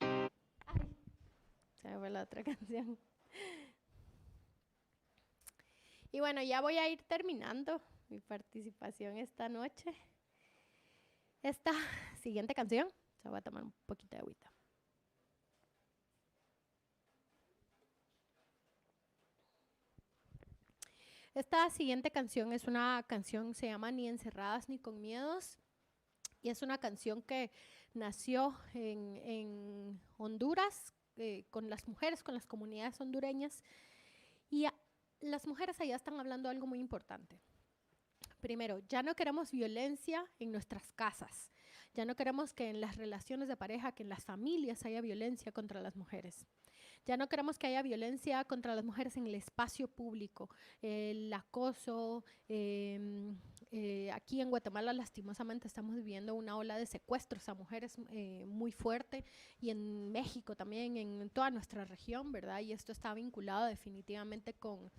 Ay, se fue la otra canción. Y bueno, ya voy a ir terminando mi participación esta noche. Esta siguiente canción, se voy a tomar un poquito de agüita. Esta siguiente canción es una canción, se llama Ni encerradas ni con miedos, y es una canción que nació en Honduras con las mujeres, con las comunidades hondureñas, y las mujeres allá están hablando algo muy importante. Primero, ya no queremos violencia en nuestras casas, ya no queremos que en las relaciones de pareja, que en las familias haya violencia contra las mujeres. Ya no queremos que haya violencia contra las mujeres en el espacio público, el acoso. Aquí en Guatemala, lastimosamente, estamos viviendo una ola de secuestros a mujeres muy fuerte, y en México también, en toda nuestra región, ¿verdad? Y esto está vinculado definitivamente con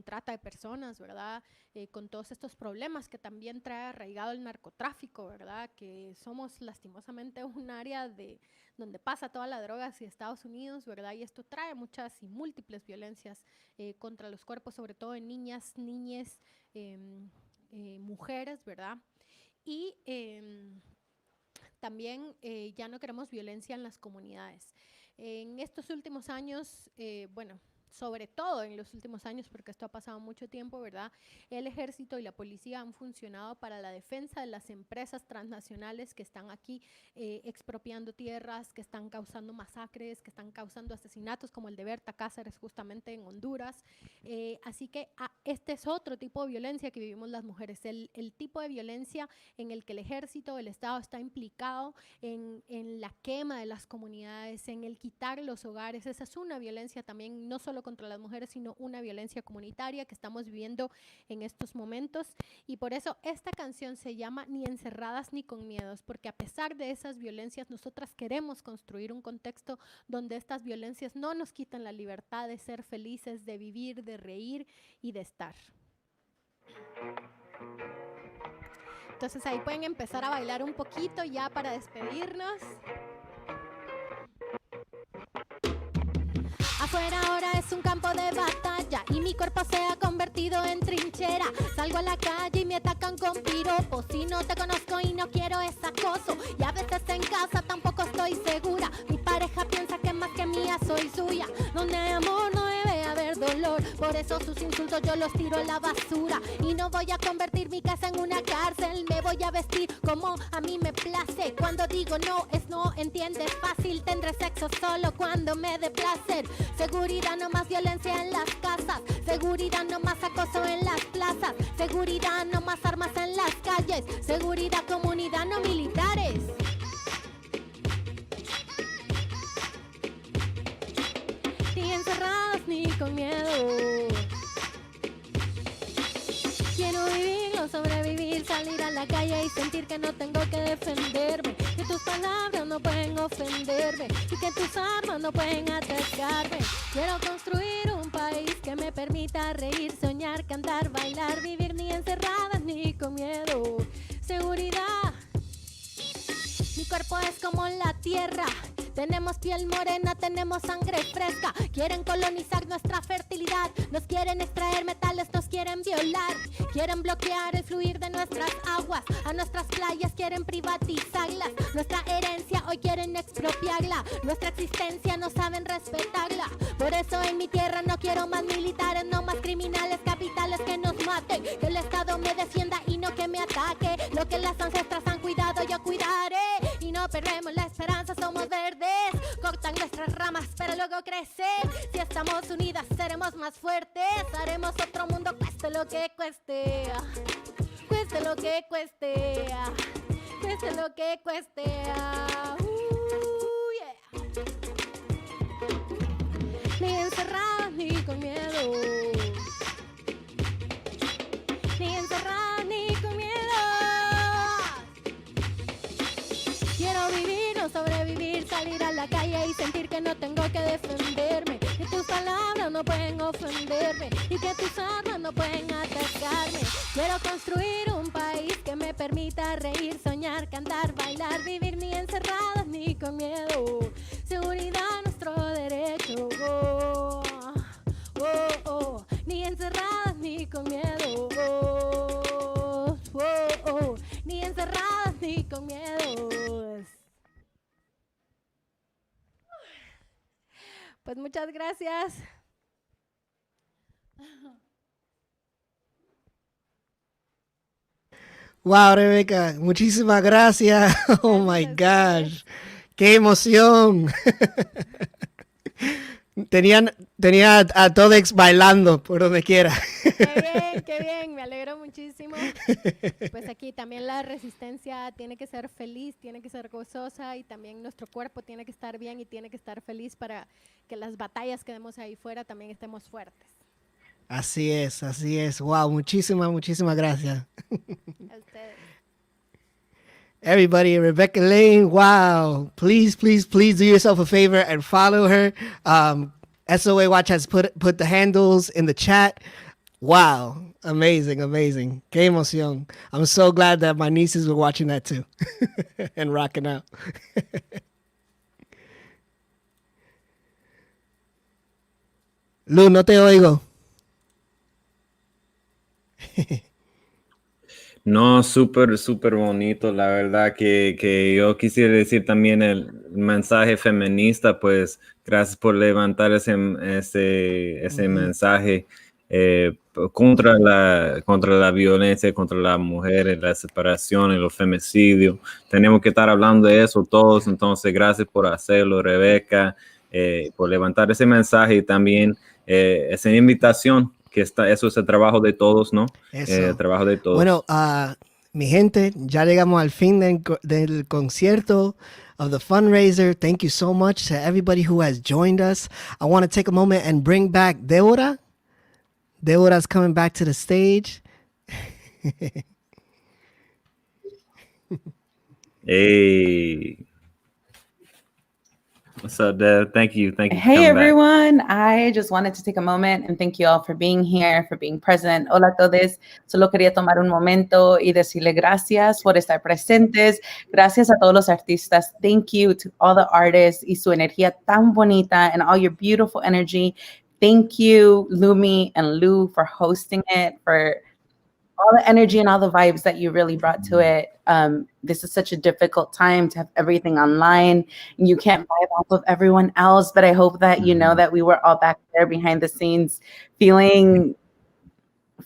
trata de personas, ¿verdad? Con todos estos problemas que también trae arraigado el narcotráfico, ¿verdad? Que somos lastimosamente un área donde pasa toda la droga hacia Estados Unidos, ¿verdad? Y esto trae muchas y múltiples violencias contra los cuerpos, sobre todo en niñas, niñes, mujeres, ¿verdad? Y también ya no queremos violencia en las comunidades. En estos últimos años, bueno, sobre todo en los últimos años, porque esto ha pasado mucho tiempo, ¿verdad? El ejército y la policía han funcionado para la defensa de las empresas transnacionales que están aquí expropiando tierras, que están causando masacres, que están causando asesinatos, como el de Berta Cáceres justamente en Honduras. Así que este es otro tipo de violencia que vivimos las mujeres, el tipo de violencia en el que el ejército, el Estado está implicado en la quema de las comunidades, en el quitar los hogares. Esa es una violencia también, no solo contra las mujeres, sino una violencia comunitaria que estamos viviendo en estos momentos. Y por eso esta canción se llama Ni encerradas ni con miedos, porque a pesar de esas violencias, nosotras queremos construir un contexto donde estas violencias no nos quitan la libertad de ser felices, de vivir, de reír y de estar. Entonces ahí pueden empezar a bailar un poquito ya para despedirnos. Afuera ahora es un campo de batalla y mi cuerpo se ha convertido en trinchera. Salgo a la calle y me atacan con piropos. Si no te conozco y no quiero es acoso. Y a veces en casa tampoco estoy segura. Mi pareja piensa que más que mía soy suya. Donde hay amor no debe haber dolor. Por eso sus insultos yo los tiro a la basura. Y no voy a convertir mi casa en una cárcel. Me voy a vestir como a mí me place. Cuando digo no es no, entiendes fácil. Tendré sexo solo cuando me dé placer. Seguridad, no más violencia en las casas. Seguridad, no más acoso en las plazas. Seguridad, no más armas en las calles. Seguridad, comunidad, no militares. Ni encerradas ni con miedo. Quiero vivir, no sobrevivir, salir a la calle y sentir que no tengo que defenderme, que tus palabras no pueden ofenderme y que tus armas no pueden atacarme. Quiero construir un país que me permita reír, soñar, cantar, bailar, vivir ni encerradas ni con miedo. Seguridad. Mi cuerpo es como la tierra, Tenemos piel morena, tenemos sangre fresca. Quieren colonizar nuestra fertilidad. Nos quieren extraer metales, nos quieren violar. Quieren bloquear el fluir de nuestras aguas. A nuestras playas quieren privatizarlas. Nuestra herencia hoy quieren expropiarla. Nuestra existencia no saben respetarla. Por eso en mi tierra no quiero más militares, no más criminales capitales que nos maten. Que el Estado me defienda y no que me ataque. Lo que las ancestras han cuidado yo cuidaré. Y no perdemos la esperanza, somos verdes. Cortan nuestras ramas pero luego crecen. Si estamos unidas seremos más fuertes. Haremos otro mundo cueste lo que cueste. Cueste lo que cueste. Cueste lo que cueste. Yeah. Ni encerradas ni con miedo. Ni encerradas ni con miedo. Quiero vivir, no sobrevivir, salir a la calle y sentir que no tengo que defenderme. Que tus palabras no pueden ofenderme y que tus armas no pueden atacarme. Quiero construir un país que me permita reír, soñar, cantar, bailar, vivir ni encerradas ni con miedo. Seguridad, nuestro derecho. Oh, oh, oh. Ni encerradas ni con miedo. Oh, oh, oh. Ni encerradas ni con miedo. Pues muchas gracias. Wow, Rebeca, muchísimas gracias. Oh my gosh, qué emoción. Tenía a Todex bailando por donde quiera. Qué bien, me alegro muchísimo. Pues aquí también la resistencia tiene que ser feliz, tiene que ser gozosa y también nuestro cuerpo tiene que estar bien y tiene que estar feliz para que las batallas que demos ahí fuera también estemos fuertes. Así es, así es. Wow, muchísimas gracias. A ustedes. Everybody, Rebeca Lane, wow. Please do yourself a favor and follow her. SOA Watch has put the handles in the chat. Wow, amazing. Qué emoción. I'm so glad that my nieces were watching that too and rocking out. Lu, no te oigo. No, súper bonito. La verdad que yo quisiera decir también el mensaje feminista, pues gracias por levantar ese mensaje contra la violencia, contra las mujeres, la separación y los femicidios. Tenemos que estar hablando de eso todos, entonces gracias por hacerlo, Rebeca, por levantar ese mensaje y también esa invitación. Que eso es el trabajo de todos, ¿no? El trabajo de todos. Bueno, mi gente, ya llegamos al fin del concierto of the fundraiser. Thank you so much to everybody who has joined us. I want to take a moment and bring back Deora. Deora's coming back to the stage. Hey. What's up, Deb? Thank you. Hey, everyone. I just wanted to take a moment and thank you all for being here, for being present. Hola a todos. Solo quería tomar un momento y decirle gracias por estar presentes. Gracias a todos los artistas. Thank you to all the artists y su energía tan bonita and all your beautiful energy. Thank you, Lumi and Lou, for hosting it, for all the energy and all the vibes that you really brought to it. This is such a difficult time to have everything online. You can't vibe off of everyone else, but I hope that you know that we were all back there behind the scenes feeling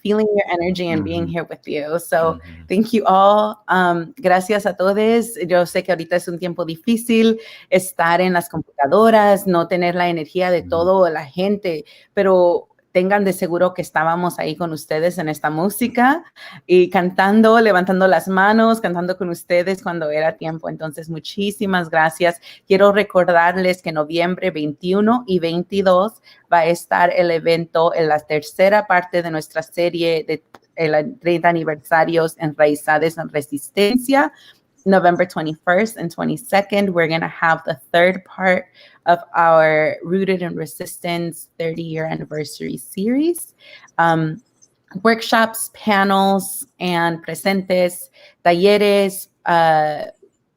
your energy and being here with you. So thank you all. Gracias a todos. Yo sé que ahorita es un tiempo difícil estar en las computadoras, no tener la energía de toda la gente, pero tengan de seguro que estábamos ahí con ustedes en esta música y cantando, levantando las manos, cantando con ustedes cuando era tiempo. Entonces, muchísimas gracias. Quiero recordarles que noviembre 21 y 22 va a estar el evento en la tercera parte de nuestra serie de 30 aniversarios Enraizades en Resistencia. November 21st and 22nd, we're going to have the third part of our Rooted in Resistance 30-year anniversary series. Workshops, panels, and presentes, talleres,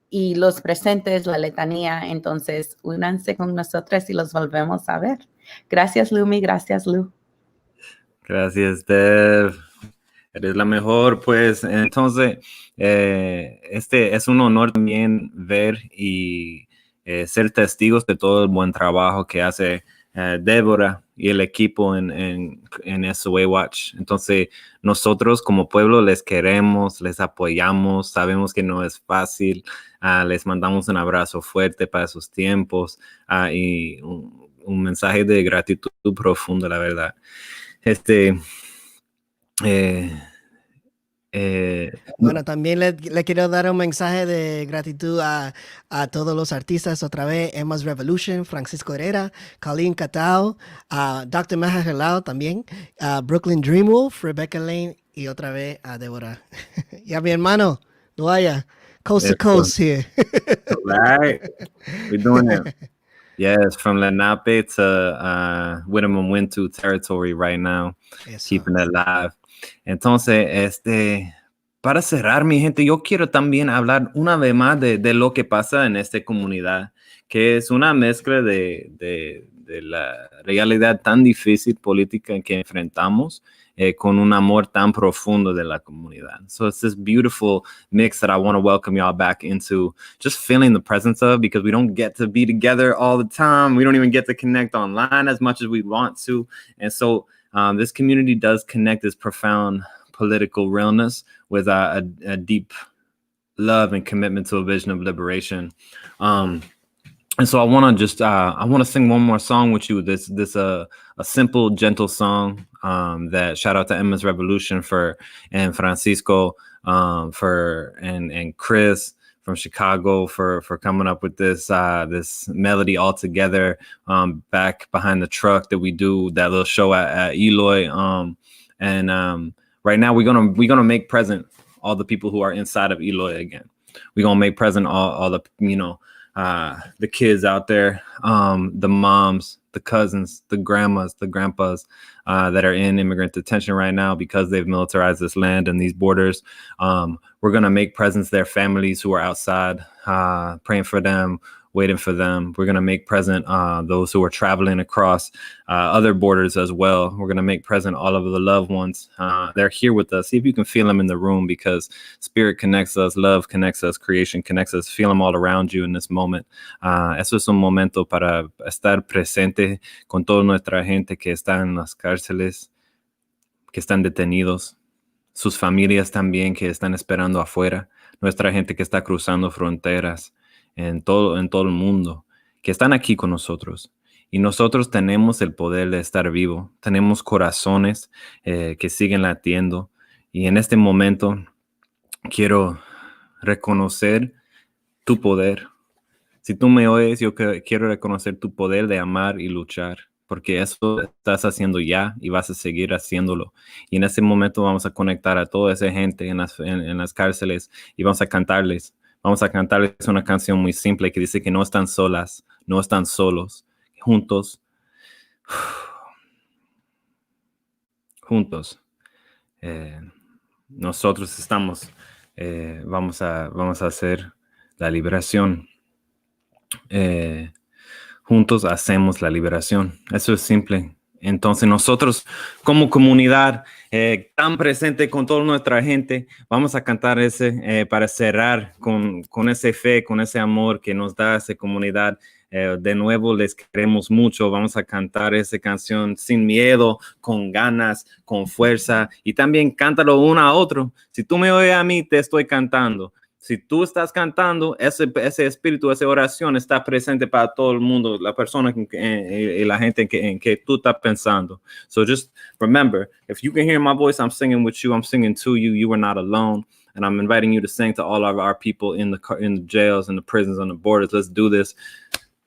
y los presentes, la letanía. Entonces, únanse con nosotras y los volvemos a ver. Gracias, Lumi. Gracias, Lu. Gracias, Dev. Eres la mejor, pues. Entonces, este es un honor también ver y ser testigos de todo el buen trabajo que hace Débora y el equipo en SOAW Watch. Entonces, nosotros como pueblo les queremos, les apoyamos, sabemos que no es fácil, les mandamos un abrazo fuerte para esos tiempos y un mensaje de gratitud profundo, la verdad. Bueno, también le quiero dar un mensaje de gratitud a todos los artistas otra vez. Emma's Revolution, Francisco Herrera, Colleen Kattau, a Dr. Maja Gelao también, a Brooklyn Dreamwolf, Rebeca Lane y otra vez a Débora. Y a mi hermano, Duaya, coast to coast here. Right. We're doing it. Yes, from Lenape to Whittemore Wintu territory right now. Eso. Keeping it alive. Entonces, para cerrar, mi gente, yo quiero también hablar una vez más de lo que pasa en esta comunidad, que es una mezcla de la realidad tan difícil política que enfrentamos con un amor tan profundo de la comunidad. So it's this beautiful mix that I want to welcome y'all back into, just feeling the presence of, because we don't get to be together all the time. We don't even get to connect online as much as we want to. And so this community does connect this profound political realness with a deep love and commitment to a vision of liberation. And so I want to just I want to sing one more song with you. This a simple, gentle song that shout out to Emma's Revolution and Francisco and Chris from Chicago for coming up with this melody all together back behind the truck that we do that little show at Eloy. Right now we're gonna make present all the people who are inside of Eloy again. We're gonna make present all the the kids out there, the moms, the cousins, the grandmas, the grandpas that are in immigrant detention right now because they've militarized this land and these borders. We're going to make presence their families who are outside, praying for them, waiting for them. We're going to make present those who are traveling across other borders as well. We're going to make present all of the loved ones. They're here with us. See if you can feel them in the room, because spirit connects us, love connects us, creation connects us. Feel them all around you in this moment. Eso es un momento para estar presente con toda nuestra gente que está en las cárceles, que están detenidos, sus familias también que están esperando afuera, nuestra gente que está cruzando fronteras en todo el mundo, que están aquí con nosotros. Y nosotros tenemos el poder de estar vivo. Tenemos corazones que siguen latiendo. Y en este momento quiero reconocer tu poder. Si tú me oyes, yo quiero reconocer tu poder de amar y luchar, porque eso estás haciendo ya y vas a seguir haciéndolo. Y en este momento vamos a conectar a toda esa gente en las cárceles y vamos a cantarles. Vamos a cantarles una canción muy simple que dice que no están solas, no están solos. Juntos, nosotros estamos, vamos a hacer la liberación. Juntos hacemos la liberación. Eso es simple. Entonces nosotros como comunidad tan presente con toda nuestra gente, vamos a cantar para cerrar con ese fe, con ese amor que nos da esa comunidad. De nuevo les queremos mucho. Vamos a cantar esa canción sin miedo, con ganas, con fuerza, y también cántalo uno a otro. Si tú me oyes a mí, te estoy cantando. Si tú estás cantando, ese espíritu, esa oración está presente para todo el mundo, la persona y la gente en que tú estás pensando. So just remember, if you can hear my voice, I'm singing with you, I'm singing to you, you are not alone. And I'm inviting you to sing to all of our people in the jails, in the prisons, on the borders. Let's do this.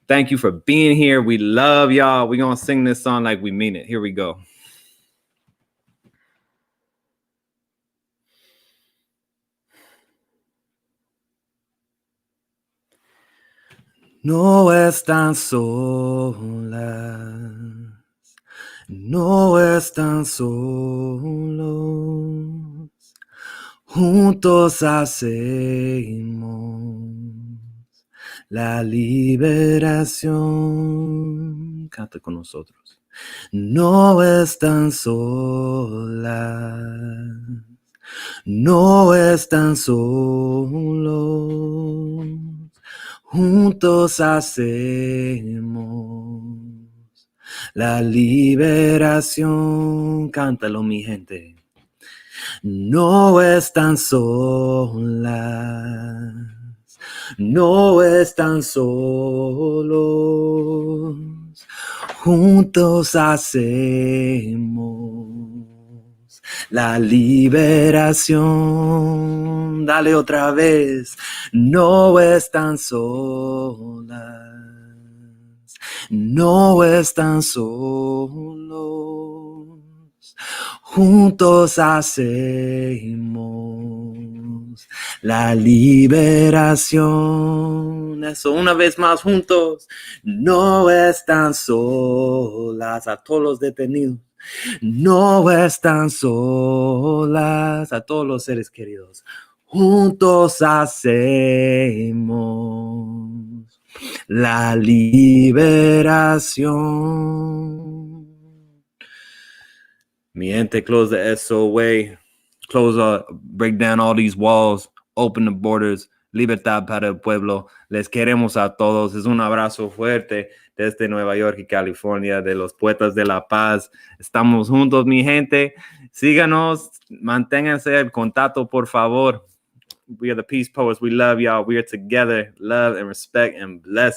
Thank you for being here. We love y'all. We're going to sing this song like we mean it. Here we go. No están solas, no están solos, juntos hacemos La liberación. Canta con nosotros. No están solas. No están solos. Juntos hacemos la liberación. Cántalo, mi gente. No están solas. No están solos. Juntos hacemos la liberación. Dale otra vez. No están solas. No están solos. Juntos hacemos la liberación. Eso, una vez más juntos. No están solas. A todos los detenidos. No están solas. A todos los seres queridos. Juntos hacemos la liberación. Mi gente, close the SOA. Close, break down all these walls. Open the borders. Libertad para el pueblo. Les queremos a todos. Es un abrazo fuerte desde Nueva York y California, de los poetas de la paz. Estamos juntos, mi gente. Síganos. Manténganse en contacto, por favor. We are the Peace Poets. We love y'all. We are together. Love and respect and blessings.